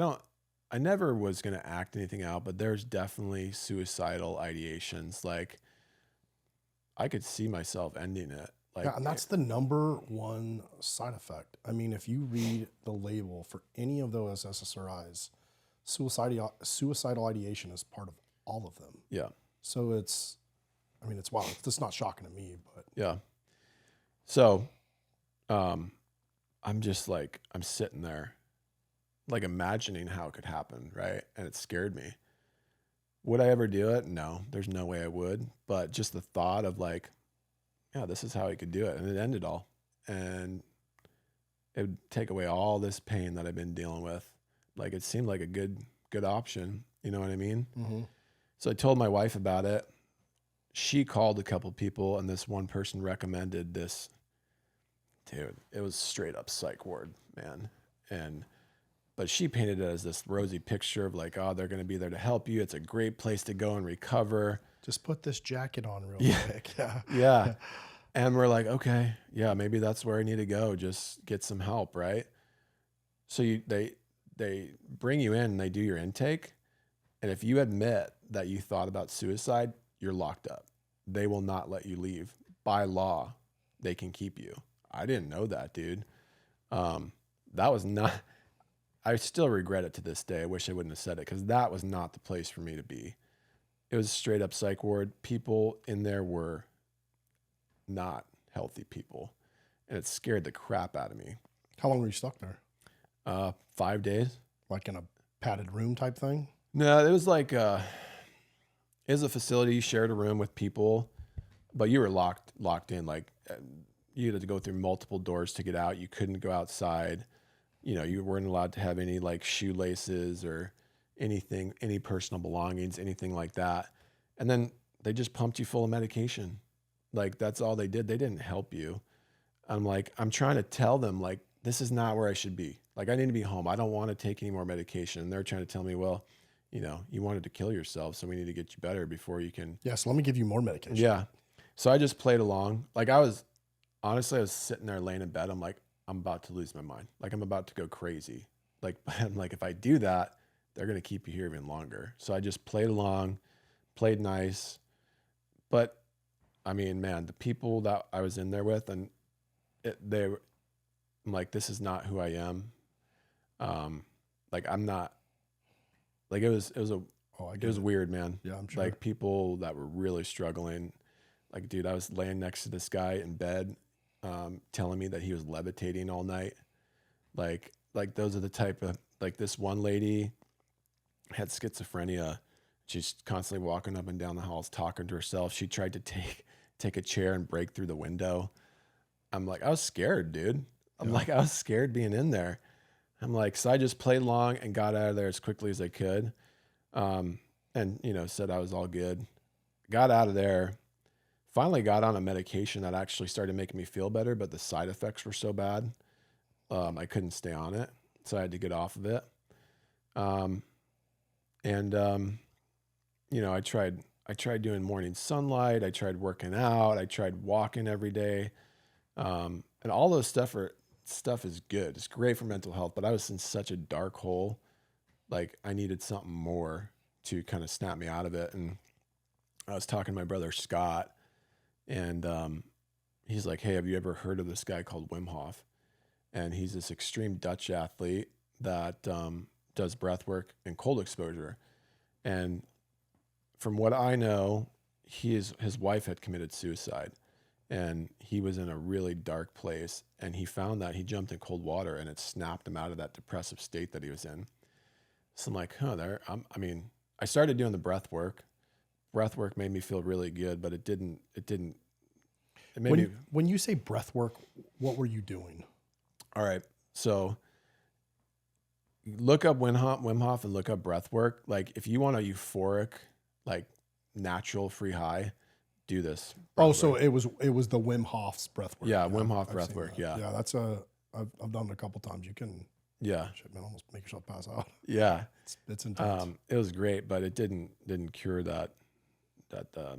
never was going to act anything out, but there's definitely suicidal ideations. Like I could see myself ending it. Like, and that's the number one side effect. I mean, if you read the label for any of those SSRIs, suicidal ideation is part of all of them. Yeah. So it's wild. It's not shocking to me, but yeah. So, I'm just like, I'm sitting there, like imagining how it could happen, right? And it scared me. Would I ever do it? No, there's no way I would. But just the thought of like, yeah, this is how I could do it. And it ended all. And it would take away all this pain that I've been dealing with. Like it seemed like a good option. You know what I mean? Mm-hmm. So I told my wife about it. She called a couple people, and this one person recommended this. Dude, it was straight up psych ward, man. But she painted it as this rosy picture of like, oh, they're going to be there to help you. It's a great place to go and recover. Just put this jacket on real quick. Yeah. Yeah. And we're like, okay, yeah, maybe that's where I need to go. Just get some help, right? So they bring you in and they do your intake. And if you admit that you thought about suicide, you're locked up. They will not let you leave. By law, they can keep you. I didn't know that, dude. That was not, I still regret it to this day. I wish I wouldn't have said it, because that was not the place for me to be. It was straight up psych ward. People in there were not healthy people, and it scared the crap out of me. How long were you stuck there? 5 days. Like in a padded room type thing? No, it was like, it was a facility. You shared a room with people, but you were locked in. Like you had to go through multiple doors to get out. You couldn't go outside. You weren't allowed to have any like shoelaces or anything, any personal belongings, anything like that. And then they just pumped you full of medication. Like that's all they did. They didn't help you. I'm trying to tell them like, this is not where I should be. Like I need to be home. I don't want to take any more medication. And they're trying to tell me, well, you wanted to kill yourself, so we need to get you better before you can. Yeah, so let me give you more medication. Yeah. So I just played along. Like I was sitting there laying in bed. I'm like, I'm about to lose my mind. Like I'm about to go crazy. Like, I'm like, if I do that, they're going to keep you here even longer. So I just played along, played nice. But I mean, man, the people that I was in there with, and I'm like, this is not who I am. Like I'm not, like it was weird, man. Yeah, I'm sure. Like people that were really struggling. Like, dude, I was laying next to this guy in bed, telling me that he was levitating all night. Like like those are the type of, like this one lady had schizophrenia. She's constantly walking up and down the halls talking to herself. She tried to take a chair and break through the window. I'm like, I was scared, dude. I'm like, I was scared being in there. I'm like, so I just played along and got out of there as quickly as I could. And, you know, said I was all good. Got out of there. Finally got on a medication that actually started making me feel better, but the side effects were so bad. I couldn't stay on it. So I had to get off of it. You know, I tried doing morning sunlight. I tried working out. I tried walking every day. And all those stuff is good. It's great for mental health, but I was in such a dark hole. Like I needed something more to kind of snap me out of it. And I was talking to my brother, Scott, and, he's like, hey, have you ever heard of this guy called Wim Hof? And he's this extreme Dutch athlete that, does breath work and cold exposure. And from what I know, his wife had committed suicide. And he was in a really dark place, and he found that he jumped in cold water and it snapped him out of that depressive state that he was in. So I'm like, I started doing the breath work. Breath work made me feel really good, but it made when you say breath work, what were you doing? All right. So look up Wim Hof and look up breath work. Like if you want a euphoric, like natural free high, do this. So it was the Wim Hof's breath work. Yeah, Wim Hof breath work. That. Yeah, that's I've done it a couple times. You can shit, man, almost make yourself pass out. Yeah, it's intense. It was great, but it didn't cure that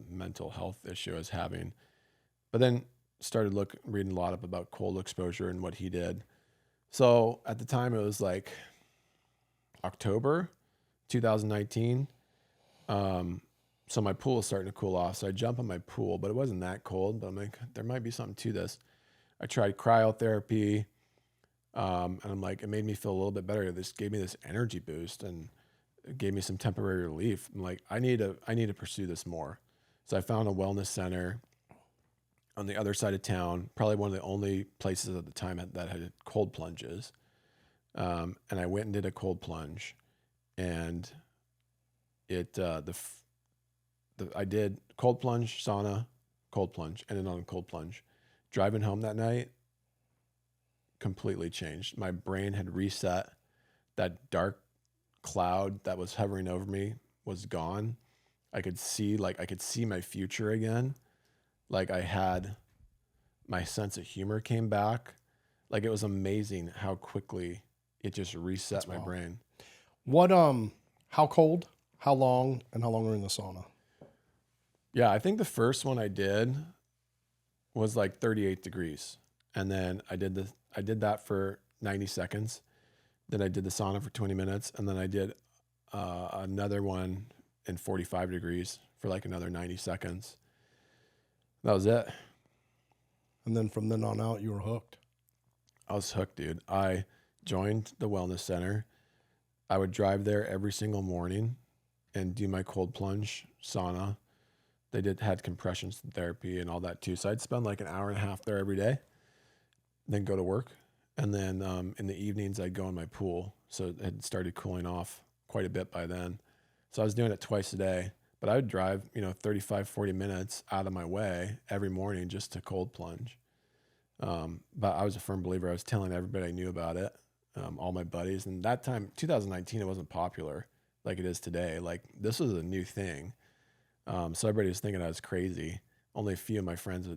mental health issue I was having. But then started reading a lot about cold exposure and what he did. So at the time it was like October 2019. So my pool is starting to cool off. So I jump in my pool, but it wasn't that cold. But I'm like, there might be something to this. I tried cryotherapy. And I'm like, it made me feel a little bit better. This gave me this energy boost and it gave me some temporary relief. I'm like, I need to pursue this more. So I found a wellness center on the other side of town, probably one of the only places at the time that had cold plunges. And I went and did a cold plunge, and I did cold plunge, sauna, cold plunge, and then on a cold plunge. Driving home that night, completely changed. My brain had reset. That dark cloud that was hovering over me was gone. I could see my future again. Like I had my sense of humor came back. Like it was amazing how quickly it just reset my brain. What, how cold, how long, and how long were you in the sauna? Yeah, I think the first one I did was like 38 degrees. And then I did that for 90 seconds. Then I did the sauna for 20 minutes. And then I did another one in 45 degrees for like another 90 seconds. That was it. And then from then on out, you were hooked. I was hooked, dude. I joined the wellness center. I would drive there every single morning and do my cold plunge sauna. They had compression therapy and all that too. So I'd spend like an hour and a half there every day, then go to work. And then in the evenings, I'd go in my pool. So it had started cooling off quite a bit by then. So I was doing it twice a day. But I would drive, 35, 40 minutes out of my way every morning just to cold plunge. But I was a firm believer. I was telling everybody I knew about it, all my buddies. And that time, 2019, it wasn't popular like it is today. Like this was a new thing. So everybody was thinking I was crazy. Only a few of my friends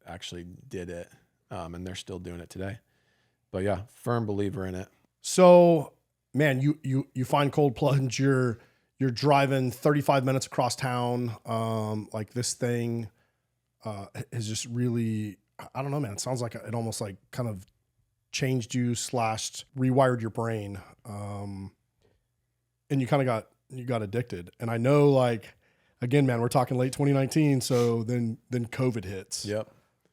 actually did it, and they're still doing it today. But yeah, firm believer in it. So, man, you find cold plunge. You're driving 35 minutes across town. Like this thing has just really, I don't know, man. It sounds like it almost like kind of changed you / rewired your brain. And you kind of got addicted. And I know, like, again, man, we're talking late 2019. So then COVID hits. Yep.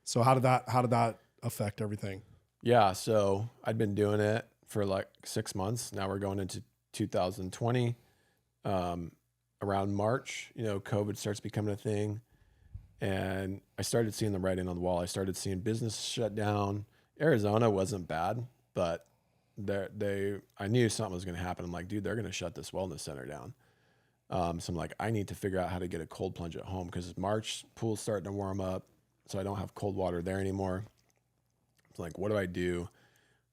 So how did that affect everything? Yeah. So I'd been doing it for like 6 months. Now we're going into 2020. Around March, COVID starts becoming a thing, and I started seeing the writing on the wall. I started seeing business shut down. Arizona wasn't bad, but I knew something was going to happen. I'm like, dude, they're going to shut this wellness center down. So I'm like, I need to figure out how to get a cold plunge at home because March, pool's starting to warm up, so I don't have cold water there anymore. It's like, what do I do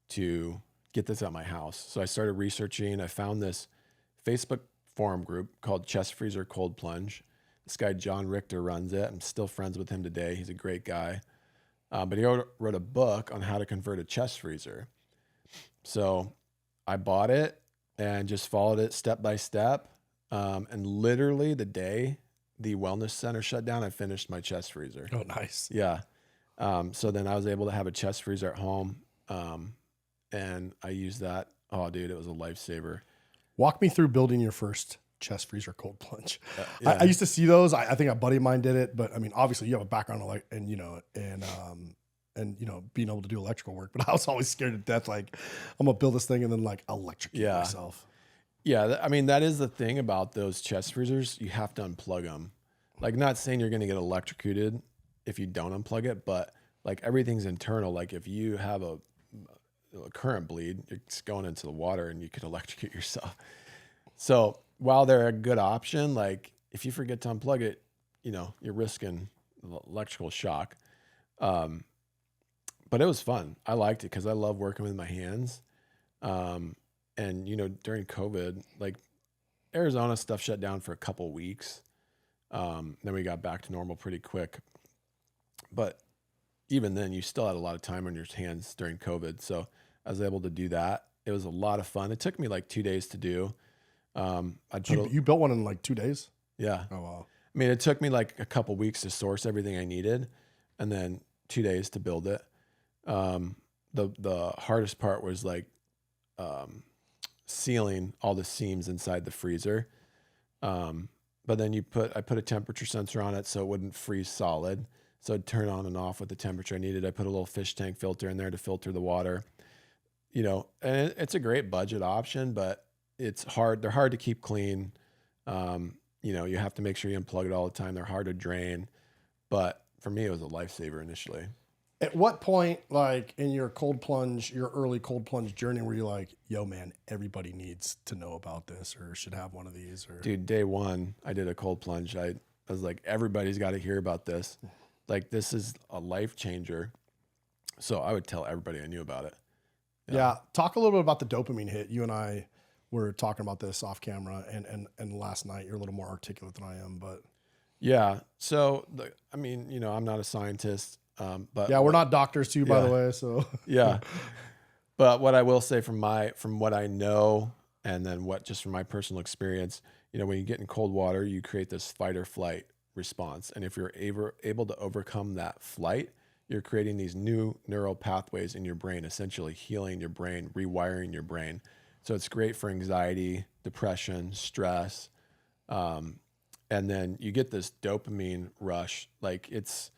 to get this at my house? So I started researching. I found this Facebook forum group called Chest Freezer Cold Plunge. This guy, John Richter, runs it. I'm still friends with him today. He's a great guy. But he wrote a book on how to convert a chest freezer. So I bought it and just followed it step by step. And literally the day the wellness center shut down, I finished my chest freezer. Oh, nice. Yeah. So then I was able to have a chest freezer at home. And I used that. Oh, dude, it was a lifesaver. Walk me through building your first chest freezer cold plunge. Yeah. I used to see those. I think a buddy of mine did it, but I mean, obviously you have a background in being able to do electrical work, but I was always scared to death. Like, I'm gonna build this thing and then like electrocute myself. Yeah. I mean, that is the thing about those chest freezers. You have to unplug them. Like, not saying you're going to get electrocuted if you don't unplug it, but like everything's internal. Like if you have a current bleed, it's going into the water and you could electrocute yourself. So while they're a good option, like if you forget to unplug it, you're risking electrical shock. But it was fun. I liked it because I love working with my hands. And during COVID, like Arizona stuff shut down for a couple weeks. Then we got back to normal pretty quick. But even then, you still had a lot of time on your hands during COVID. So I was able to do that. It was a lot of fun. It took me like 2 days to do. You built one in like 2 days? Yeah. Oh, wow. I mean, it took me like a couple weeks to source everything I needed and then 2 days to build it. The hardest part was like sealing all the seams inside the freezer. But then I put a temperature sensor on it so it wouldn't freeze solid. So I'd turn on and off with the temperature I needed. I put a little fish tank filter in there to filter the water. And it's a great budget option, but it's hard. They're hard to keep clean. You have to make sure you unplug it all the time. They're hard to drain. But for me, it was a lifesaver initially. At what point, like in your early cold plunge journey, were you like, yo, man, everybody needs to know about this or should have one of these? Or Dude, day one, I did a cold plunge. I was like, everybody's got to hear about this. Like, this is a life changer. So I would tell everybody I knew about it. Yeah. Talk a little bit about the dopamine hit. You and I were talking about this off camera and last night. You're a little more articulate than I am, but. Yeah. So, I'm not a scientist. But yeah, we're not doctors too, by the way. So yeah, but what I will say from what I know, and then just from my personal experience, when you get in cold water, you create this fight or flight response, and if you're able to overcome that flight, you're creating these new neural pathways in your brain, essentially healing your brain, rewiring your brain. So it's great for anxiety, depression, stress, and then you get this dopamine rush. Like it's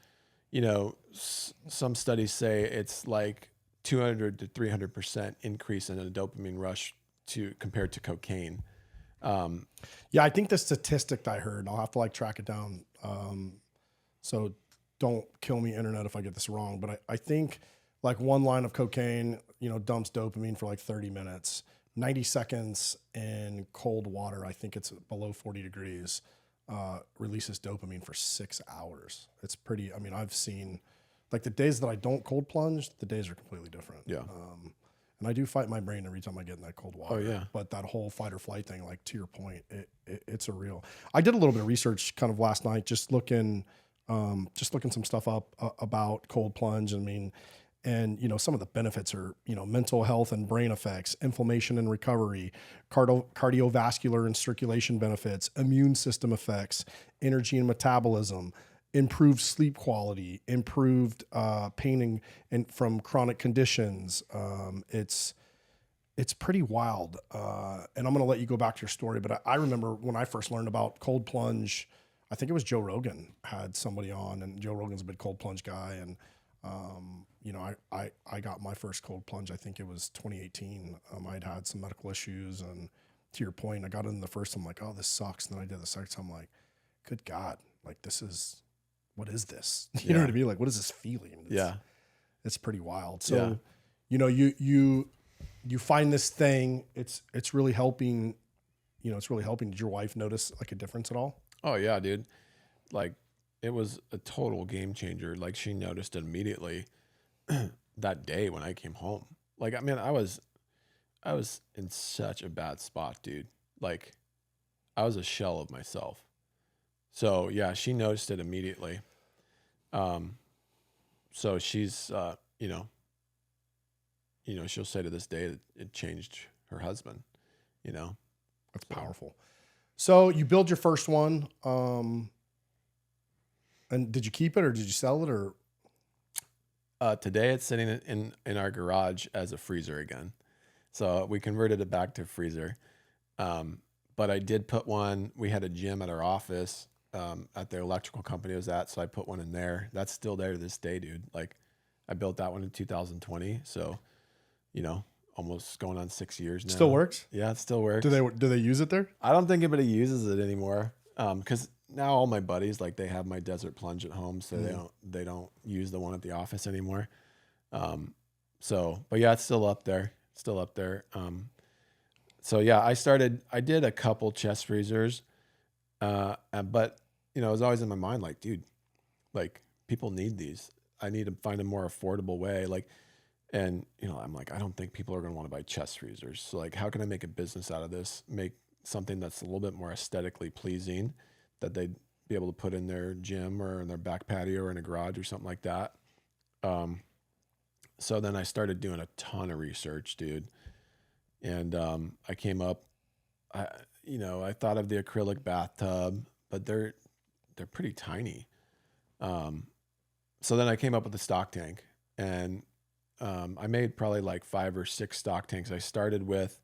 some studies say it's like 200 to 300% increase in a dopamine rush compared to cocaine. Yeah, I think the statistic I heard, I'll have to track it down. So don't kill me, internet, if I get this wrong, but I think like one line of cocaine, dumps dopamine for like 30 minutes, 90 seconds in cold water. I think it's below 40 degrees. Releases dopamine for 6 hours. It's pretty, I've seen like the days that I don't cold plunge, the days are completely different. Yeah. And I do fight my brain every time I get in that cold water. Oh yeah. But that whole fight or flight thing, like to your point, it's a real, I did a little bit of research kind of last night, just looking some stuff up about cold plunge. And some of the benefits are, mental health and brain effects, inflammation and recovery, cardiovascular and circulation benefits, immune system effects, energy and metabolism, improved sleep quality, improved pain and from chronic conditions. It's pretty wild. And I'm going to let you go back to your story, but I remember when I first learned about cold plunge, I think it was Joe Rogan had somebody on, and Joe Rogan's a big cold plunge guy. And, I got my first cold plunge. I think it was 2018. I'd had some medical issues, and to your point, I got in the first, I'm like, oh, this sucks. And then I did the second time, I'm like, good God, like what is this? You know what I mean? Like, what is this feeling? It's pretty wild. So, you you find this thing, it's really helping, it's really helping. Did your wife notice like a difference at all? Oh yeah, dude. Like it was a total game changer. Like she noticed it immediately that day when I came home. Like, I mean, I was in such a bad spot, dude. Like I was a shell of myself. So yeah, she noticed it immediately. So she's, she'll say to this day that it changed her husband, That's powerful. So you build your first one. And did you keep it or did you sell it or? Today it's sitting in our garage as a freezer again. So we converted it back to a freezer. But I did put one, we had a gym at our office, at the electrical company I was at. So I put one in there. That's still there to this day, dude. Like I built that one in 2020. So, almost going on 6 years now. Still works? Yeah, it still works. Do they use it there? I don't think anybody uses it anymore. Cause now all my buddies, like they have my Desert Plunge at home. So they don't use the one at the office anymore. But yeah, it's still up there. So yeah, I did a couple chest freezers, but it was always in my mind, like, dude, like people need these. I need to find a more affordable way. Like, and I'm like, I don't think people are going to want to buy chest freezers. So like, how can I make a business out of this? Make something that's a little bit more aesthetically pleasing that they'd be able to put in their gym or in their back patio or in a garage or something like that. So then I started doing a ton of research, dude. And I came up, I thought of the acrylic bathtub, but they're pretty tiny. So then I came up with the stock tank, and I made probably like 5 or 6 stock tanks. I started with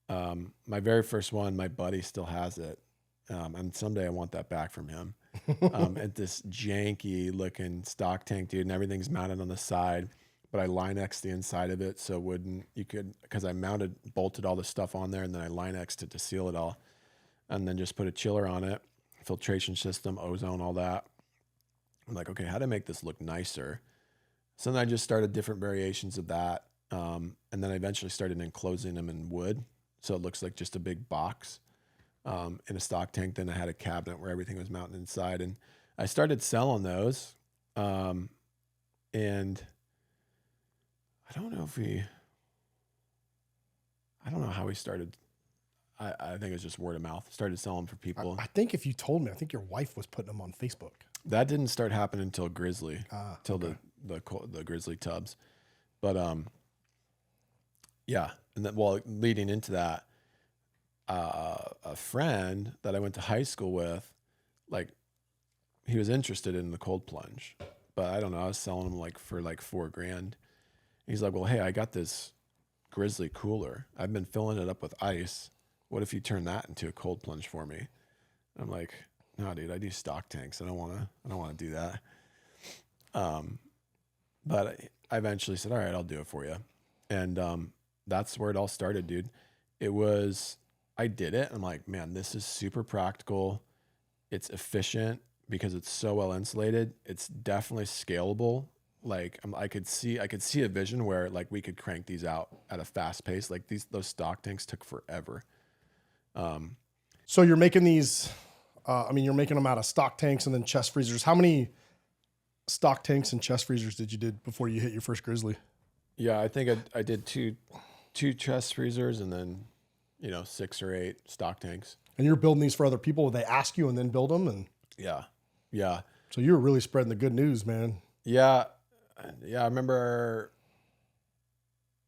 my very first one. My buddy still has it, and someday I want that back from him. At this janky looking stock tank, dude, and everything's mounted on the side. But I Linexed the inside of it so because I bolted all the stuff on there, and then I Linexed it to seal it all, and then just put a chiller on it, filtration system, ozone, all that. I'm like, okay, how do I make this look nicer? So then I just started different variations of that, and then I eventually started enclosing them in wood, so it looks like just a big box in a stock tank. Then I had a cabinet where everything was mounted inside, and I started selling those, and I don't know how we started. I think it was just word of mouth. Started selling for people. I think if you told me, I think your wife was putting them on Facebook. That didn't start happening until Grizzly, okay. the Grizzly tubs. But yeah, and then leading into that, a friend that I went to high school with, like, he was interested in the cold plunge, but I don't know. I was selling them for $4,000. He's like, well, hey, I got this Grizzly cooler. I've been filling it up with ice. What if you turn that into a cold plunge for me? I'm like, no, dude, I do stock tanks. I don't want to do that. But I eventually said, all right, I'll do it for you. And that's where it all started, dude. I did it. I'm like, man, this is super practical. It's efficient because it's so well insulated. It's definitely scalable. Like I could see a vision where like we could crank these out at a fast pace. Like those stock tanks took forever. So you're making these, you're making them out of stock tanks and then chest freezers. How many stock tanks and chest freezers did you do before you hit your first Grizzly? Yeah, I think I did two chest freezers and then, 6 or 8 stock tanks. And you're building these for other people. They ask you and then build them. And yeah. So you were really spreading the good news, man. Yeah. I remember,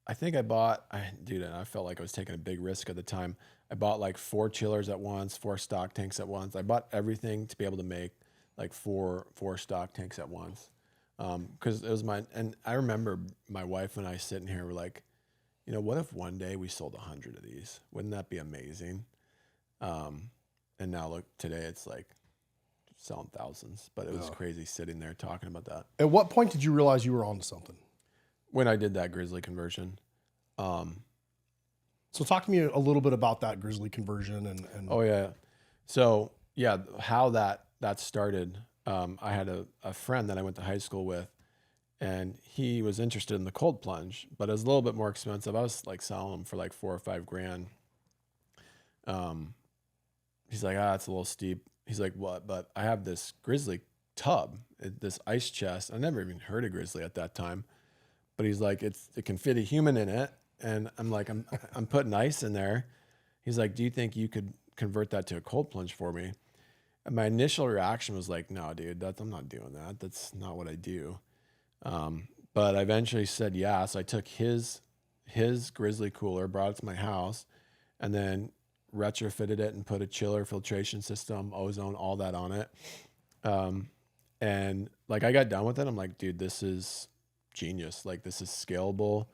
I think I felt like I was taking a big risk at the time. I bought like 4 chillers at once, 4 stock tanks at once. I bought everything to be able to make like four stock tanks at once. Cause it was and I remember my wife and I sitting here, we're like, what if one day we sold 100 of these? Wouldn't that be amazing? And now look, today it's like selling thousands, but it was crazy sitting there talking about that. At what point did you realize you were onto something? When I did that Grizzly conversion. So talk to me a little bit about that Grizzly conversion and Oh yeah. So yeah, how that started. I had a friend that I went to high school with, and he was interested in the cold plunge, but it was a little bit more expensive. I was like selling them for like $4 or $5 grand. He's like, it's a little steep. He's like, what? But I have this grizzly tub, this ice chest. I never even heard of grizzly at that time, but he's like, it can fit a human in it. And I'm like, I'm putting ice in there. He's like, do you think you could convert that to a cold plunge for me? And my initial reaction was like, no, dude, I'm not doing that. That's not what I do. But I eventually said yeah. So I took his grizzly cooler, brought it to my house, and then retrofitted it and put a chiller, filtration system, ozone, all that on it. And like I got done with it. I'm like, dude, this is genius. Like this is scalable.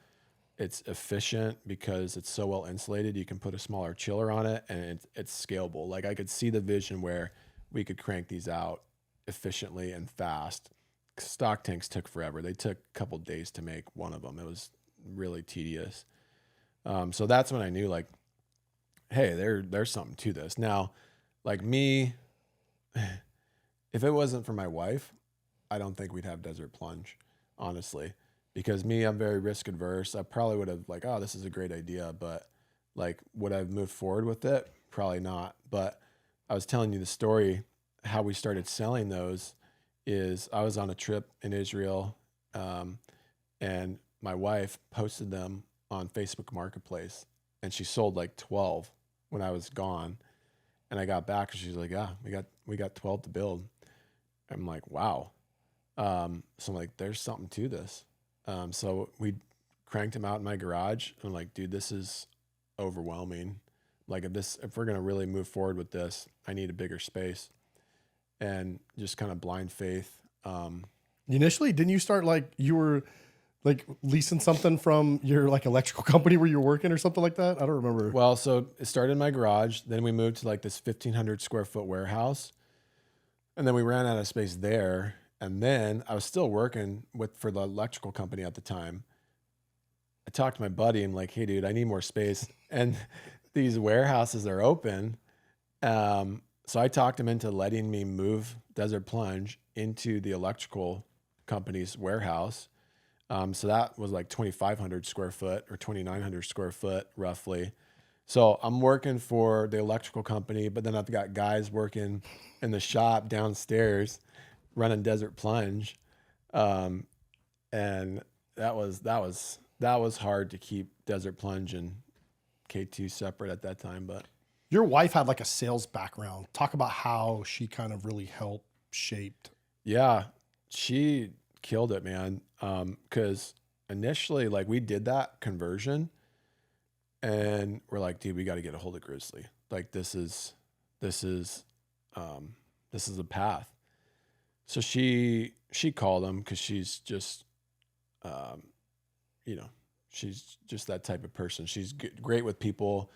It's efficient because it's so well insulated. You can put a smaller chiller on it and it's scalable. Like I could see the vision where we could crank these out efficiently and fast. Stock tanks took forever. They took a couple days to make one of them. It was really tedious. So that's when I knew like, hey, there's something to this. Now, like me, if it wasn't for my wife, I don't think we'd have Desert Plunge, honestly. Because me, I'm very risk adverse. I probably would have like, this is a great idea, but like, would I have moved forward with it? Probably not. But I was telling you the story, how we started selling those is I was on a trip in Israel, and my wife posted them on Facebook Marketplace, and she sold like 12 when I was gone. And I got back and she's like, yeah, we got 12 to build. I'm like, wow. So I'm like, there's something to this. So we cranked them out in my garage. And I'm like, dude, this is overwhelming. Like if we're going to really move forward with this, I need a bigger space. And just kind of blind faith. Initially, didn't you start like you were like leasing something from your like electrical company where you're working or something like that? I don't remember. Well, so it started in my garage. Then we moved to like this 1,500 square foot warehouse. And then we ran out of space there. And then I was still working for the electrical company at the time. I talked to my buddy and like, hey dude, I need more space. And these warehouses are open. So I talked him into letting me move Desert Plunge into the electrical company's warehouse. So that was like 2,500 square foot or 2,900 square foot roughly. So I'm working for the electrical company, but then I've got guys working in the shop downstairs running Desert Plunge. And that was hard to keep Desert Plunge and K2 separate at that time, but Your wife had like a sales background. Talk about how she kind of really helped shaped. yeah, she killed it, man. Cause initially like we did that conversion and we're like, dude, we got to get a hold of Grizzly. Like this is a path. So she called him cause she's just, she's just that type of person. She's great with people,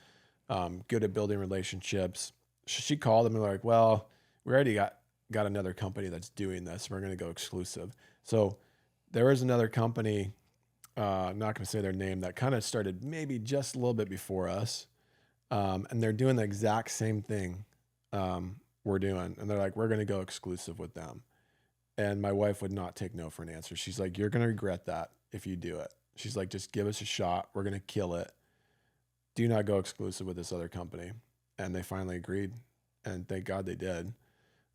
good at building relationships. She called him and they're like, well, we already got another company that's doing this. We're going to go exclusive. So there was another company, I'm not going to say their name, that kind of started maybe just a little bit before us. And they're doing the exact same thing we're doing. And they're like, we're going to go exclusive with them. And my wife would not take no for an answer. She's like, you're going to regret that if you do it. She's like, just give us a shot. We're going to kill it. Do not go exclusive with this other company. And they finally agreed. And thank God they did.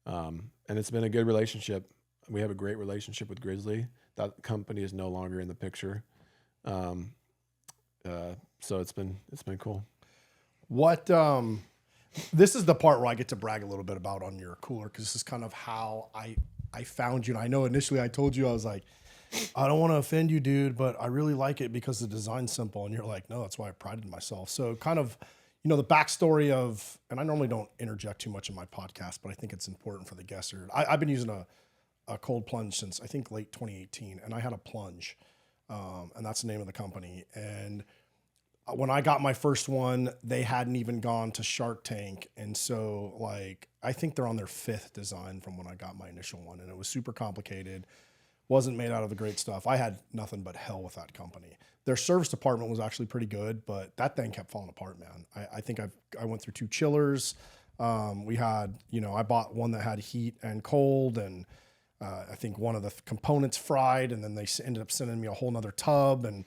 And it's been a good relationship. We have a great relationship with Grizzly. That company is no longer in the picture. So it's been cool. What, this is the part where I get to brag a little bit about on your cooler, because this is kind of how I found you. And I know initially I told you, I was like, I don't want to offend you, dude, but I really like it because the design's simple. And you're like, no, that's why I prided myself. So kind of, the backstory of, and I normally don't interject too much in my podcast, but I think it's important for the guests. I've been using a cold plunge since I think late 2018, and I had a plunge, and that's the name of the company. And when I got my first one, they hadn't even gone to Shark Tank. And so like, I think they're on their 5th design from when I got my initial one, and it was super complicated. Wasn't made out of the great stuff. I had nothing but hell with that company. Their service department was actually pretty good, but that thing kept falling apart, man. I think I went through 2 chillers. We had, I bought one that had heat and cold, and I think one of the components fried, and then they ended up sending me a whole nother tub. And,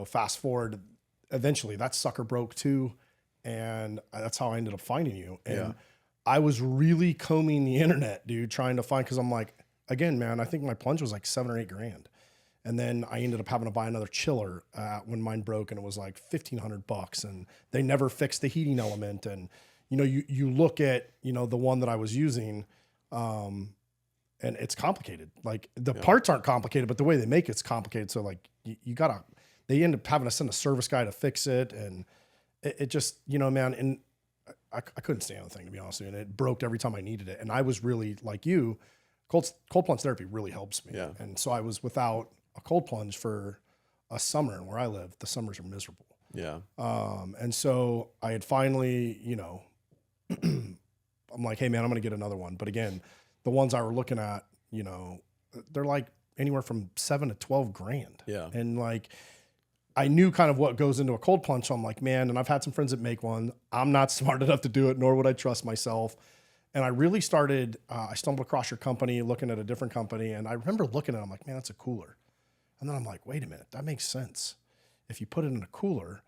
fast forward, eventually that sucker broke too. And that's how I ended up finding you. And I was really combing the internet, dude, trying to find, cause I'm like, again, man, I think my plunge was like $7 or $8,000. And then I ended up having to buy another chiller when mine broke, and it was like $1,500, and they never fixed the heating element. And, you look at, the one that I was using, and it's complicated. Like the parts aren't complicated, but the way they make it's complicated. So like they end up having to send a service guy to fix it. And it just, man, and I couldn't stand the thing, to be honest with you. And it broke every time I needed it. And I was really like you, cold plunge therapy really helps me. Yeah. And so I was without a cold plunge for a summer, and where I live, the summers are miserable. Yeah. And so I had finally, I'm like, hey man, I'm going to get another one. But again, the ones I were looking at, they're like anywhere from $7,000 to $12,000. Yeah. And like, I knew kind of what goes into a cold plunge. So I'm like, man, and I've had some friends that make one. I'm not smart enough to do it, nor would I trust myself. And I really started, I stumbled across your company, looking at a different company. And I remember looking at it, I'm like, man, that's a cooler. And then I'm like, wait a minute, that makes sense. If you put it in a cooler,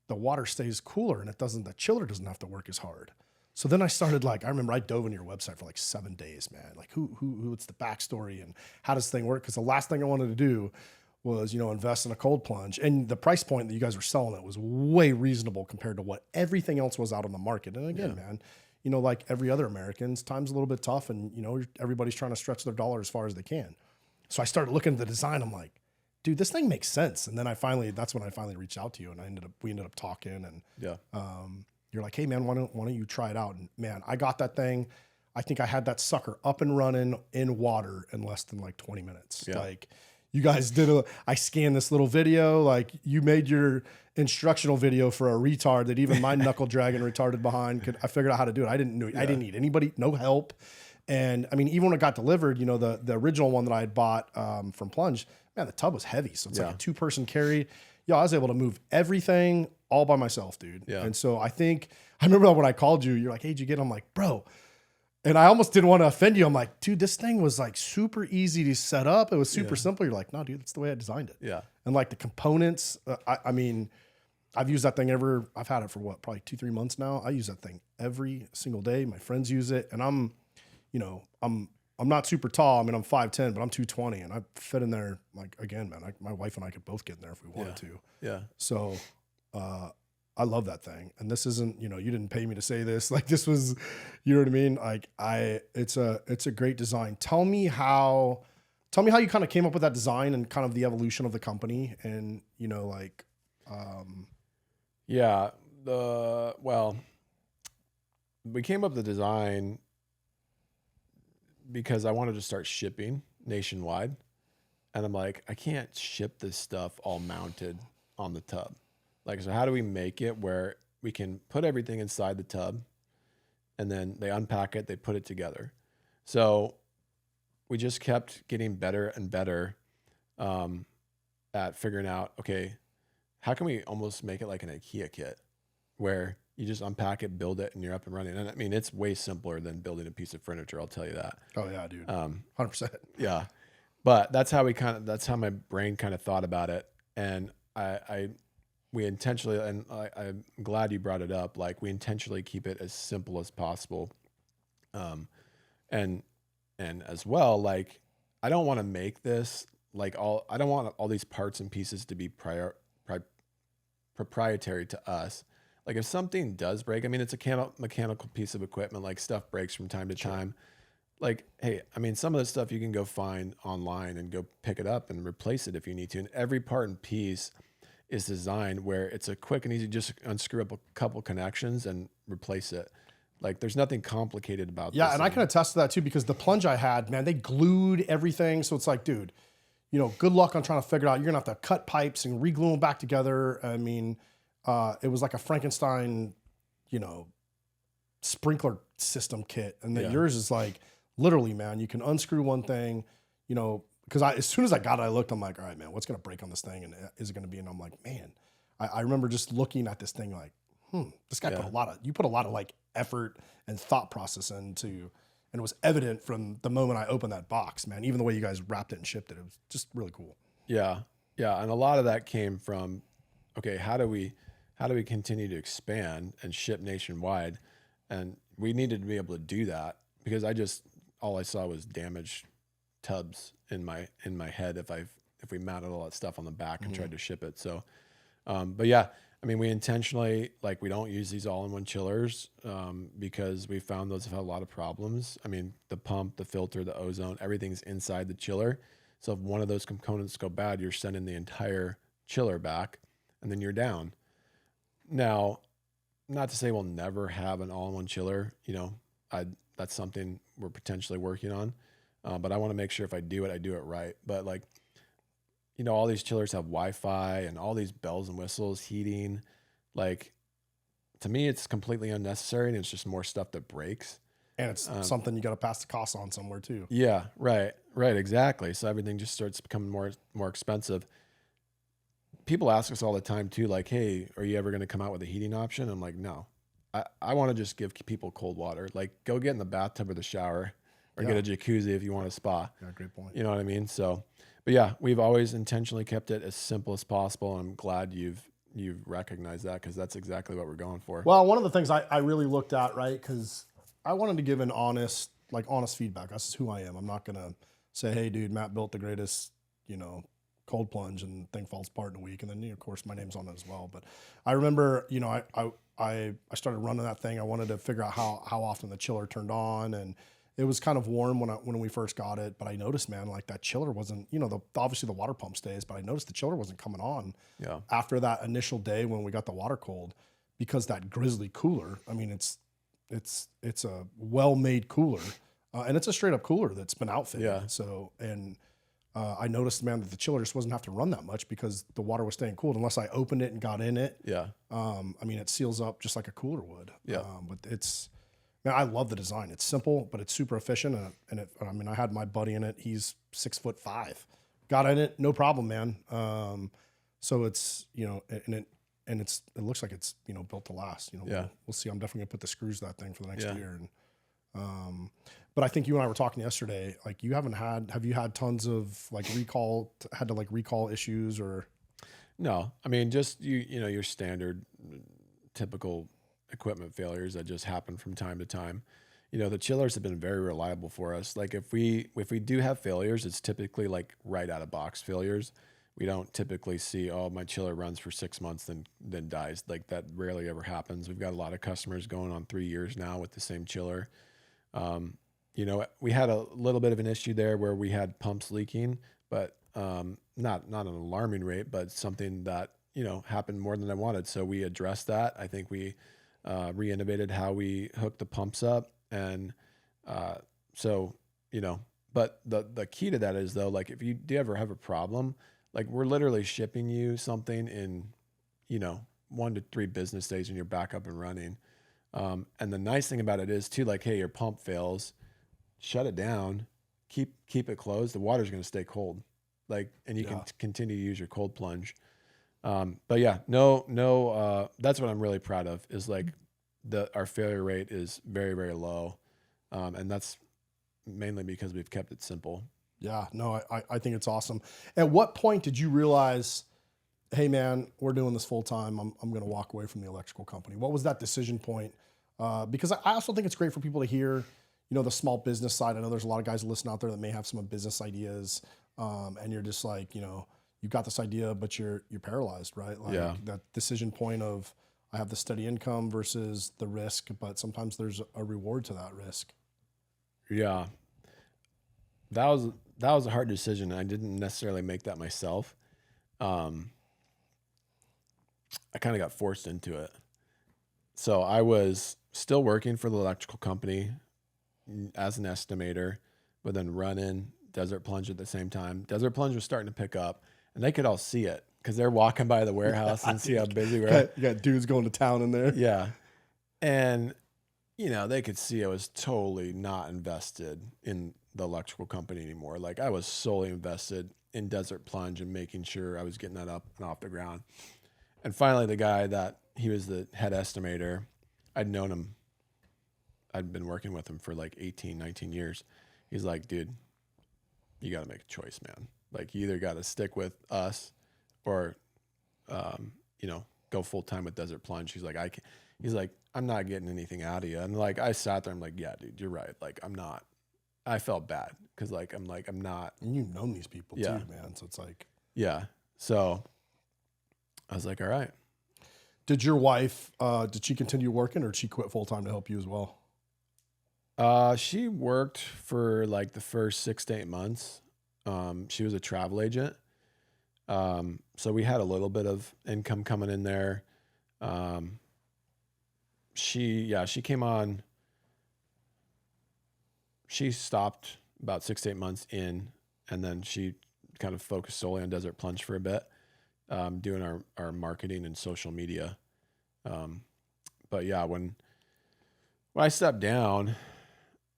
the water stays cooler, and the chiller doesn't have to work as hard. So then I started I remember I dove into your website for like 7 days, man. Like what's the backstory and how does this thing work? Because the last thing I wanted to do was, invest in a cold plunge. And the price point that you guys were selling it was way reasonable compared to what everything else was out on the market. And again, man, like every other Americans, time's a little bit tough, and, everybody's trying to stretch their dollar as far as they can. So I started looking at the design. I'm like, dude, this thing makes sense. And then that's when I finally reached out to you, and we ended up talking, and you're like, hey man, why don't you try it out? And man, I got that thing. I think I had that sucker up and running in water in less than like 20 minutes. Yeah. Like you guys I scanned this little video, like you made your instructional video for a retard that even my knuckle dragging retarded behind I figured out how to do it. I didn't need anybody, no help. And I mean, even when it got delivered, the original one that I had bought from Plunge, man, the tub was heavy. So it's like a 2-person carry. I was able to move everything all by myself, dude. Yeah. And so I remember when I called you, you're like, hey, did you get it? I'm like, bro. And I almost didn't want to offend you. I'm like, dude, this thing was like super easy to set up. It was super simple. You're like, no, dude, that's the way I designed it. Yeah. And like the components, I mean, I've used that thing I've had it for probably 2-3 months now. I use that thing every single day. My friends use it, and I'm not super tall. I mean, I'm 5'10", but I'm 220, and I fit in there. Like, again, man, my wife and I could both get in there if we wanted to. Yeah. So, I love that thing. And this isn't, you didn't pay me to say this. Like, this was, you know what I mean? Like, it's a great design. Tell me how you kind of came up with that design and kind of the evolution of the company, and, we came up with the design because I wanted to start shipping nationwide. And I'm like, I can't ship this stuff all mounted on the tub. Like, so how do we make it where we can put everything inside the tub, and then they unpack it, they put it together. So we just kept getting better and better at figuring out, okay, how can we almost make it like an IKEA kit where you just unpack it, build it, and you're up and running. And I mean, it's way simpler than building a piece of furniture. I'll tell you that. Oh yeah, dude. 100%. Yeah. But that's how that's how my brain kind of thought about it. And we intentionally, and I'm glad you brought it up. Like, we intentionally keep it as simple as possible. And as well, like, I don't want to make this I don't want all these parts and pieces to be proprietary to us. Like, if something does break, I mean, it's a mechanical piece of equipment, like stuff breaks from time to time. Like, hey, I mean, some of the stuff you can go find online and go pick it up and replace it if you need to. And every part and piece is designed where it's a quick and easy, just unscrew up a couple connections and replace it. Like, there's nothing complicated about this. Yeah, and I can attest to that too, because the Plunge I had, man, they glued everything. So it's like, dude, good luck on trying to figure it out. You're going to have to cut pipes and re-glue them back together. I mean, it was like a Frankenstein, sprinkler system kit. And then yours is like, literally, man, you can unscrew one thing, because as soon as I got it, I looked, I'm like, all right, man, what's going to break on this thing? And is it going to be? And I'm like, man, I remember just looking at this thing like, this guy put a lot of like effort and thought process into, And it was evident from the moment I opened that box, man. Even the way you guys wrapped it and shipped it, it was just really cool. Yeah. Yeah. And a lot of that came from, okay, how do we continue to expand and ship nationwide? And we needed to be able to do that because all I saw was damaged tubs in my head if we mounted all that stuff on the back and tried to ship it. So, but yeah, I mean, we intentionally, like, we don't use these all-in-one chillers because we found those have had a lot of problems. I mean, the pump, the filter, the ozone, everything's inside the chiller. So if one of those components go bad, you're sending the entire chiller back and then you're down. Now, not to say we'll never have an all-in-one chiller, that's something we're potentially working on. But I want to make sure if I do it right. But like, all these chillers have Wi-Fi and all these bells and whistles, heating. Like, to me, it's completely unnecessary, and it's just more stuff that breaks. And it's something you got to pass the cost on somewhere too. Yeah, right, exactly. So everything just starts becoming more expensive. People ask us all the time too, like, hey, are you ever going to come out with a heating option? I'm like, no. I want to just give people cold water. Like, go get in the bathtub or the shower or get a jacuzzi if you want a spa. Yeah, great point. You know what I mean? So, but yeah, we've always intentionally kept it as simple as possible. And I'm glad you've recognized that because that's exactly what we're going for. Well, one of the things I really looked at, right, because I wanted to give an honest feedback. That's just who I am. I'm not going to say, hey, dude, Matt built the greatest, cold plunge and thing falls apart in a week. And then, of course, my name's on it as well. But I remember, I started running that thing. I wanted to figure out how often the chiller turned on, and it was kind of warm when we first got it. But I noticed, man, like that chiller wasn't, obviously the water pump stays, but I noticed the chiller wasn't coming on after that initial day when we got the water cold, because that Grizzly cooler, I mean, it's a well-made cooler, and it's a straight up cooler that's been outfitted. Yeah. So, and I noticed, man, that the chiller just wasn't have to run that much because the water was staying cooled unless I opened it and got in it. Yeah. I mean, it seals up just like a cooler would. Yeah. But man, I love the design. It's simple, but it's super efficient. I had my buddy in it. He's 6'5", got in it, no problem, man. So it's, it looks like it's, built to last, Yeah. we'll see. I'm definitely gonna put the screws to that thing for the next year. And, but I think you and I were talking yesterday, like have you had tons of like recall issues or? No, I mean, just your standard typical equipment failures that just happen from time to time. The chillers have been very reliable for us. Like if we do have failures, it's typically like right out of box failures. We don't typically see, oh, my chiller runs for 6 months, then dies. Like that rarely ever happens. We've got a lot of customers going on 3 years now with the same chiller. We had a little bit of an issue there where we had pumps leaking, but not an alarming rate, but something that, happened more than I wanted. So we addressed that. I think we re-innovated how we hook the pumps up. And but the key to that is though, like if you do ever have a problem, like we're literally shipping you something in, 1 to 3 business days and you're back up and running. And the nice thing about it is too, like, hey, your pump fails, shut it down, keep it closed. The water's going to stay cold, like, and you can continue to use your cold plunge. But yeah, no, that's what I'm really proud of is like our failure rate is very, very low. And that's mainly because we've kept it simple. Yeah, no, I think it's awesome. At what point did you realize, hey man, we're doing this full time. I'm going to walk away from the electrical company. What was that decision point? Because I also think it's great for people to hear, the small business side. I know there's a lot of guys that listen out there that may have some business ideas, and you're just like, you've got this idea, but you're paralyzed, right? Like that decision point of I have the steady income versus the risk, but sometimes there's a reward to that risk. Yeah, that was a hard decision. I didn't necessarily make that myself. I kind of got forced into it. So I was still working for the electrical company as an estimator, but then running Desert Plunge at the same time. Desert Plunge was starting to pick up, and they could all see it because they're walking by the warehouse and see how busy we're at. You got dudes going to town in there. Yeah. And, they could see I was totally not invested in the electrical company anymore. Like I was solely invested in Desert Plunge and making sure I was getting that up and off the ground. And finally, the guy he was the head estimator, I'd known him I'd been working with him for like 18, 19 years. He's like, dude, you got to make a choice, man. Like, you either got to stick with us or, you know, go full time with Desert Plunge. He's like, I'm not getting anything out of you. And like, I sat there, I'm like, yeah, dude, you're right. Like, I felt bad because I'm not. And you've known these people Yeah. too, man. So it's like, Yeah. So I was like, all right. did your wife, did she continue working or did she quit full time to help you as well? She worked for like the first 6 to 8 months. She was a travel agent. So we had a little bit of income coming in there. She came on, she stopped about 6 to 8 months in, and then she kind of focused solely on Desert Plunge for a bit, doing our marketing and social media. But yeah, when I stepped down,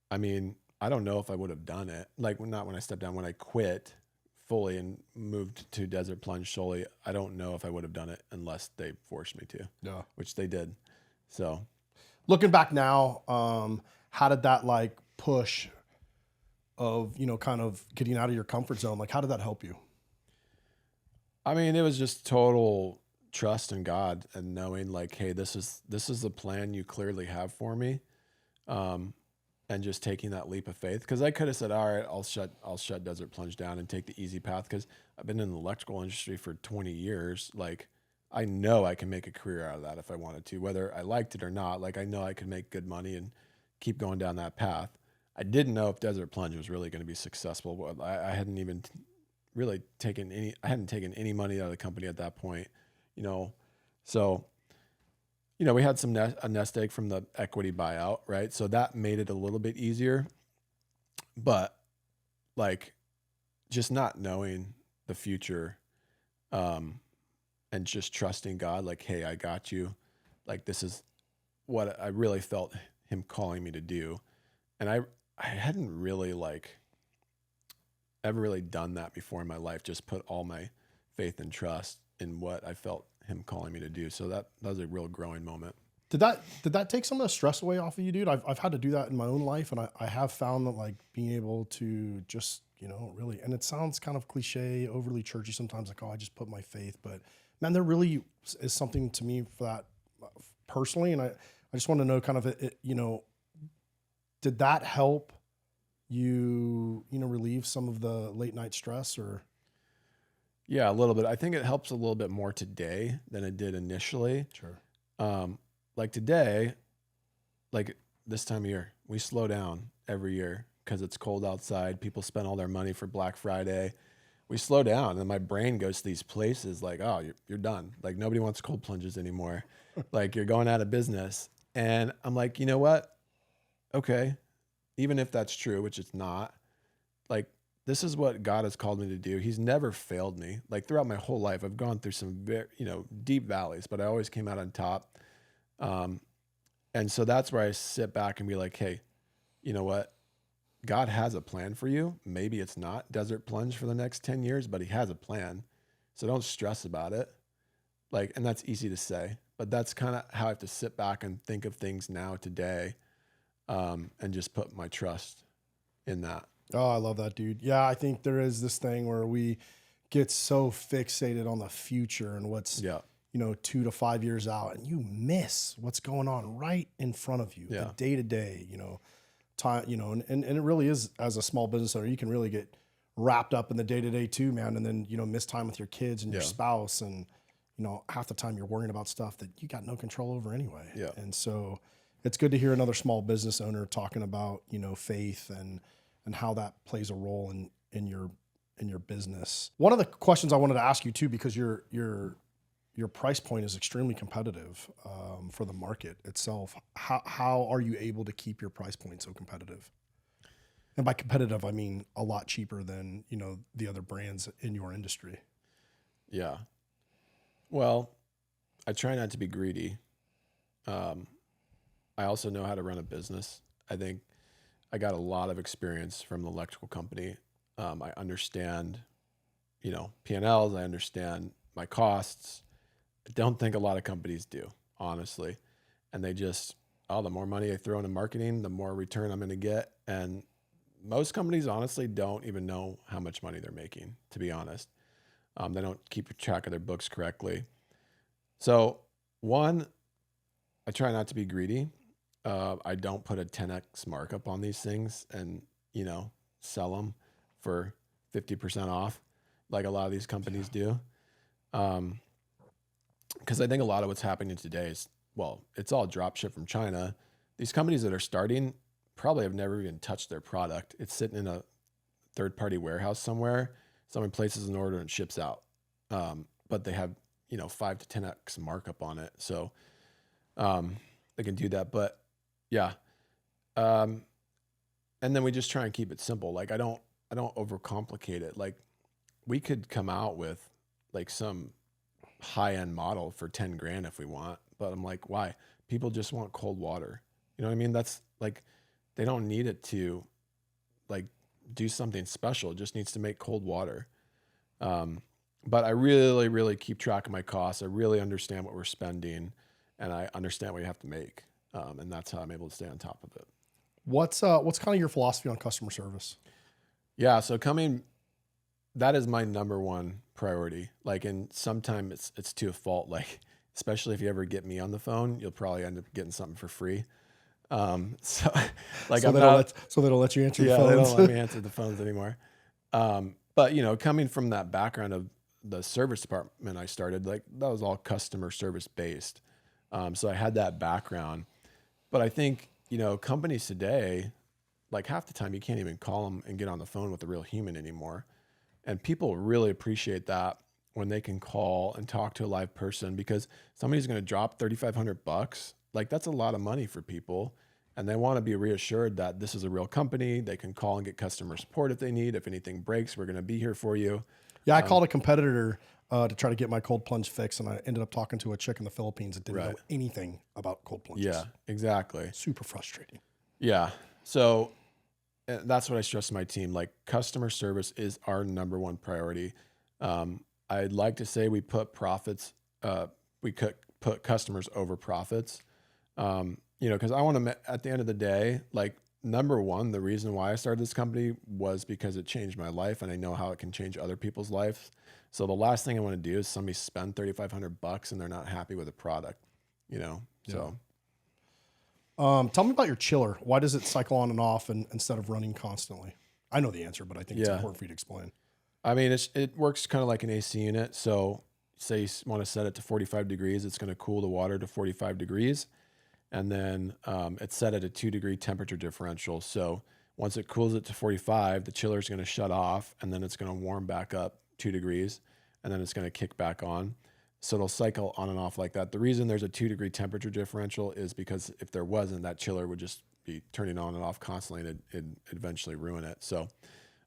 I mean, I don't know if I would have done it. Like, not when I stepped down, when I quit fully and moved to Desert Plunge solely, I don't know if I would have done it unless they forced me to. Yeah. Which they did. So Looking back now, how did that like push of, you know, kind of getting out of your comfort zone? Like, how did that help you? I mean, it was just total trust in God and knowing like, hey, this is the plan you clearly have for me. And just taking that leap of faith. Cause I could have said, all right, I'll shut Desert Plunge down and take the easy path. Cause I've been in the electrical industry for 20 years. Like, I know I can make a career out of that if I wanted to, whether I liked it or not. Like, I know I could make good money and keep going down that path. I didn't know if Desert Plunge was really going to be successful. I hadn't even really taken any money out of the company at that point, you know? So, you know, we had a nest egg from the equity buyout, right? So that made it a little bit easier, but like, just not knowing the future, and just trusting God, like, hey, I got you. Like, this is what I really felt him calling me to do. And I hadn't really ever really done that before in my life. Just put all my faith and trust in what I felt him calling me to do. So that was a real growing moment. Did that take some of the stress away off of you, dude? I've had to do that in my own life, and I have found that like being able to just, you know, really, and it sounds kind of cliche, overly churchy sometimes, like, oh, I just put my faith, but man, there really is something to me for that personally, and I just want to know kind of it, you know, did that help you, you know, relieve some of the late night stress or? Yeah, a little bit. I think it helps a little bit more today than it did initially. Sure. Like today, like this time of year, we slow down every year because it's cold outside. People spend all their money for Black Friday. We slow down, and my brain goes to these places like, oh, you're done. Like, nobody wants cold plunges anymore. Like, you're going out of business. And I'm like, you know what? Okay, even if that's true, which it's not, like, this is what God has called me to do. He's never failed me. Like, throughout my whole life, I've gone through some very, you know, deep valleys, but I always came out on top. And so that's where I sit back and be like, hey, you know what? God has a plan for you. Maybe it's not Desert Plunge for the next 10 years, but he has a plan. So don't stress about it. Like, and that's easy to say, but that's kind of how I have to sit back and think of things now today, and just put my trust in that. Oh, I love that, dude. Yeah, I think there is this thing where we get so fixated on the future and what's, Yeah. you know, 2 to 5 years out, and you miss what's going on right in front of you, Yeah. the day to day, you know, time, you know, and it really is, as a small business owner, you can really get wrapped up in the day to day too, man. And then, you know, miss time with your kids and your Yeah. spouse. And, you know, half the time you're worrying about stuff that you got no control over anyway. Yeah. And so it's good to hear another small business owner talking about, you know, faith and how that plays a role in your business. One of the questions I wanted to ask you too, because your price point is extremely competitive for the market itself. How are you able to keep your price point so competitive? And by competitive, I mean a lot cheaper than, you know, the other brands in your industry. Yeah. Well, I try not to be greedy. I also know how to run a business. I think I got a lot of experience from the electrical company. I understand, you know, P&Ls. I understand my costs. I don't think a lot of companies do, honestly. And they just oh, the more money I throw into marketing, the more return I'm going to get. And most companies honestly don't even know how much money they're making, to be honest. They don't keep track of their books correctly. So one, I try not to be greedy. I don't put a 10x markup on these things and, sell them for 50% off like a lot of these companies do. Because I think a lot of what's happening today is, well, it's all drop ship from China. These companies that are starting probably have never even touched their product. It's sitting in a third-party warehouse somewhere. Someone places an order and ships out. But they have, 5 to 10x markup on it. So they can do that. But yeah. And then we just try and keep it simple. Like I don't overcomplicate it. Like we could come out with like some high-end model for 10 grand if we want, but I'm like, why? People just want cold water. You know what I mean? That's like, they don't need it to like do something special. It just needs to make cold water. But I really, really keep track of my costs. I really understand what we're spending and I understand what you have to make. And that's how I'm able to stay on top of it. What's kind of your philosophy on customer service? Yeah. So that is my number one priority. Like, and sometimes it's to a fault. Like, especially if you ever get me on the phone, you'll probably end up getting something for free. So like, so they don't let you answer the phones. They don't let me answer the phones anymore. But coming from that background of the service department I started, like that was all customer service based. So I had that background, but I think, companies today, like half the time you can't even call them and get on the phone with a real human anymore. And people really appreciate that when they can call and talk to a live person, because somebody's going to drop $3,500. Like that's a lot of money for people. And they want to be reassured that this is a real company. They can call and get customer support if they need. If anything breaks, we're going to be here for you. Yeah, I called a competitor to try to get my cold plunge fix, and I ended up talking to a chick in the Philippines that didn't know anything about cold plunges. Yeah, exactly. Super frustrating. Yeah. So that's what I stress to my team. Like customer service is our number one priority. I'd like to say we put profits, we could put customers over profits. Because I want to, at the end of the day, like number one, the reason why I started this company was because it changed my life and I know how it can change other people's lives. So the last thing I want to do is somebody spend $3,500 and they're not happy with a product, so. Tell me about your chiller. Why does it cycle on and off instead of running constantly? I know the answer, but I think it's important for you to explain. I mean, it works kind of like an AC unit. So say you want to set it to 45 degrees, it's going to cool the water to 45 degrees. And then it's set at a 2-degree temperature differential. So once it cools it to 45, the chiller is going to shut off and then it's going to warm back up 2 degrees and then it's going to kick back on. So it'll cycle on and off like that. The reason there's a 2-degree temperature differential is because if there wasn't, that chiller would just be turning on and off constantly and it'd eventually ruin it. So,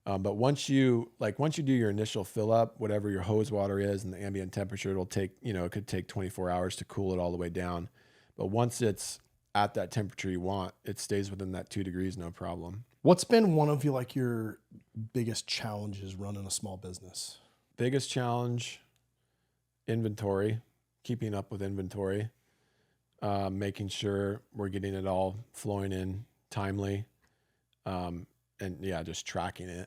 but once you do your initial fill up, whatever your hose water is and the ambient temperature, it'll take, it could take 24 hours to cool it all the way down. But once it's at that temperature you want, it stays within that 2 degrees, no problem. What's been one of your biggest challenges running a small business? Biggest challenge, inventory, keeping up with inventory, making sure we're getting it all flowing in timely, and just tracking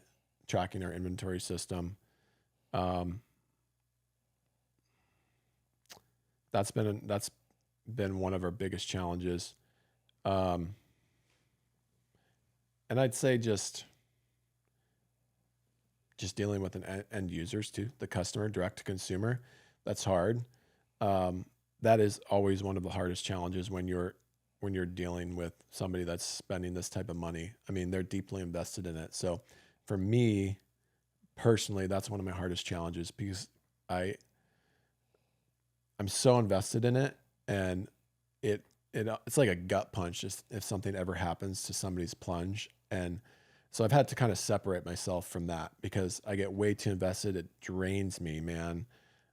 our inventory system. That's been one of our biggest challenges. And I'd say just dealing with an end users too, the customer, direct to consumer. That's hard. That is always one of the hardest challenges when you're dealing with somebody that's spending this type of money. I mean, they're deeply invested in it. So for me personally, that's one of my hardest challenges because I'm so invested in it, and it's like a gut punch just if something ever happens to somebody's plunge. And so I've had to kind of separate myself from that because I get way too invested. It drains me, man.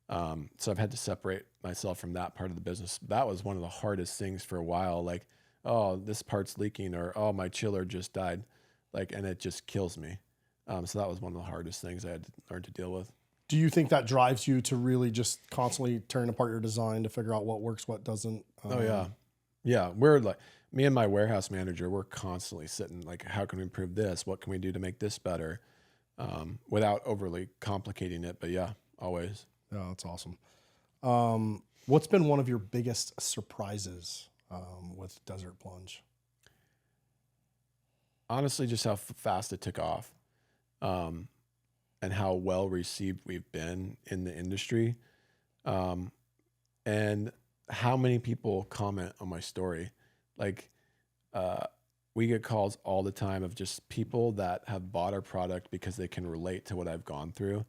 So I've had to separate myself from that part of the business. That was one of the hardest things for a while. Like, oh, this part's leaking, or, oh, my chiller just died. Like, and it just kills me. So that was one of the hardest things I had to learn to deal with. Do you think that drives you to really just constantly tearing apart your design to figure out what works, what doesn't? Oh yeah. Yeah. We're like, me and my warehouse manager, we're constantly sitting like, how can we improve this? What can we do to make this better? Without overly complicating it. But yeah, always. Yeah, that's awesome. What's been one of your biggest surprises with Desert Plunge? Honestly, just how fast it took off, and how well received we've been in the industry, and how many people comment on my story. Like, we get calls all the time of just people that have bought our product because they can relate to what I've gone through.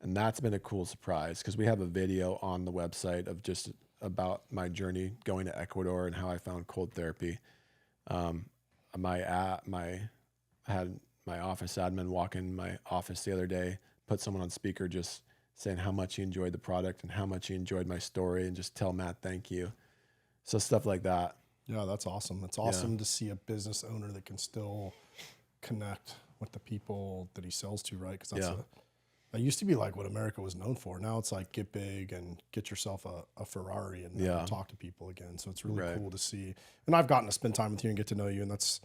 And that's been a cool surprise, because we have a video on the website of just about my journey going to Ecuador and how I found cold therapy. I had my office admin walk in my office the other day, put someone on speaker just saying how much he enjoyed the product and how much he enjoyed my story, and just tell Matt thank you. So stuff like that. Yeah, that's awesome. It's awesome to see a business owner that can still connect with the people that he sells to, right? Because that used to be like what America was known for. Now it's like get big and get yourself a Ferrari and talk to people again. So it's really cool to see. And I've gotten to spend time with you and get to know you. And that's,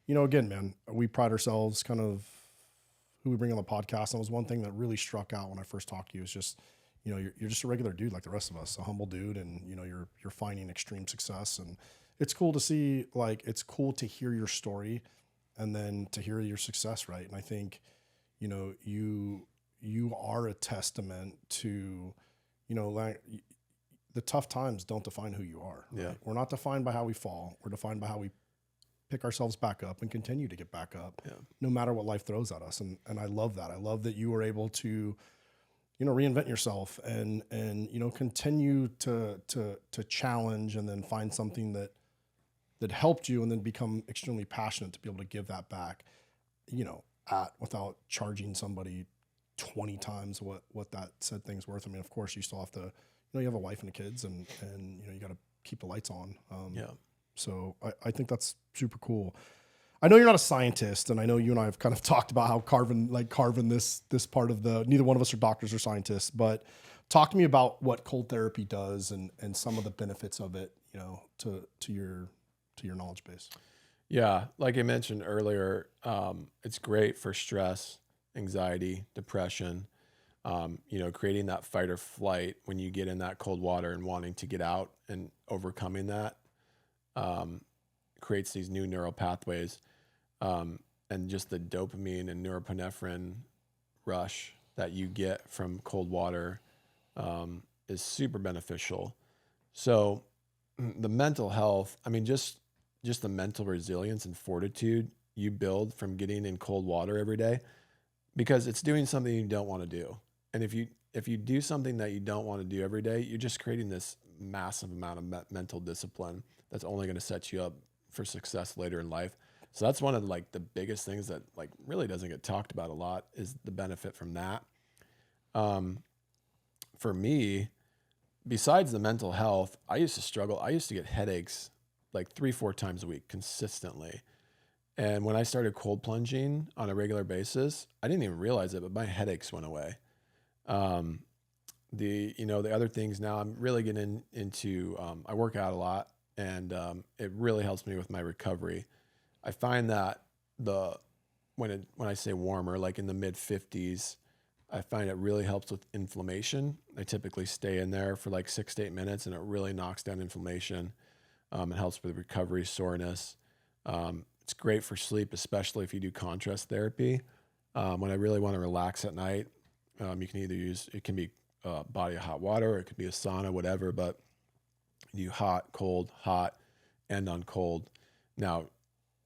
again, man, we pride ourselves kind of who we bring on the podcast. And it was one thing that really struck out when I first talked to you is just, you're just a regular dude like the rest of us, a humble dude. And, you're finding extreme success. And it's cool to see, like, it's cool to hear your story and then to hear your success, right? And I think, you are a testament to, like the tough times don't define who you are. Right? Yeah. We're not defined by how we fall. We're defined by how we pick ourselves back up and continue to get back up no matter what life throws at us. And I love that. I love that you were able to, reinvent yourself and continue to challenge and then find something that helped you and then become extremely passionate to be able to give that back, without charging somebody 20 times what that said thing's worth. I mean, of course you still have to, you have a wife and the kids and you got to keep the lights on. So I think that's super cool. I know you're not a scientist, and I know you and I have kind of talked about how carving this part of neither one of us are doctors or scientists, but talk to me about what cold therapy does and some of the benefits of it, to your knowledge base. Yeah. Like I mentioned earlier, it's great for stress, anxiety, depression, creating that fight or flight when you get in that cold water and wanting to get out, and overcoming that, creates these new neural pathways. And just the dopamine and norepinephrine rush that you get from cold water, is super beneficial. So the mental health, I mean, just the mental resilience and fortitude you build from getting in cold water every day, because it's doing something you don't want to do. And if you do something that you don't want to do every day, you're just creating this massive amount of mental discipline that's only going to set you up for success later in life. So that's one of the biggest things that really doesn't get talked about a lot, is the benefit from that. For me, besides the mental health, I used to struggle. I used to get headaches 3-4 times a week consistently. And when I started cold plunging on a regular basis, I didn't even realize it, but my headaches went away. The other things now, I'm really getting into, I work out a lot, and it really helps me with my recovery. I find that when I say warmer, like in the mid 50s, I find it really helps with inflammation. I typically stay in there for 6 to 8 minutes, and it really knocks down inflammation. It helps with recovery, soreness. It's great for sleep, especially if you do contrast therapy. When I really want to relax at night, you can either it can be a body of hot water, or it could be a sauna, whatever, but you hot, end on cold. Now,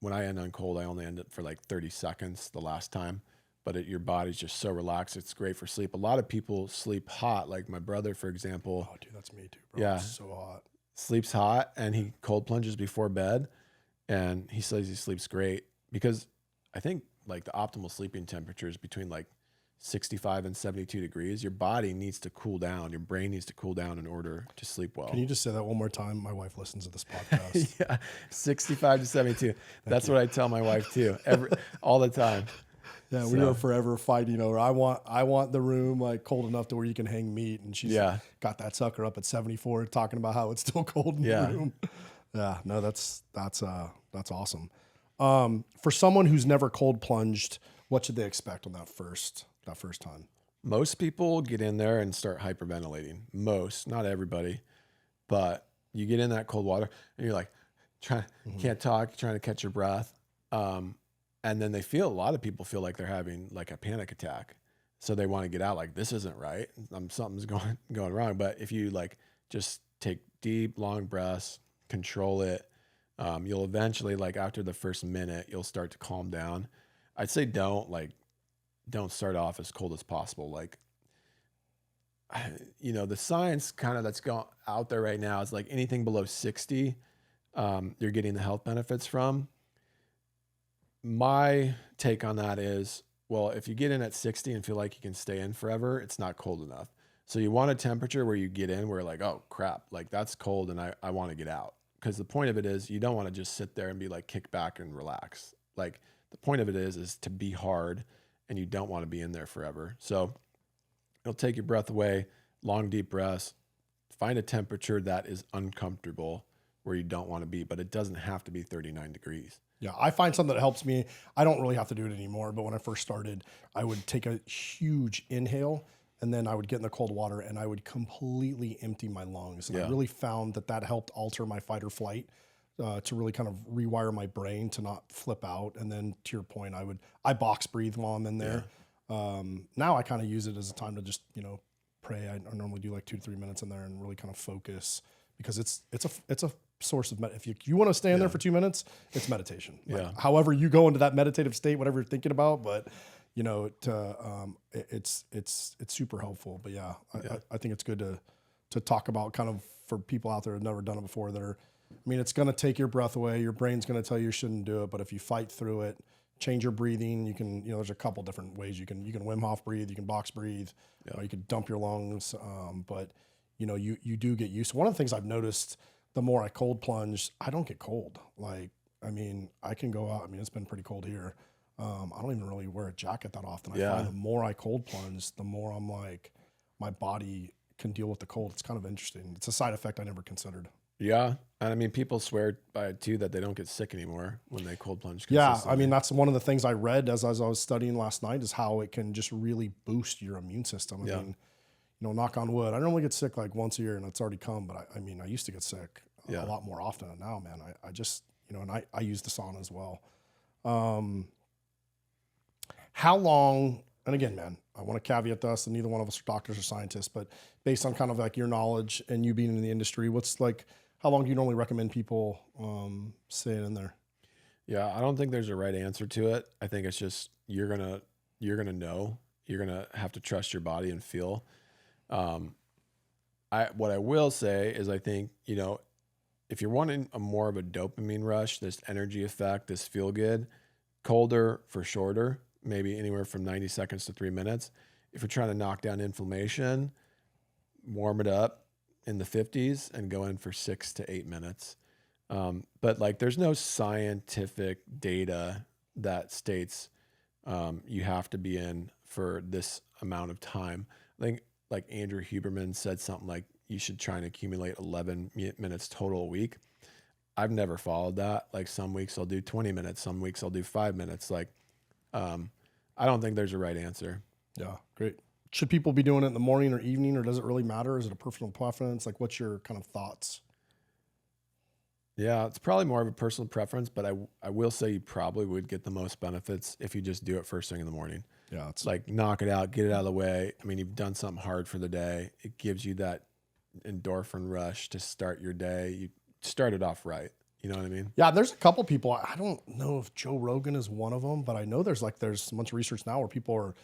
when I end on cold, I only end it for 30 seconds the last time, but your body's just so relaxed. It's great for sleep. A lot of people sleep hot, like my brother, for example. Oh, dude, that's me too, bro. Yeah. It's so hot. Sleeps hot, and he cold plunges before bed, and he says he sleeps great, because I think the optimal sleeping temperature is between 65 and 72 degrees. Your body needs to cool down. Your brain needs to cool down in order to sleep well. Can you just say that one more time? My wife listens to this podcast. Yeah, 65 to 72. That's what I tell my wife too, all the time. Yeah, we were forever fighting over. I want the room cold enough to where you can hang meat, and she's got that sucker up at 74, talking about how it's still cold in the room. Yeah, no, that's awesome. For someone who's never cold plunged, what should they expect on that first time? Most people get in there and start hyperventilating. Most, not everybody, but you get in that cold water and you're like, can't talk, trying to catch your breath. And then a lot of people feel like they're having like a panic attack. So they want to get out, like, this isn't right. Something's going wrong. But if you like just take deep, long breaths, control it, you'll eventually, like after the first minute, you'll start to calm down. I'd say don't start off as cold as possible. Like, the science kind of that's going out there right now is like anything below 60, you're getting the health benefits from. My take on that is, well, if you get in at 60 and feel like you can stay in forever, it's not cold enough. So you want a temperature where you get in where like, oh crap, like that's cold and I want to get out. Because the point of it is you don't want to just sit there and be like kick back and relax. Like the point of it is to be hard, and you don't want to be in there forever. So it'll take your breath away, long deep breaths, find a temperature that is uncomfortable where you don't want to be, but it doesn't have to be 39 degrees. Yeah, I find something that helps me. I don't really have to do it anymore, but when I first started, I would take a huge inhale and then I would get in the cold water and I would completely empty my lungs. And I really found that helped alter my fight or flight, to really kind of rewire my brain to not flip out. And then to your point, I box breathe while I'm in there. Now I kind of use it as a time to just, pray. I normally do like 2 to 3 minutes in there and really kind of focus, because it's a source of if you want to stay in there for 2 minutes, it's meditation. Like, however you go into that meditative state, whatever you're thinking about, but it's super helpful. But I think it's good to talk about, kind of for people out there who've never done it before, it's going to take your breath away. Your brain's going to tell you shouldn't do it, but if you fight through it, change your breathing. You can, there's a couple different ways you can Wim Hof breathe, you can box breathe, you can dump your lungs. But you do get used to. One of the things I've noticed, the more I cold plunge, I don't get cold. Like, I can go out. It's been pretty cold here. I don't even really wear a jacket that often. I find the more I cold plunge, the more I'm like, my body can deal with the cold. It's kind of interesting. It's a side effect I never considered. Yeah. And people swear by it too, that they don't get sick anymore when they cold plunge. Yeah. That's one of the things I read as I was studying last night, is how it can just really boost your immune system. Knock on wood, I normally get sick like once a year and it's already come, but I used to get sick a lot more often. And now, man, I just, and I use the sauna as well. How long, and again, man, I want to caveat this, and neither one of us are doctors or scientists, but based on kind of like your knowledge and you being in the industry, how long do you normally recommend people staying in there? Yeah, I don't think there's a right answer to it. I think it's just, you're gonna know, you're gonna have to trust your body and feel. What I will say is, I think, if you're wanting more of a dopamine rush, this energy effect, this feel good, colder for shorter, maybe anywhere from 90 seconds to 3 minutes. If you're trying to knock down inflammation, warm it up in the 50s and go in for 6 to 8 minutes. But like, there's no scientific data that states you have to be in for this amount of time. I think like Andrew Huberman said something like, you should try and accumulate 11 minutes total a week. I've never followed that. Like, some weeks I'll do 20 minutes, some weeks I'll do 5 minutes. Like, I don't think there's a right answer. Yeah, great. Should people be doing it in the morning or evening, or does it really matter? Is it a personal preference? Like, what's your kind of thoughts? Yeah, it's probably more of a personal preference, but I will say you probably would get the most benefits if you just do it first thing in the morning. Yeah, it's like, knock it out, get it out of the way. You've done something hard for the day. It gives you that endorphin rush to start your day. You start it off right. You know what I mean? Yeah, there's a couple people. I don't know if Joe Rogan is one of them, but I know there's a bunch of research now where people are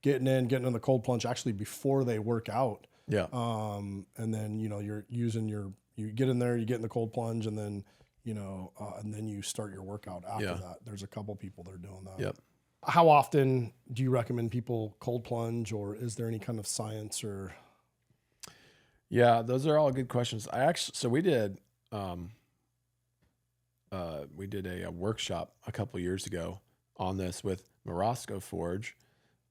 getting in the cold plunge actually before they work out. Yeah. And then, you're using you get in there, you get in the cold plunge, and then, and then you start your workout after that. There's a couple people that are doing that. Yep. How often do you recommend people cold plunge, or is there any kind of science or? Yeah, those are all good questions. So we did a workshop a couple years ago on this with Morosco Forge,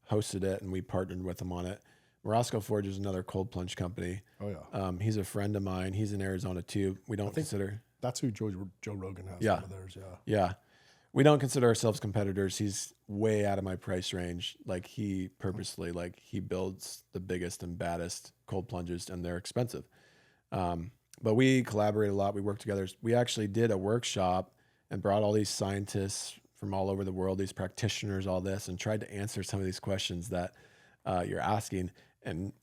hosted it, and we partnered with them on it. Morosco Forge is another cold plunge company. Oh yeah. He's a friend of mine. He's in Arizona too. We don't consider. That's who Joe Rogan has. Yeah. One of theirs. Yeah. Yeah. We don't consider ourselves competitors. He's way out of my price range. Like he purposely, like he builds the biggest and baddest cold plunges, and they're expensive. But we collaborate a lot. We work together. We actually did a workshop and brought all these scientists from all over the world, these practitioners, all this, and tried to answer some of these questions that you're asking. And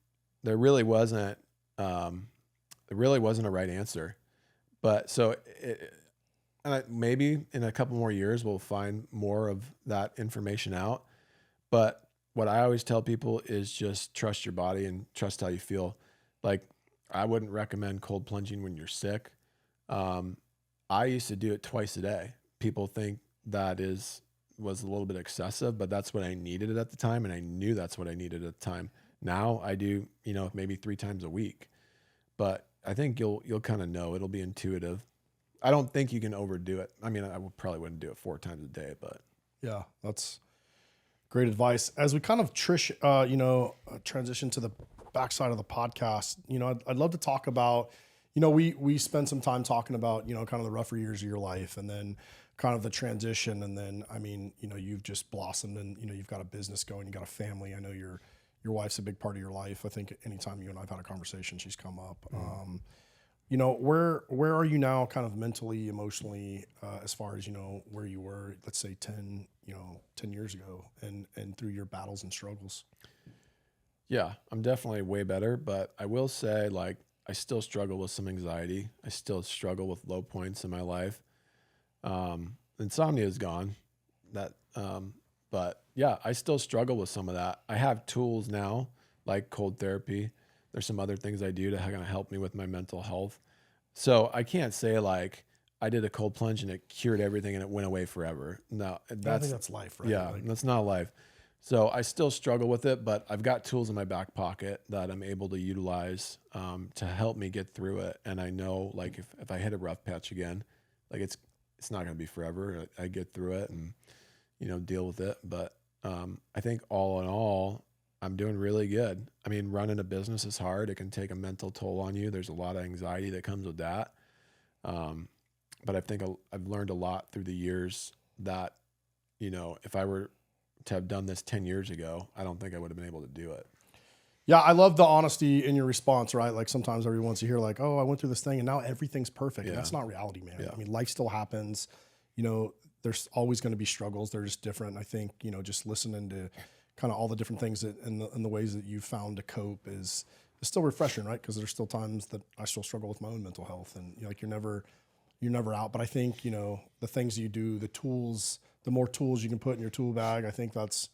there really wasn't a right answer. But so maybe in a couple more years, we'll find more of that information out. But what I always tell people is just trust your body and trust how you feel. Like I wouldn't recommend cold plunging when you're sick. I used to do it twice a day. People think that was a little bit excessive, but that's what I needed at the time. And I knew that's what I needed at the time. Now I do, maybe 3 times a week, but I think you'll kind of know. It'll be intuitive. I don't think you can overdo it. I mean, I probably wouldn't do it 4 times a day, but yeah, that's great advice. As we kind of transition to the backside of the podcast, I'd love to talk about, we spend some time talking about, kind of the rougher years of your life, and then kind of the transition. And then, I mean, you've just blossomed, and, you've got a business going, you got a family. I know your wife's a big part of your life. I think anytime you and I've had a conversation, she's come up. Where are you now kind of mentally, emotionally, as far as, where you were, let's say 10 years ago, and through your battles and struggles? Yeah, I'm definitely way better, but I will say, like, I still struggle with some anxiety. I still struggle with low points in my life. Insomnia is gone. But yeah, I still struggle with some of that. I have tools now, like cold therapy. There's some other things I do to kind of help me with my mental health. So I can't say like I did a cold plunge and it cured everything and it went away forever. No, I think that's life, right? Yeah, that's not life. So I still struggle with it, but I've got tools in my back pocket that I'm able to utilize to help me get through it. And I know, like, if I hit a rough patch again, like it's not going to be forever. I get through it and deal with it. But I think all in all, I'm doing really good. I mean, running a business is hard. It can take a mental toll on you. There's a lot of anxiety that comes with that. But I think I've learned a lot through the years that, if I were to have done this 10 years ago, I don't think I would have been able to do it. Yeah, I love the honesty in your response, right? Like sometimes everyone's you hear like, oh, I went through this thing and now everything's perfect. Yeah. And that's not reality, man. Yeah. I mean, life still happens. There's always going to be struggles. They're just different. I think, just listening to kind of all the different things and the ways that you've found to cope is still refreshing, right? Because there's still times that I still struggle with my own mental health, and you're never out. But I think, the things you do, the tools, the more tools you can put in your tool bag, I think that's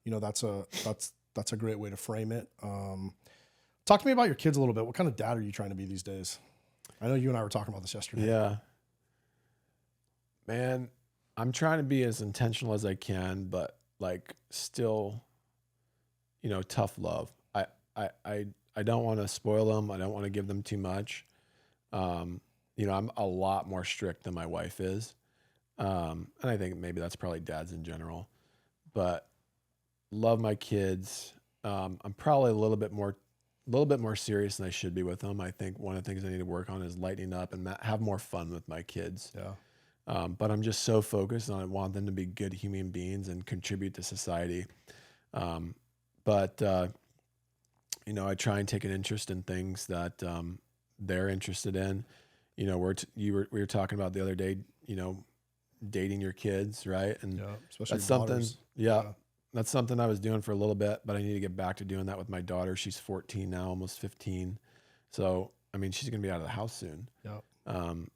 a great way to frame it. Talk to me about your kids a little bit. What kind of dad are you trying to be these days? I know you and I were talking about this yesterday. Yeah, man, I'm trying to be as intentional as I can, but like still, tough love. I don't want to spoil them. I don't want to give them too much. I'm a lot more strict than my wife is. And I think maybe that's probably dads in general, but love my kids. I'm probably a little bit more serious than I should be with them. I think one of the things I need to work on is lightening up and have more fun with my kids. Yeah. But I'm just so focused on I want them to be good human beings and contribute to society. I try and take an interest in things that they're interested in. We were talking about the other day, dating your kids, right? And Yeah, especially that's your something. daughters. Yeah, that's something I was doing for a little bit, but I need to get back to doing that with my daughter. She's 14 now, almost 15. So, I mean, she's gonna be out of the house soon. Yeah.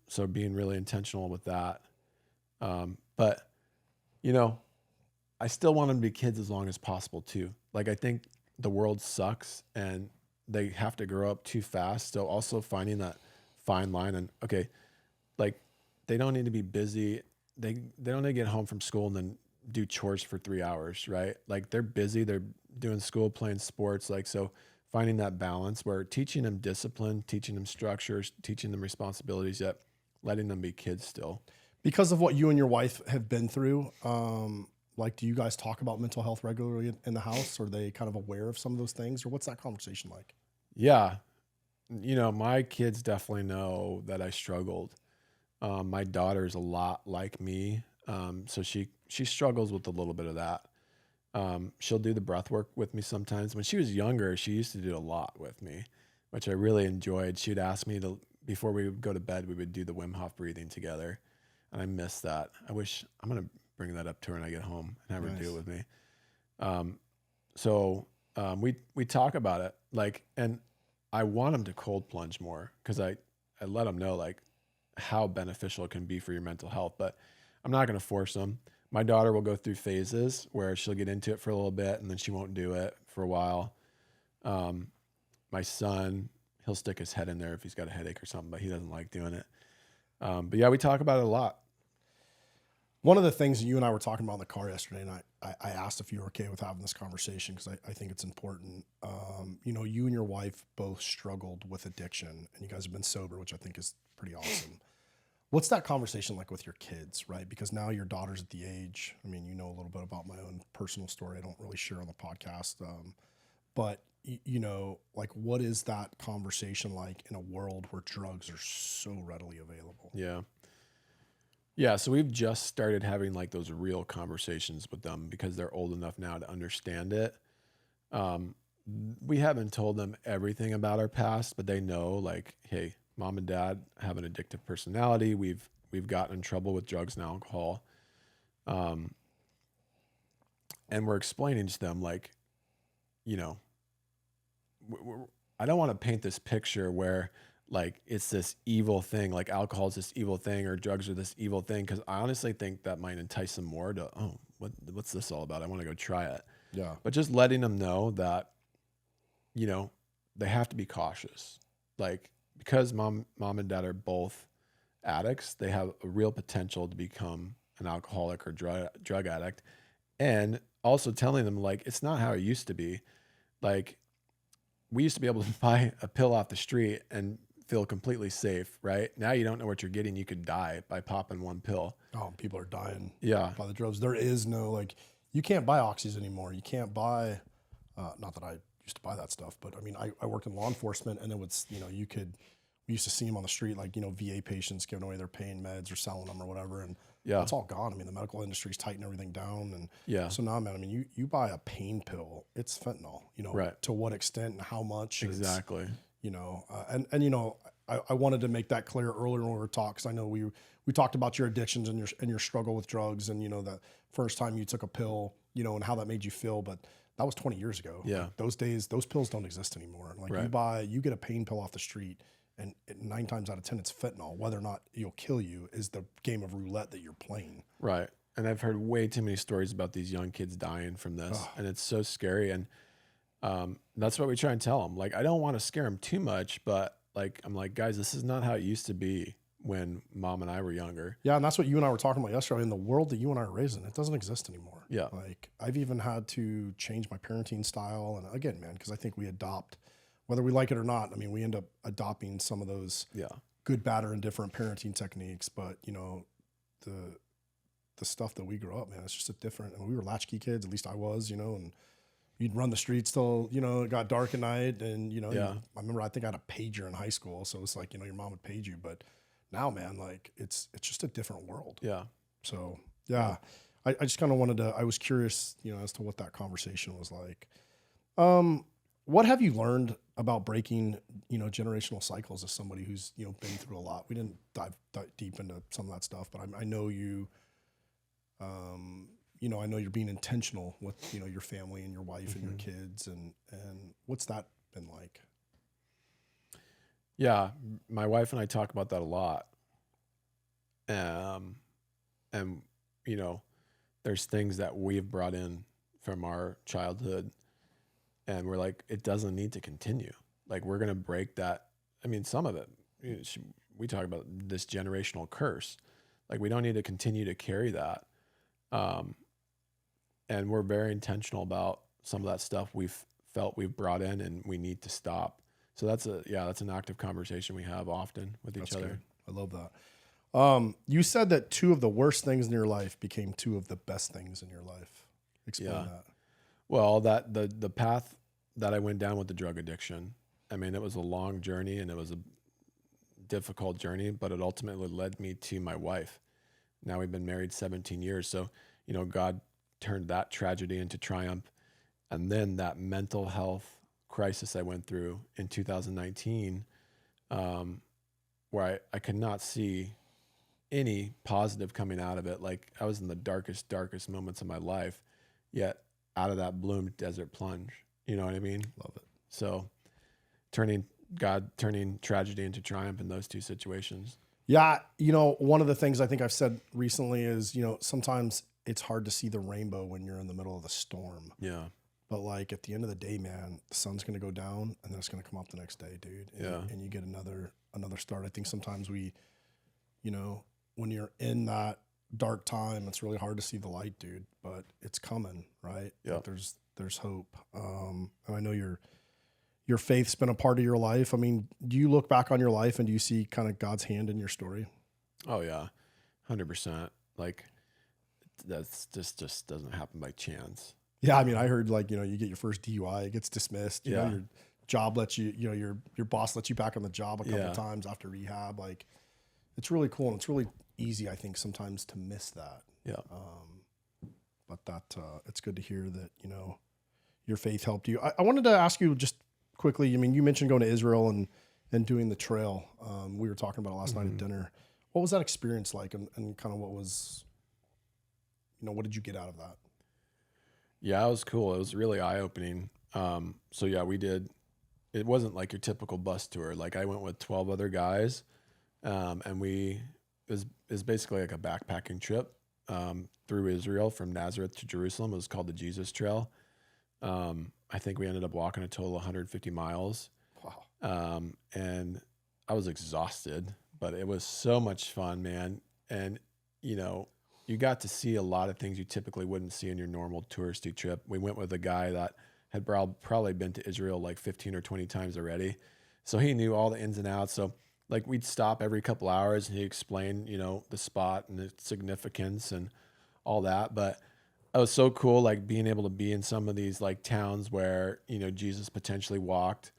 So being really intentional with that. But I still want them to be kids as long as possible too. Like, I think the world sucks and they have to grow up too fast. So also finding that fine line, and okay, like they don't need to be busy. They don't need to get home from school and then do chores for 3 hours, right? Like they're busy, they're doing school, playing sports. Like, so finding that balance where teaching them discipline, teaching them structures, teaching them responsibilities, yet letting them be kids still. Because of what you and your wife have been through, do you guys talk about mental health regularly in the house? Are they kind of aware of some of those things, or what's that conversation like? Yeah. My kids definitely know that I struggled. My daughter's a lot like me. So she struggles with a little bit of that. She'll do the breath work with me sometimes. When she was younger, she used to do a lot with me, which I really enjoyed. She'd ask me before we would go to bed, we would do the Wim Hof breathing together. And I miss that. I'm going to bring that up to her when I get home and have her do it with me. We talk about it, like, and I want them to cold plunge more because I let them know like how beneficial it can be for your mental health, but I'm not going to force them. My daughter will go through phases where she'll get into it for a little bit and then she won't do it for a while. My son, he'll stick his head in there if he's got a headache or something, but he doesn't like doing it. But yeah, we talk about it a lot. One of the things that you and I were talking about in the car yesterday, and I asked if you were okay with having this conversation because I think it's important. You and your wife both struggled with addiction, and you guys have been sober, which I think is pretty awesome. What's that conversation like with your kids, right? Because now your daughter's at the age, I mean, you know a little bit about my own personal story. I don't really share on the podcast. But, like what is that conversation like in a world where drugs are so readily available? Yeah. Yeah, so we've just started having like those real conversations with them because they're old enough now to understand it. We haven't told them everything about our past, but they know like, hey, mom and dad have an addictive personality. We've gotten in trouble with drugs and alcohol. And we're explaining to them like, I don't want to paint this picture where like it's this evil thing, like alcohol is this evil thing or drugs are this evil thing. Cause I honestly think that might entice them more to, what's this all about? I want to go try it. Yeah. But just letting them know that, they have to be cautious. Like because mom and dad are both addicts, they have a real potential to become an alcoholic or drug addict. And also telling them like, it's not how it used to be. Like we used to be able to buy a pill off the street and feel completely safe, right? Now you don't know what you're getting. You could die by popping one pill. Oh, people are dying. Yeah. By the drugs. There is no, like, you can't buy oxys anymore. You can't buy, not that I used to buy that stuff, but I mean, I worked in law enforcement and it was, we used to see them on the street, like, VA patients giving away their pain meds or selling them or whatever. And yeah, it's all gone. I mean, the medical industry's tightened everything down. And yeah, so now, man, I mean, you buy a pain pill, it's fentanyl, right. To what extent and how much. Exactly. I wanted to make that clear earlier when we were talking, because I know we talked about your addictions and your struggle with drugs and, the first time you took a pill, and how that made you feel. But that was 20 years ago. Yeah. Like those days, those pills don't exist anymore. Like right. you get a pain pill off the street and 9 times out of 10, it's fentanyl. Whether or not it'll kill you is the game of roulette that you're playing. Right. And I've heard way too many stories about these young kids dying from this. And it's so scary. And that's what we try and tell them. Like, I don't want to scare them too much, but like, I'm like, guys, this is not how it used to be when mom and I were younger. Yeah. And that's what you and I were talking about yesterday. In the world that you and I are raised in, it doesn't exist anymore. Yeah. Like I've even had to change my parenting style. And again, man, because I think we adopt, whether we like it or not, I mean, we end up adopting some of those good, bad, or indifferent parenting techniques. But, the stuff that we grew up, man, it's just a different, and we were latchkey kids, at least I was, and you'd run the streets till, it got dark at night. And, I remember, I think I had a pager in high school. So it's like, your mom would page you. But now, man, like it's just a different world. Yeah. So, yeah. I just kind of wanted to, I was curious, as to what that conversation was like. What have you learned about breaking, generational cycles as somebody who's, been through a lot? We didn't dive deep into some of that stuff, but I know you, I know you're being intentional with, your family and your wife and your kids, and what's that been like? Yeah. My wife and I talk about that a lot. And, there's things that we've brought in from our childhood and we're like, it doesn't need to continue. Like we're going to break that. I mean, some of it, we talk about this generational curse. Like we don't need to continue to carry that. And we're very intentional about some of that stuff we've brought in and we need to stop. So that's an active conversation we have often with each other. Good. I love that. You said that 2 of the worst things in your life became 2 of the best things in your life. Explain that. Well, the path that I went down with the drug addiction, I mean, it was a long journey and it was a difficult journey, but it ultimately led me to my wife. Now we've been married 17 years. So, God turned that tragedy into triumph. And then that mental health crisis I went through in 2019, where I could not see any positive coming out of it. Like I was in the darkest moments of my life, yet out of that bloomed Desert Plunge. You know what I mean? Love it. So turning tragedy into triumph in those two situations. Yeah. One of the things I think I've said recently is, sometimes it's hard to see the rainbow when you're in the middle of the storm. Yeah. But like at the end of the day, man, the sun's going to go down and then it's going to come up the next day, dude. And you get another start. I think sometimes we, when you're in that dark time, it's really hard to see the light, dude, but it's coming, right? Yeah. Like there's hope. And I know your faith's been a part of your life. I mean, do you look back on your life and do you see kind of God's hand in your story? Oh yeah. 100%. Like that's just doesn't happen by chance. Yeah. I mean, I heard like, you get your first DUI, it gets dismissed, you know, Yeah. your job lets you, your boss lets you back on the job a couple Yeah. of times after rehab. Like it's really cool. And it's really easy, I think, sometimes to miss that. Yeah. But it's good to hear that, your faith helped you. I wanted to ask you just quickly, I mean, you mentioned going to Israel and doing the trail. We were talking about it last night at dinner. What was that experience like? And kind of what was, what did you get out of that? Yeah, it was cool. It was really eye-opening. So yeah, it wasn't like your typical bus tour. Like I went with 12 other guys, and it was basically like a backpacking trip through Israel from Nazareth to Jerusalem. It was called the Jesus Trail. I think we ended up walking a total of 150 miles. Wow. And I was exhausted, but it was so much fun, man. And, you got to see a lot of things you typically wouldn't see in your normal touristy trip. We went with a guy that had probably been to Israel like 15 or 20 times already. So he knew all the ins and outs. So like we'd stop every couple hours and he'd explain, the spot and its significance and all that. But it was so cool, like being able to be in some of these like towns where, Jesus potentially walked.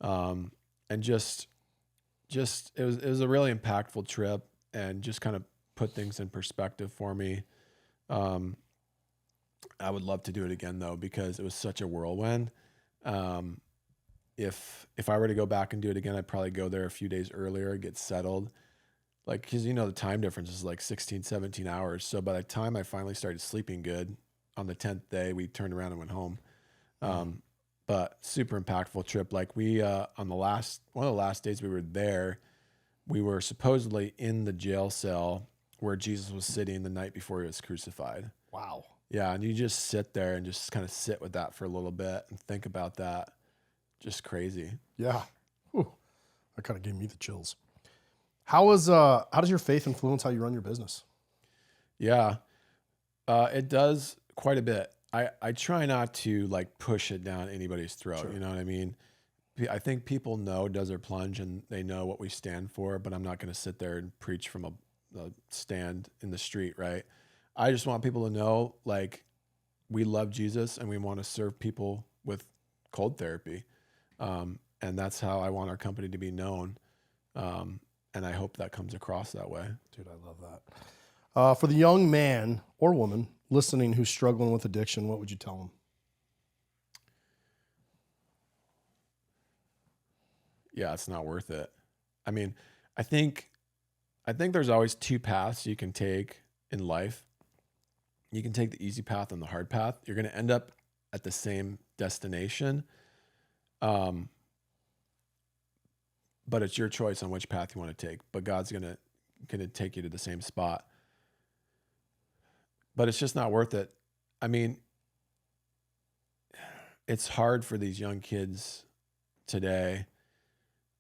And just it was a really impactful trip and just kind of put things in perspective for me. I would love to do it again though, because it was such a whirlwind. If I were to go back and do it again, I'd probably go there a few days earlier, get settled. Like, cause the time difference is like 16, 17 hours. So by the time I finally started sleeping good on the 10th day, we turned around and went home. But super impactful trip. Like we, on one of the last days we were there, we were supposedly in the jail cell where Jesus was sitting the night before he was crucified. Wow. Yeah. And you just sit there and just kind of sit with that for a little bit and think about that. Just crazy. Yeah. Whew. That kind of gave me the chills. How does your faith influence how you run your business? Yeah. It does quite a bit. I try not to like push it down anybody's throat. Sure. You know what I mean? I think people know Desert Plunge and they know what we stand for, but I'm not going to sit there and preach from a stand in the street, right? I just want people to know, like, we love Jesus and we want to serve people with cold therapy. And that's how I want our company to be known. And I hope that comes across that way. Dude, I love that. For the young man or woman listening who's struggling with addiction, what would you tell them? Yeah, it's not worth it. I mean, I think there's always two paths you can take in life. You can take the easy path and the hard path. You're going to end up at the same destination. But it's your choice on which path you want to take. But God's going to take you to the same spot. But it's just not worth it. I mean, it's hard for these young kids today.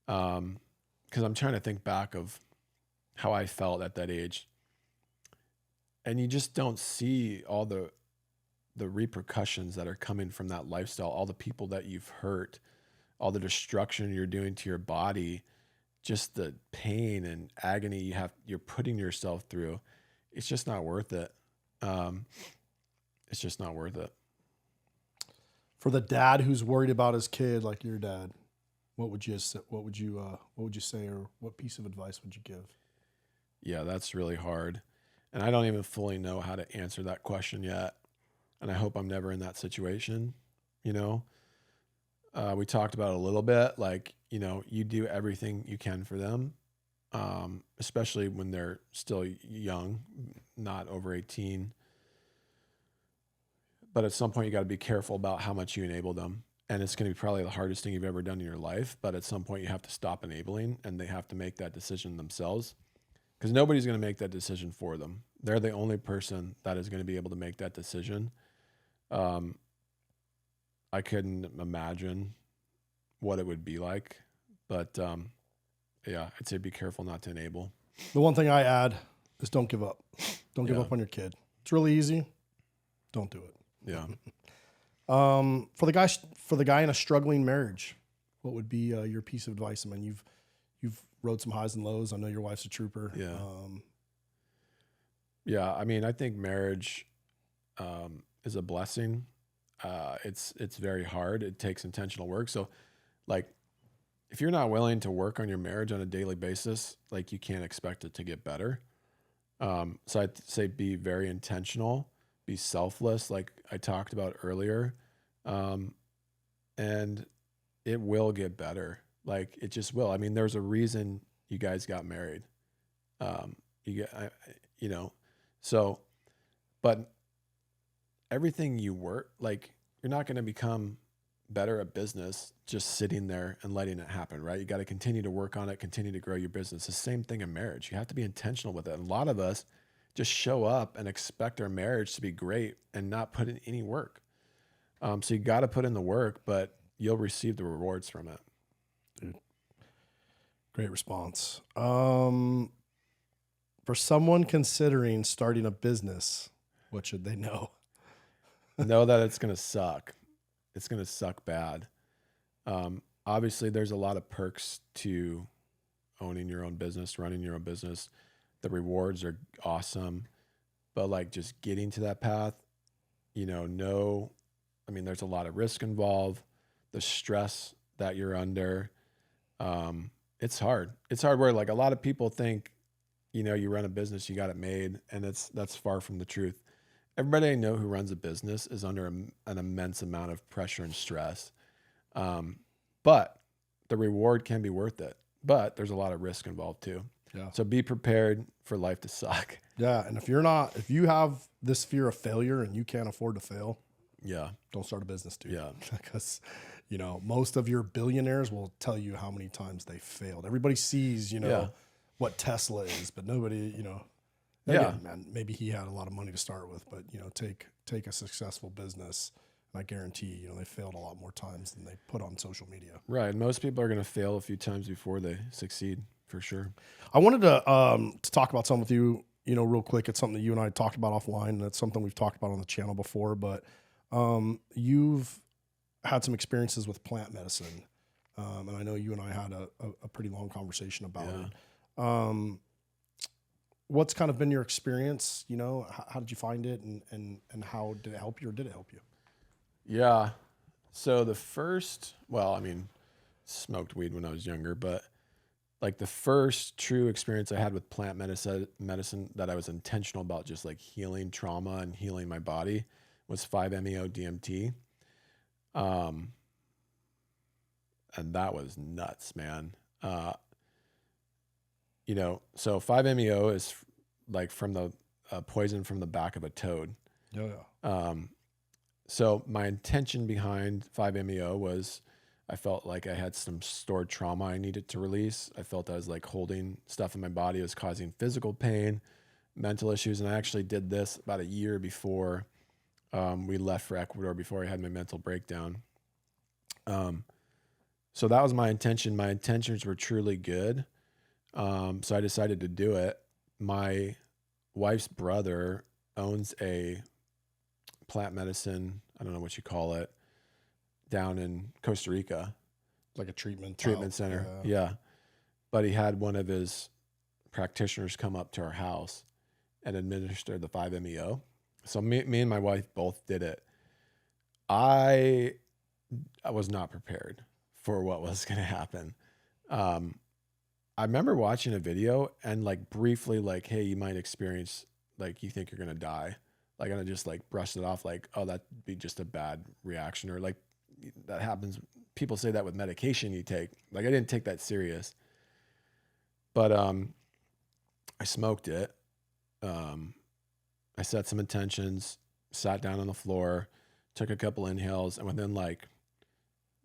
Because I'm trying to think back of how I felt at that age. And you just don't see all the repercussions that are coming from that lifestyle, all the people that you've hurt, all the destruction you're doing to your body, just the pain and agony you're putting yourself through. It's just not worth it. It's just not worth it. For the dad who's worried about his kid, like your dad, what would you say, or what piece of advice would you give? Yeah, that's really hard. And I don't even fully know how to answer that question yet. And I hope I'm never in that situation, you know? We talked about it a little bit, like, you know, you do everything you can for them, especially when they're still young, not over 18. But at some point, you got to be careful about how much you enable them. And it's going to be probably the hardest thing you've ever done in your life. But at some point, you have to stop enabling, and they have to make that decision themselves, because nobody's going to make that decision for them. They're the only person that is going to be able to make that decision. I couldn't imagine what it would be like, but yeah, I'd say be careful not to enable. The one thing I add is don't give up. Don't give Yeah. up on your kid. It's really easy. Don't do it. Yeah. For the guy in a struggling marriage, what would be your piece of advice? I mean, you've rode some highs and lows. I know your wife's a trooper. Yeah. Yeah. I mean, I think marriage is a blessing. It's very hard. It takes intentional work. So, like, if you're not willing to work on your marriage on a daily basis, like, you can't expect it to get better. So I'd say be very intentional, be selfless, like I talked about earlier. And it will get better. Like, it just will. I mean, there's a reason you guys got married. So, but everything you work, like, you're not going to become better at business just sitting there and letting it happen, right? You got to continue to work on it, continue to grow your business. The same thing in marriage. You have to be intentional with it. And a lot of us just show up and expect our marriage to be great and not put in any work. So you got to put in the work, but you'll receive the rewards from it. Dude, great response. For someone considering starting a business, what should they know? Know that it's going to suck. It's going to suck bad. Obviously, there's a lot of perks to owning your own business, running your own business. The rewards are awesome. But, like, just getting to that path, there's a lot of risk involved. The stress that you're under, it's hard. It's hard where, like, a lot of people think, you run a business, you got it made, and that's far from the truth. Everybody I know who runs a business is under an immense amount of pressure and stress. But the reward can be worth it. But there's a lot of risk involved too. Yeah. So be prepared for life to suck. Yeah. And if you have this fear of failure and you can't afford to fail, yeah, don't start a business, dude. Yeah. Because, most of your billionaires will tell you how many times they failed. Everybody sees, what Tesla is, but nobody, again, man, maybe he had a lot of money to start with, but take a successful business, and I guarantee they failed a lot more times than they put on social media. Right. Most people are going to fail a few times before they succeed, for sure. I wanted to talk about something with you, real quick. It's something that you and I talked about offline, and it's something we've talked about on the channel before. But you've had some experiences with plant medicine, and I know you and I had a pretty long conversation about it. What's kind of been your experience? How did you find it, and how did it help you, or did it help you? Yeah. So smoked weed when I was younger, but like the first true experience I had with plant medicine that I was intentional about just like healing trauma and healing my body was 5-MeO DMT. And that was nuts, man. So 5-MeO is like from the poison from the back of a toad. Oh, yeah. So my intention behind 5-MeO was I felt like I had some stored trauma I needed to release. I felt I was like holding stuff in my body. It was causing physical pain, mental issues. And I actually did this about a year before we left for Ecuador, before I had my mental breakdown. So that was my intention. My intentions were truly good. So I decided to do it. My wife's brother owns a plant medicine, I don't know what you call it, down in Costa Rica. Like a treatment center. Yeah. But he had one of his practitioners come up to our house and administer the 5-MeO. So me and my wife both did it. I was not prepared for what was going to happen. I remember watching a video and like briefly like, hey, you might experience, like, you think you're going to die. Like, and I just like brushed it off like, oh, that'd be just a bad reaction. Or like that happens. People say that with medication you take. Like, I didn't take that serious, but I smoked it. I set some intentions, sat down on the floor, took a couple inhales, and within like,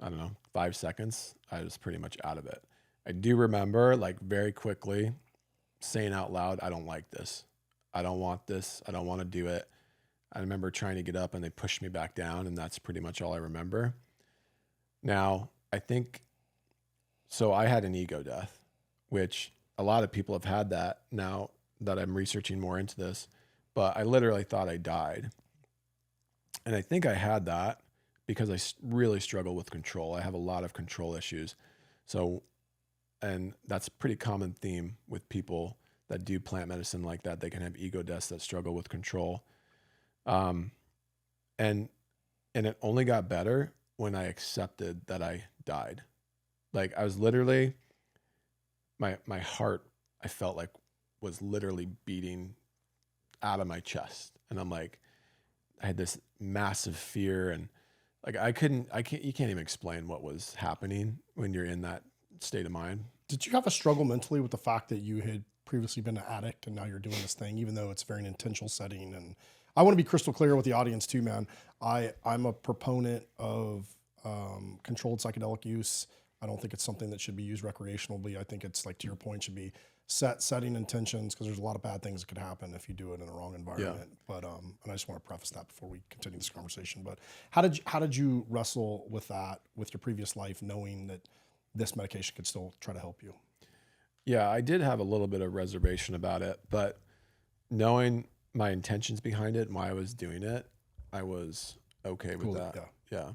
I don't know, 5 seconds, I was pretty much out of it. I do remember like very quickly saying out loud, I don't like this. I don't want this. I don't want to do it. I remember trying to get up and they pushed me back down, and that's pretty much all I remember. Now, I think, so I had an ego death, which a lot of people have had that now that I'm researching more into this, but I literally thought I died. And I think I had that because I really struggle with control. I have a lot of control issues. So, and that's a pretty common theme with people that do plant medicine like that. They can have ego deaths that struggle with control. And it only got better when I accepted that I died. Like, I was literally, my heart, I felt like was literally beating out of my chest. And I'm like, I had this massive fear, and like, you can't even explain what was happening when you're in that state of mind. Did you have a struggle mentally with the fact that you had previously been an addict and now you're doing this thing, even though it's a very intentional setting? And I want to be crystal clear with the audience too, man. I'm a proponent of controlled psychedelic use. I don't think it's something that should be used recreationally. I think it's, like, to your point, should be setting intentions, because there's a lot of bad things that could happen if you do it in a wrong environment. Yeah. But and I just want to preface that before we continue this conversation. But how did you wrestle with that with your previous life, knowing that this medication could still try to help you? Yeah, I did have a little bit of reservation about it, but knowing my intentions behind it and why I was doing it, I was okay with that. Yeah.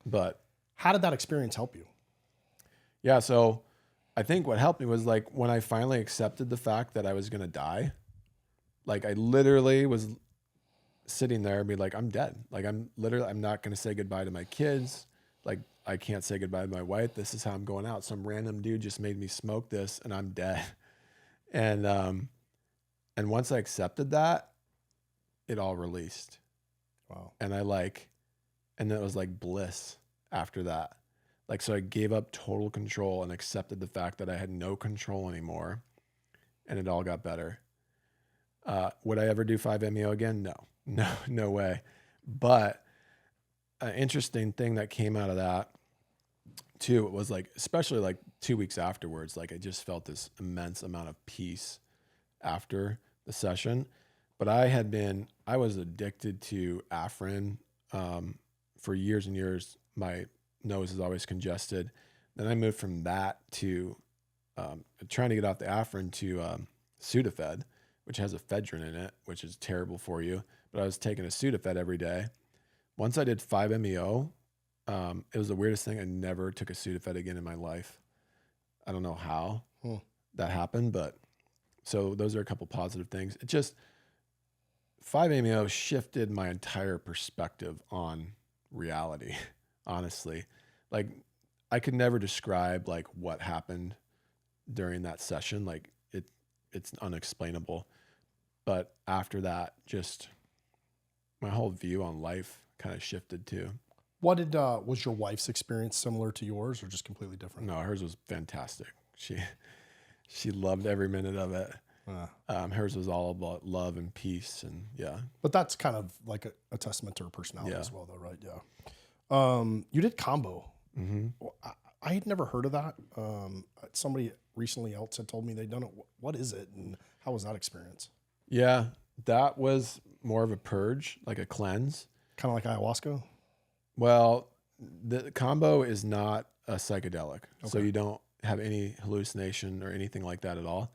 But how did that experience help you? Yeah, so I think what helped me was like when I finally accepted the fact that I was going to die, like I literally was sitting there and be like, I'm dead. Like I'm not going to say goodbye to my kids. Like I can't say goodbye to my wife. This is how I'm going out. Some random dude just made me smoke this and I'm dead. And once I accepted that, it all released. Wow. And and it was like bliss after that. Like, so I gave up total control and accepted the fact that I had no control anymore, and it all got better. Would I ever do 5-MeO again? No way. But an interesting thing that came out of that too, it was like, especially like 2 weeks afterwards, like I just felt this immense amount of peace after the session. But I was addicted to Afrin for years and years. My nose is always congested. Then I moved from that to trying to get off the Afrin to Sudafed, which has ephedrine in it, which is terrible for you. But I was taking a Sudafed every day. Once I did 5-MeO, it was the weirdest thing. I never took a Sudafed again in my life. I don't know how that happened, but so those are a couple positive things. It just, 5-MeO shifted my entire perspective on reality. Honestly, like I could never describe like what happened during that session. Like it's unexplainable. But after that, just my whole view on life kind of shifted too. What was your wife's experience similar to yours or just completely different? No, hers was fantastic. She loved every minute of it. Hers was all about love and peace, and yeah. But that's kind of like a testament to her personality as well, though, right? Yeah. You did Kambo. Mm-hmm. I had never heard of that. Somebody recently else had told me they'd done it. What is it, and how was that experience? Yeah, that was more of a purge, like a cleanse. Kind of like ayahuasca? Well, the Kambo is not a psychedelic, so you don't have any hallucination or anything like that at all.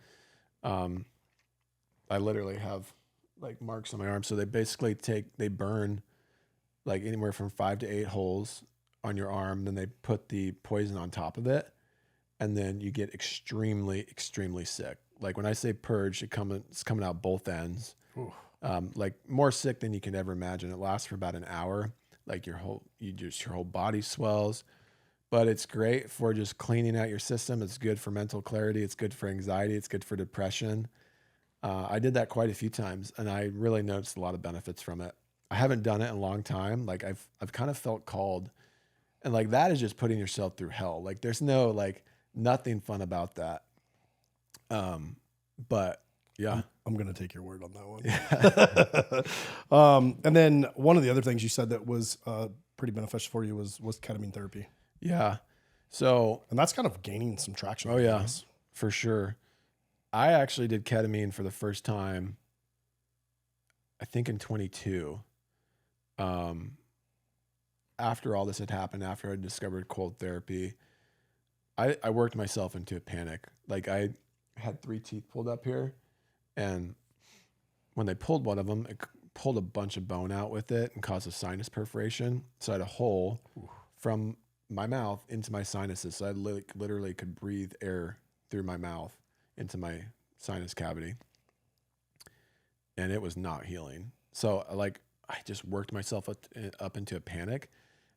I literally have like marks on my arm. So they basically they burn like anywhere from 5 to 8 holes on your arm. Then they put the poison on top of it. And then you get extremely, extremely sick. Like when I say purge, it's coming out both ends. Like more sick than you can ever imagine. It lasts for about an hour. Like your whole body swells. But it's great for just cleaning out your system. It's good for mental clarity. It's good for anxiety. It's good for depression. I did that quite a few times, and I really noticed a lot of benefits from it. I haven't done it in a long time. Like I've kind of felt called, and like that is just putting yourself through hell. Like there's no like nothing fun about that. But yeah, I'm going to take your word on that one. And then one of the other things you said that was pretty beneficial for you was ketamine therapy. Yeah. So, and that's kind of gaining some traction. Oh yeah, for sure. I actually did ketamine for the first time, I think in 22. After all this had happened, after I discovered cold therapy, I worked myself into a panic. Like I had 3 teeth pulled up here, and when they pulled one of them, it pulled a bunch of bone out with it and caused a sinus perforation. So I had a hole from my mouth into my sinuses. So I literally could breathe air through my mouth into my sinus cavity, and it was not healing. So like I just worked myself up into a panic,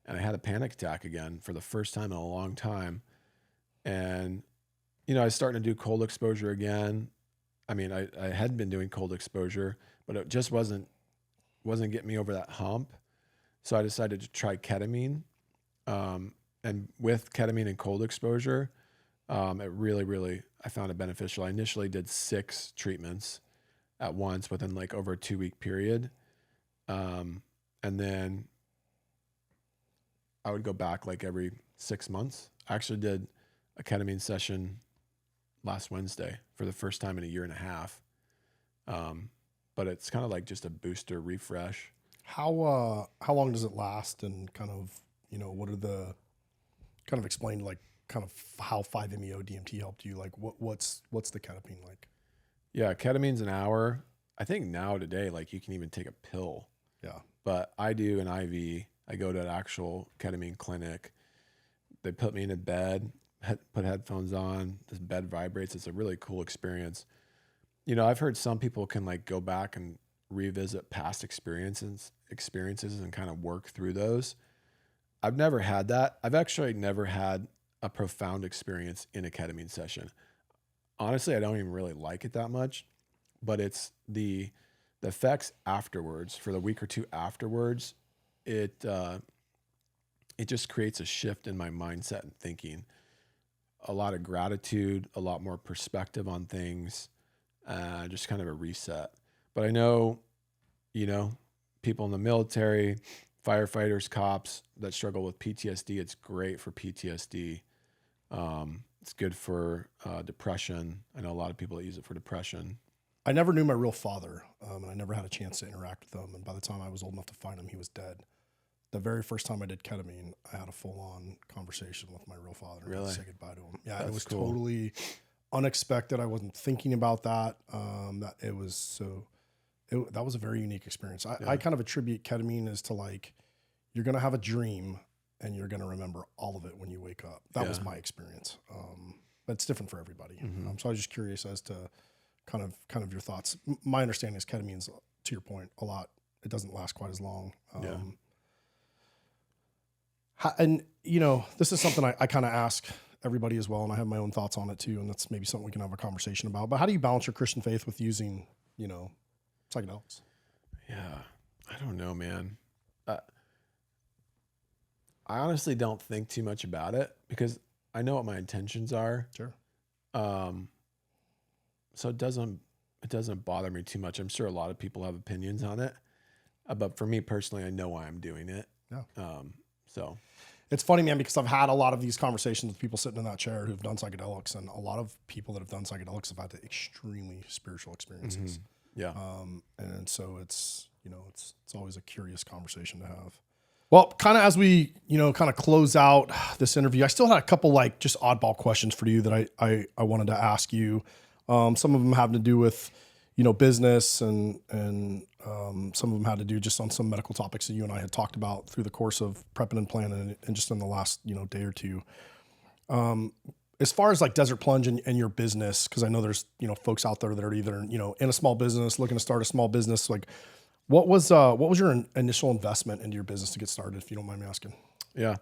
and I had a panic attack again for the first time in a long time. And, you know, I was starting to do cold exposure again. I mean, I had been doing cold exposure, but it just wasn't getting me over that hump. So I decided to try ketamine. And with ketamine and cold exposure, it really, I found it beneficial. I initially did 6 treatments at once within like over a 2-week period. And then I would go back like every 6 months. I actually did a ketamine session last Wednesday for the first time in a year and a half. But it's kind of like just a booster refresh. How long does it last, and kind of, you know, what are the kind of explain like kind of how 5-MeO DMT helped you? Like what's the ketamine like? Yeah, ketamine's an hour. I think now today, like you can even take a pill. Yeah. But I do an IV. I go to an actual ketamine clinic. They put me in a bed, put headphones on. This bed vibrates. It's a really cool experience. You know, I've heard some people can like go back and revisit past experiences and kind of work through those. I've never had that. I've actually never had a profound experience in a ketamine session. Honestly, I don't even really like it that much, but it's the effects afterwards, for the week or 2 afterwards, it just creates a shift in my mindset and thinking. A lot of gratitude, a lot more perspective on things, just kind of a reset. But I know, you know, people in the military, firefighters, cops that struggle with PTSD, it's great for PTSD. It's good for depression. I know a lot of people that use it for depression. I never knew my real father, and I never had a chance to interact with him. And by the time I was old enough to find him, he was dead. The very first time I did ketamine, I had a full-on conversation with my real father. Really? And I said goodbye to him. Yeah, That's it was cool. totally unexpected. I wasn't thinking about that. That was a very unique experience. I kind of attribute ketamine as to like, you're going to have a dream and you're going to remember all of it when you wake up. That was my experience. But it's different for everybody. Mm-hmm. So I was just curious as to kind of your thoughts. My understanding is ketamine's, to your point, a lot. It doesn't last quite as long. And you know, this is something I kind of ask everybody as well, and I have my own thoughts on it too. And that's maybe something we can have a conversation about. But how do you balance your Christian faith with using, you know, psychedelics? Yeah, I don't know, man. I honestly don't think too much about it because I know what my intentions are. Sure. So it doesn't bother me too much. I'm sure a lot of people have opinions on it, but for me personally, I know why I'm doing it. Yeah. So it's funny, man, because I've had a lot of these conversations with people sitting in that chair who've done psychedelics, and a lot of people that have done psychedelics have had extremely spiritual experiences. Mm-hmm. Yeah. And so it's, you know, it's always a curious conversation to have. Well, kind of as we, you know, kind of close out this interview, I still had a couple like just oddball questions for you that I wanted to ask you. Some of them having to do with, you know, business and some of them had to do just on some medical topics that you and I had talked about through the course of prepping and planning and just in the last, you know, day or two. As far as like Desert Plunge and your business, because I know there's, you know, folks out there that are either, you know, in a small business, looking to start a small business, like What was your initial investment into your business to get started, if you don't mind me asking? Yeah.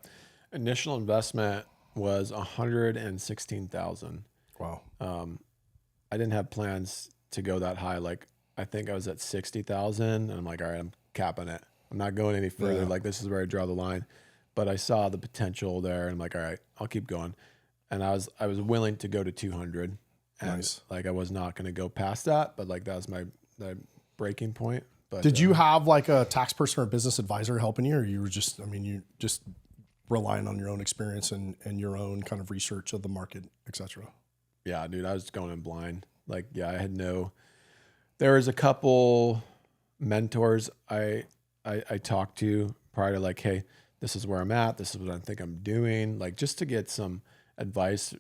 Initial investment was 116,000. Wow. I didn't have plans to go that high. Like, I think I was at 60,000 and I'm like, all right, I'm capping it. I'm not going any further. Yeah. Like, this is where I draw the line. But I saw the potential there and I'm like, all right, I'll keep going. And I was willing to go to 200. And Nice. like, I was not going to go past that, but like, that was my breaking point. But Did you have like a tax person or a business advisor helping you, or you were just, you just relying on your own experience and your own kind of research of the market, et cetera? Yeah, dude, I was going in blind. Like, yeah, there was a couple mentors I talked to prior to, like, hey, this is where I'm at. This is what I think I'm doing. Like, just to get some advice.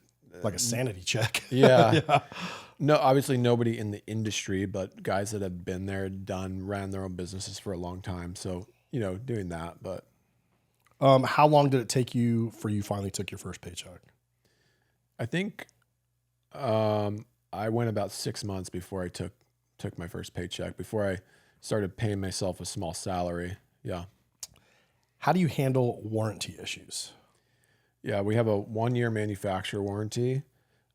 Like a sanity check. Yeah. Yeah. No, obviously nobody in the industry, but guys that have been there, ran their own businesses for a long time. So, doing that, but. How long did it take you for you finally took your first paycheck? I think, I went about 6 months before I took my first paycheck, before I started paying myself a small salary. Yeah. How do you handle warranty issues? Yeah, we have a 1-year manufacturer warranty.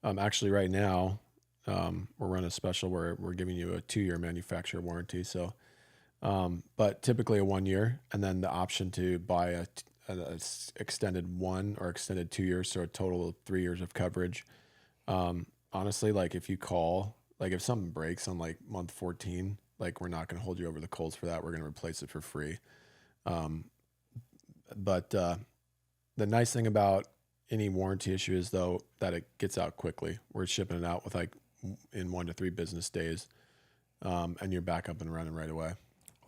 Actually, right now, we're running a special where we're giving you a 2-year manufacturer warranty. So, but typically a 1 year, and then the option to buy a extended 1 or extended 2 years, so a total of 3 years of coverage. Honestly, like if you call, like if something breaks on like month 14, like we're not going to hold you over the coals for that. We're going to replace it for free. But the nice thing about any warranty issue is, though, that it gets out quickly. We're shipping it out with like in 1 to 3 business days, and you're back up and running right away.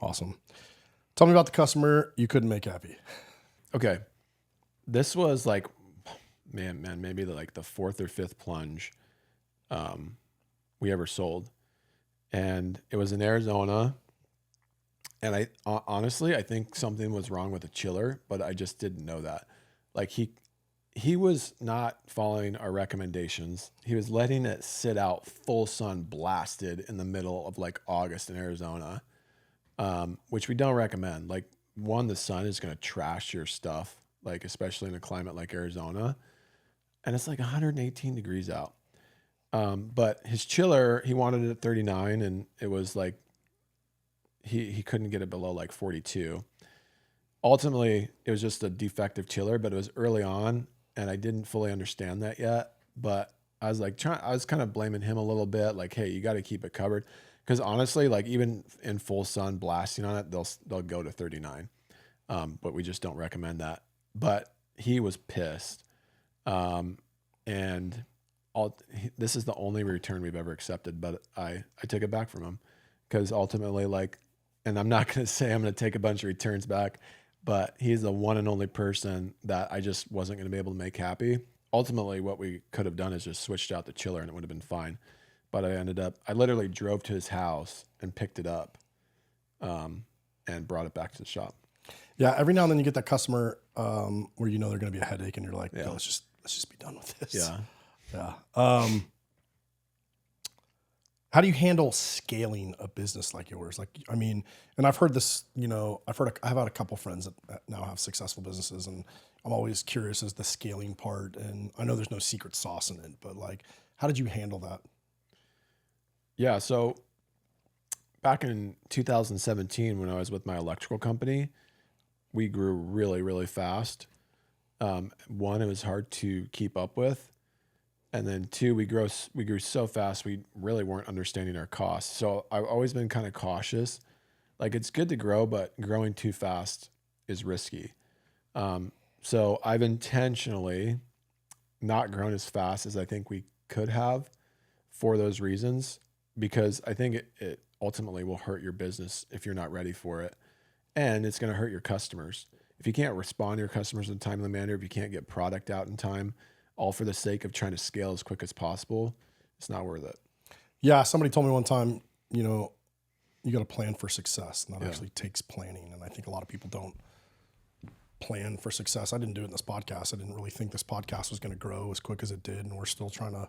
Awesome. Tell me about the customer you couldn't make happy. Okay, this was like, man, maybe like the 4th or 5th plunge we ever sold, and it was in Arizona. And I honestly, I think something was wrong with the chiller, but I just didn't know that. Like he was not following our recommendations. He was letting it sit out full sun blasted in the middle of like August in Arizona, which we don't recommend. Like, one, the sun is going to trash your stuff, like especially in a climate like Arizona. And it's like 118 degrees out. But his chiller, he wanted it at 39, and it was like, he couldn't get it below like 42. Ultimately, it was just a defective chiller, but it was early on and I didn't fully understand that yet. But I was like I was kind of blaming him a little bit, like, hey, you got to keep it covered. Because honestly, like even in full sun blasting on it, they'll go to 39. But we just don't recommend that. But he was pissed. And this is the only return we've ever accepted, but I took it back from him, because ultimately, like, and I'm not going to say I'm going to take a bunch of returns back, but he's the one and only person that I just wasn't going to be able to make happy. Ultimately, what we could have done is just switched out the chiller and it would have been fine. But I literally drove to his house and picked it up, and brought it back to the shop. Yeah. Every now and then you get that customer, where they're going to be a headache and you're like, yeah, let's just be done with this. Yeah. Yeah. How do you handle scaling a business like yours? Like, and I've heard this, I've had a couple friends that now have successful businesses, and I'm always curious as the scaling part. And I know there's no secret sauce in it, but like, how did you handle that? Yeah. So back in 2017, when I was with my electrical company, we grew really, really fast. One, it was hard to keep up with. And then 2, we grew so fast, we really weren't understanding our costs. So I've always been kind of cautious. Like, it's good to grow, but growing too fast is risky. So I've intentionally not grown as fast as I think we could have for those reasons, because I think it ultimately will hurt your business if you're not ready for it. And it's going to hurt your customers. If you can't respond to your customers in a timely manner, if you can't get product out in time, all for the sake of trying to scale as quick as possible, it's not worth it. Yeah. Somebody told me one time, you got to plan for success, and that actually takes planning. And I think a lot of people don't plan for success. I didn't do it in this podcast. I didn't really think this podcast was going to grow as quick as it did. And we're still trying to,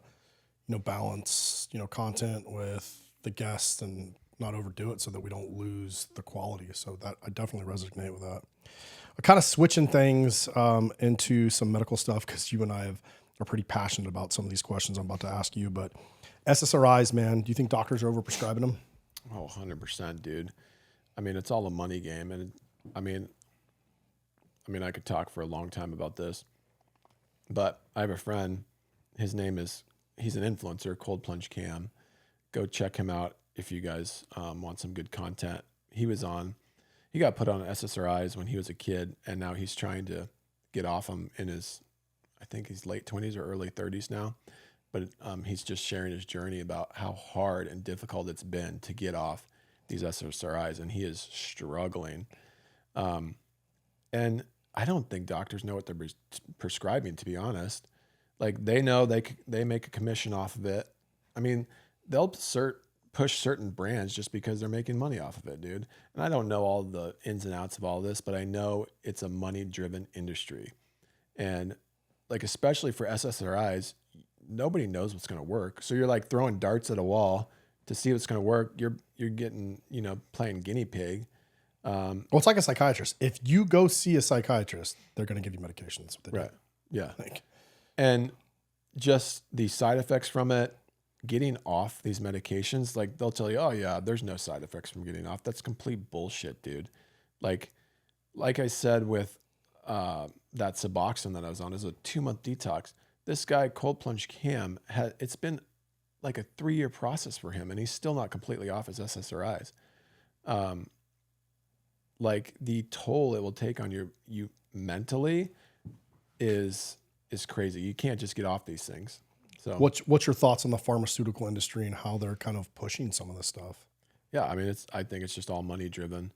balance, content with the guests and not overdo it so that we don't lose the quality. So that I definitely resonate with that. I'm kind of switching things into some medical stuff because you and I are pretty passionate about some of these questions I'm about to ask you. But SSRIs, man, do you think doctors are overprescribing them? Oh, 100%, dude. I mean, it's all a money game. And I mean, I could talk for a long time about this, but I have a friend, he's an influencer, Cold Plunge Cam. Go check him out if you guys want some good content. He got put on SSRIs when he was a kid, and now he's trying to get off them in I think he's late 20s or early 30s now. But he's just sharing his journey about how hard and difficult it's been to get off these SSRIs, and he is struggling. And I don't think doctors know what they're prescribing, to be honest. Like, they know they make a commission off of it. I mean, they'll push certain brands just because they're making money off of it, dude. And I don't know all the ins and outs of all this, but I know it's a money-driven industry. And like, especially for SSRIs, nobody knows what's going to work. So you're like throwing darts at a wall to see what's going to work. You're getting, playing guinea pig. Well, it's like a psychiatrist. If you go see a psychiatrist, they're going to give you medication. That's what they Right. do. Yeah. And just the side effects from it, getting off these medications, like they'll tell you, oh yeah, there's no side effects from getting off. That's complete bullshit, dude. Like I said with that Suboxone that I was on, is a 2-month detox. This guy, Cold Plunge Cam, it's been like a 3-year process for him, and he's still not completely off his SSRIs. Like, the toll it will take on you mentally is crazy. You can't just get off these things. So what's your thoughts on the pharmaceutical industry and how they're kind of pushing some of this stuff? Yeah, I mean, I think it's just all money driven.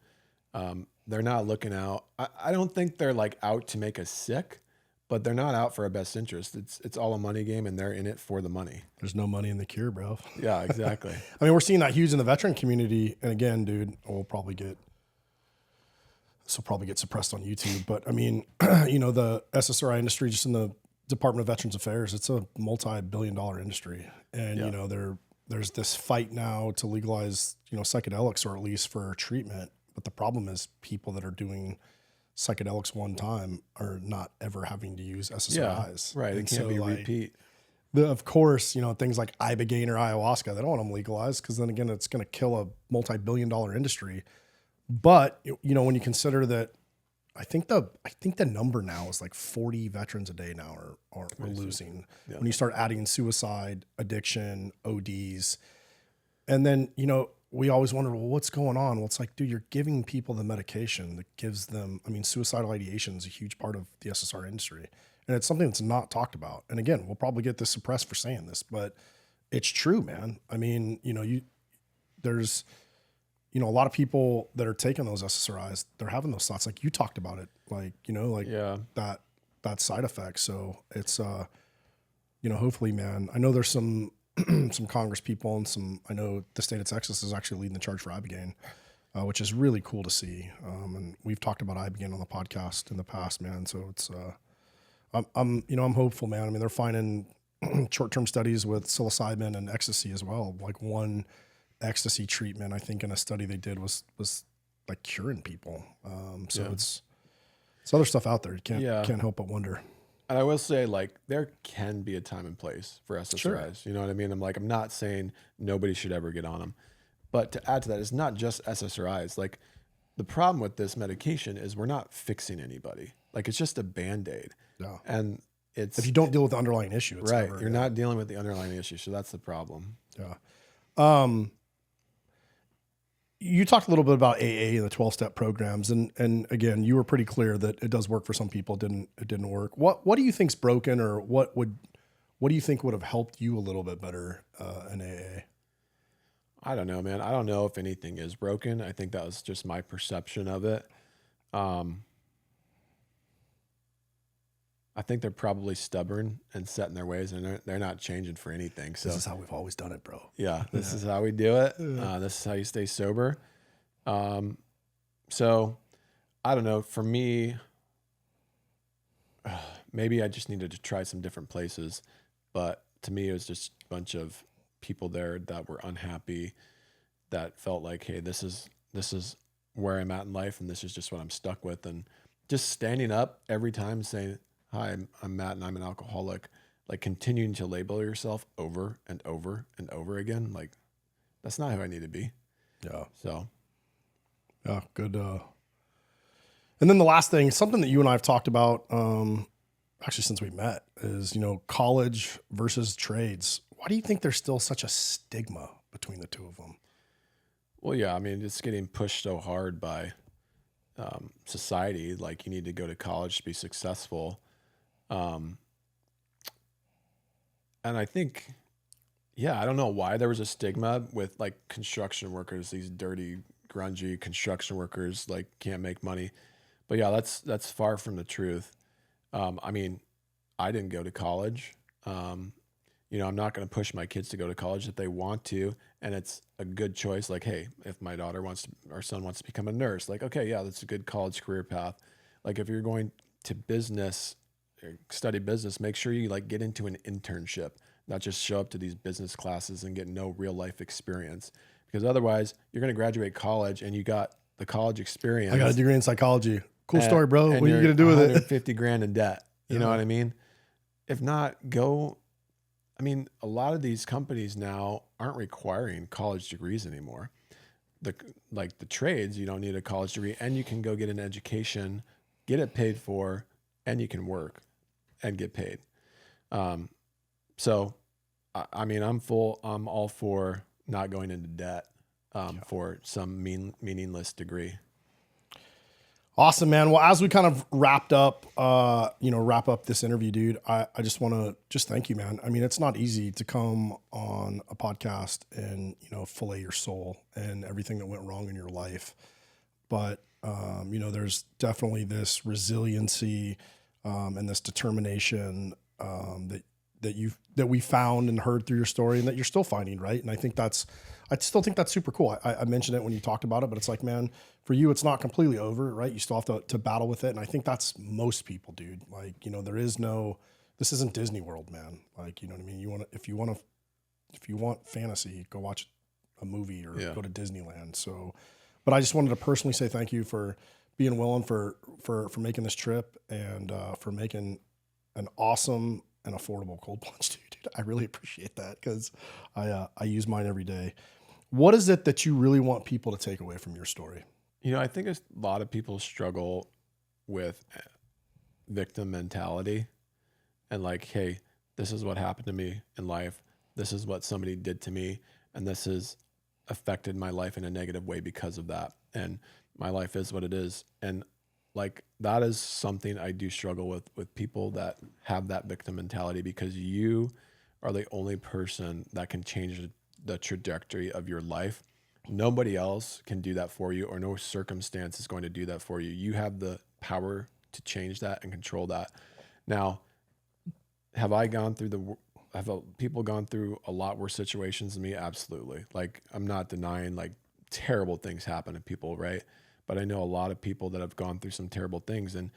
They're not looking out. I don't think they're like out to make us sick, but they're not out for our best interest. It's all a money game, and they're in it for the money. There's no money in the cure, bro. Yeah, exactly. I mean, we're seeing that huge in the veteran community. And again, dude, this will probably get suppressed on YouTube. But I mean, the SSRI industry, just in the Department of Veterans Affairs, it's a multi-billion-dollar industry. And, there's this fight now to legalize, psychedelics, or at least for treatment. But the problem is people that are doing psychedelics one time are not ever having to use SSRIs. Yeah, right. It can't be repeat. Of course, things like ibogaine or ayahuasca, they don't want them legalized because then again, it's going to kill a multi-billion-dollar industry. But when you consider that, I think the number now is like 40 veterans a day now are losing. Yeah. When you start adding suicide, addiction, ODs, and then we always wonder, well, what's going on? Well, it's like, dude, you're giving people the medication that gives them. I mean, suicidal ideation is a huge part of the SSR industry, and it's something that's not talked about. And again, we'll probably get this suppressed for saying this, but it's true, man. I mean, there's a lot of people that are taking those SSRIs, they're having those thoughts. Like you talked about it, that side effect. So it's, hopefully, man, I know there's some Congress people and I know the state of Texas is actually leading the charge for ibogaine, which is really cool to see. And we've talked about ibogaine on the podcast in the past, man. So it's, I'm hopeful, man. I mean, they're finding short-term studies with psilocybin and ecstasy as well. Like one ecstasy treatment, I think in a study they did was like curing people. It's other stuff out there. You can't help but wonder. And I will say, like, there can be a time and place for SSRIs. Sure. You know what I mean? I'm not saying nobody should ever get on them, but to add to that, it's not just SSRIs. Like, the problem with this medication is we're not fixing anybody. Like, it's just a Band-Aid. Yeah. And if you don't deal with the underlying issue, it's right. You're not dealing with the underlying issue. So that's the problem. Yeah. You talked a little bit about AA and the 12-step programs, and again, you were pretty clear that it does work for some people. It didn't work. What do you think's broken, or what do you think would have helped you a little bit better in AA? I don't know, man. I don't know if anything is broken. I think that was just my perception of it. I think they're probably stubborn and set in their ways, and they're not changing for anything. So this is how we've always done it, bro. Yeah, this is how we do it. This is how you stay sober. So I don't know. For me, maybe I just needed to try some different places. But to me, it was just a bunch of people there that were unhappy, that felt like, hey, this is where I'm at in life, and this is just what I'm stuck with. And just standing up every time saying, hi, I'm Matt and I'm an alcoholic, like continuing to label yourself over and over and over again. Like, that's not who I need to be. Yeah. So. Yeah. Good. And then the last thing, something that you and I have talked about, actually since we met, is, you know, college versus trades. Why do you think there's still such a stigma between the two of them? Well, yeah, I mean, it's getting pushed so hard by society. Like, you need to go to college to be successful. And I think, yeah, I don't know why there was a stigma with like construction workers, these dirty, grungy construction workers, like can't make money. But yeah, that's far from the truth. I mean, I didn't go to college. You know, I'm not going to push my kids to go to college if they want to, and it's a good choice. Like, hey, if my daughter wants to, our son wants to become a nurse, like, okay, yeah, that's a good college career path. Like, if you're going to business, or study business, make sure you like get into an internship, not just show up to these business classes and get no real life experience. Because otherwise, you're going to graduate college and you got the college experience. I got a degree in psychology. Cool story, bro. And what are you going to do with it? 150 grand in debt. You know what I mean? If not, go. I mean, a lot of these companies now aren't requiring college degrees anymore. Like the trades, you don't need a college degree, and you can go get an education, get it paid for, and you can work and get paid. So, I mean, I'm all for not going into debt for some meaningless degree. Awesome, man. Well, as we kind of wrap up this interview, dude, I just want to just thank you, man. I mean, it's not easy to come on a podcast and, you know, fillet your soul and everything that went wrong in your life. But, you know, there's definitely this resiliency and this determination that we found and heard through your story and that you're still finding, right? And I still think that's super cool. I mentioned it when you talked about it, but it's like, man, for you, it's not completely over, right? You still have to battle with it. And I think that's most people, dude. Like, you know, this isn't Disney World, man. Like, you know what I mean? If you want fantasy, go watch a movie or go to Disneyland. So, but I just wanted to personally say thank you for being willing for making this trip and for making an awesome and affordable cold plunge, dude. I really appreciate that because I use mine every day. What is it that you really want people to take away from your story? You know, I think a lot of people struggle with victim mentality and like, hey, this is what happened to me in life. This is what somebody did to me. And this has affected my life in a negative way because of that. And my life is what it is. And like, that is something I do struggle with people that have that victim mentality, because you are the only person that can change the trajectory of your life. Nobody else can do that for you, or no circumstance is going to do that for you. You have the power to change that and control that. Now, have people gone through a lot worse situations than me? Absolutely. Like, I'm not denying like terrible things happen to people, right? But I know a lot of people that have gone through some terrible things, and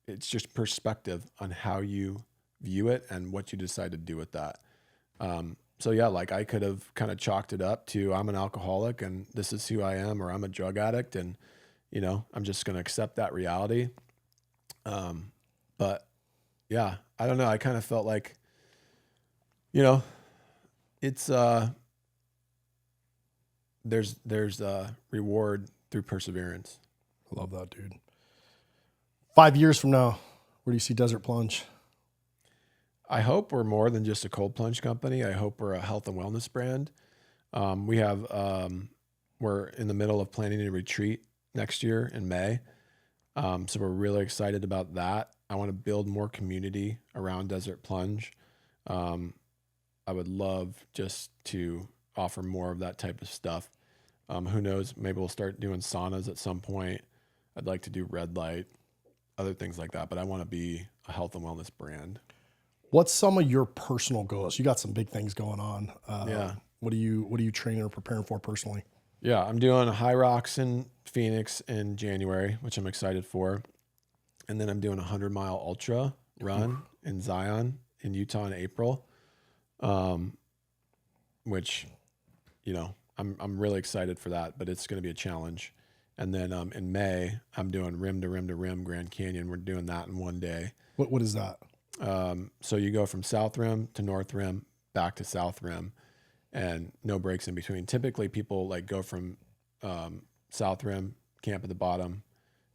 it's just perspective on how you view it and what you decide to do with that. So yeah, like I could have kind of chalked it up to I'm an alcoholic and this is who I am, or I'm a drug addict, and you know, I'm just going to accept that reality. But yeah, I don't know. I kind of felt like, you know, it's there's a reward through perseverance. I love that, dude. 5 years from now, where do you see Desert Plunge? I hope we're more than just a cold plunge company. I hope we're a health and wellness brand. We're in the middle of planning a retreat next year in May. So we're really excited about that. I want to build more community around Desert Plunge. I would love just to offer more of that type of stuff. Who knows? Maybe we'll start doing saunas at some point. I'd like to do red light, other things like that. But I want to be a health and wellness brand. What's some of your personal goals? You got some big things going on. Yeah. What are you training or preparing for personally? Yeah, I'm doing a High Rocks in Phoenix in January, which I'm excited for. And then I'm doing a 100-mile ultra run in Zion in Utah in April. which, you know, I'm really excited for that, but it's going to be a challenge. And then in May, I'm doing rim to rim to rim Grand Canyon. We're doing that in one day. What is that? So you go from South Rim to North Rim, back to South Rim, and no breaks in between. Typically, people like go from South Rim, camp at the bottom,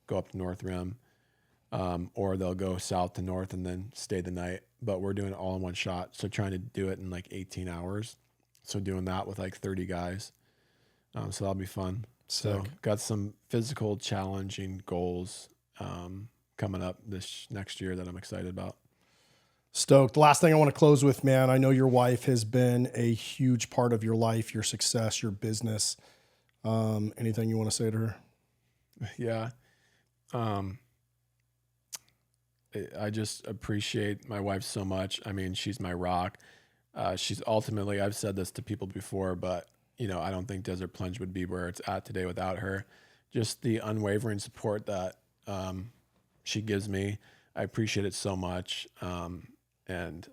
go up to North Rim, or they'll go south to north and then stay the night. But we're doing it all in one shot. So trying to do it in like 18 hours. So doing that with like 30 guys. So that'll be fun. So got some physical challenging goals coming up this next year that I'm excited about. Stoked. The last thing I want to close with, man, I know your wife has been a huge part of your life, your success, your business. Anything you want to say to her? Yeah. I just appreciate my wife so much. I mean, she's my rock. She's ultimately, I've said this to people before, but you know, I don't think Desert Plunge would be where it's at today without her. Just the unwavering support that she gives me. I appreciate it so much. And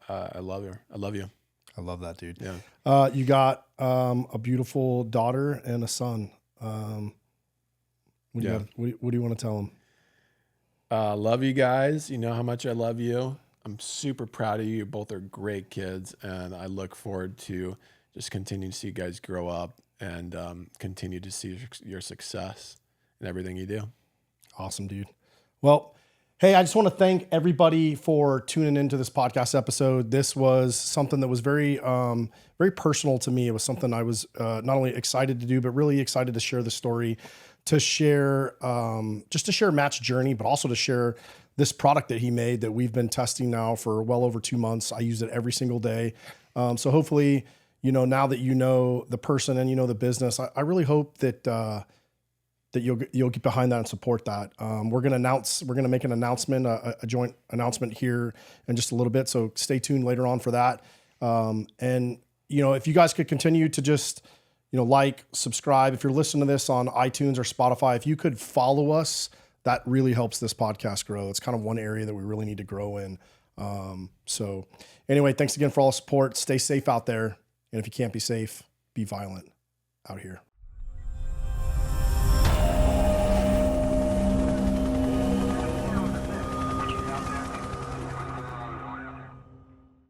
I love her. I love you. I love that, dude. Yeah. You got a beautiful daughter and a son. What do you want to tell them? Love you guys. You know how much I love you. I'm super proud of you. You both are great kids, and I look forward to just continuing to see you guys grow up and continue to see your success in everything you do. Awesome, dude. Well, hey, I just want to thank everybody for tuning into this podcast episode. This was something that was very, very personal to me. It was something I was not only excited to do, but really excited to share the story, to share, just to share Matt's journey, but also to share this product that he made that we've been testing now for well over 2 months. I use it every single day. So hopefully, you know, now that you know the person and you know the business, I really hope that that you'll get behind that and support that. We're going to make an announcement, a joint announcement here in just a little bit. So stay tuned later on for that. And you know, if you guys could continue to just, you know, like, subscribe, if you're listening to this on iTunes or Spotify, if you could follow us, that really helps this podcast grow. It's kind of one area that we really need to grow in. So anyway, thanks again for all the support. Stay safe out there. And if you can't be safe, be violent out here.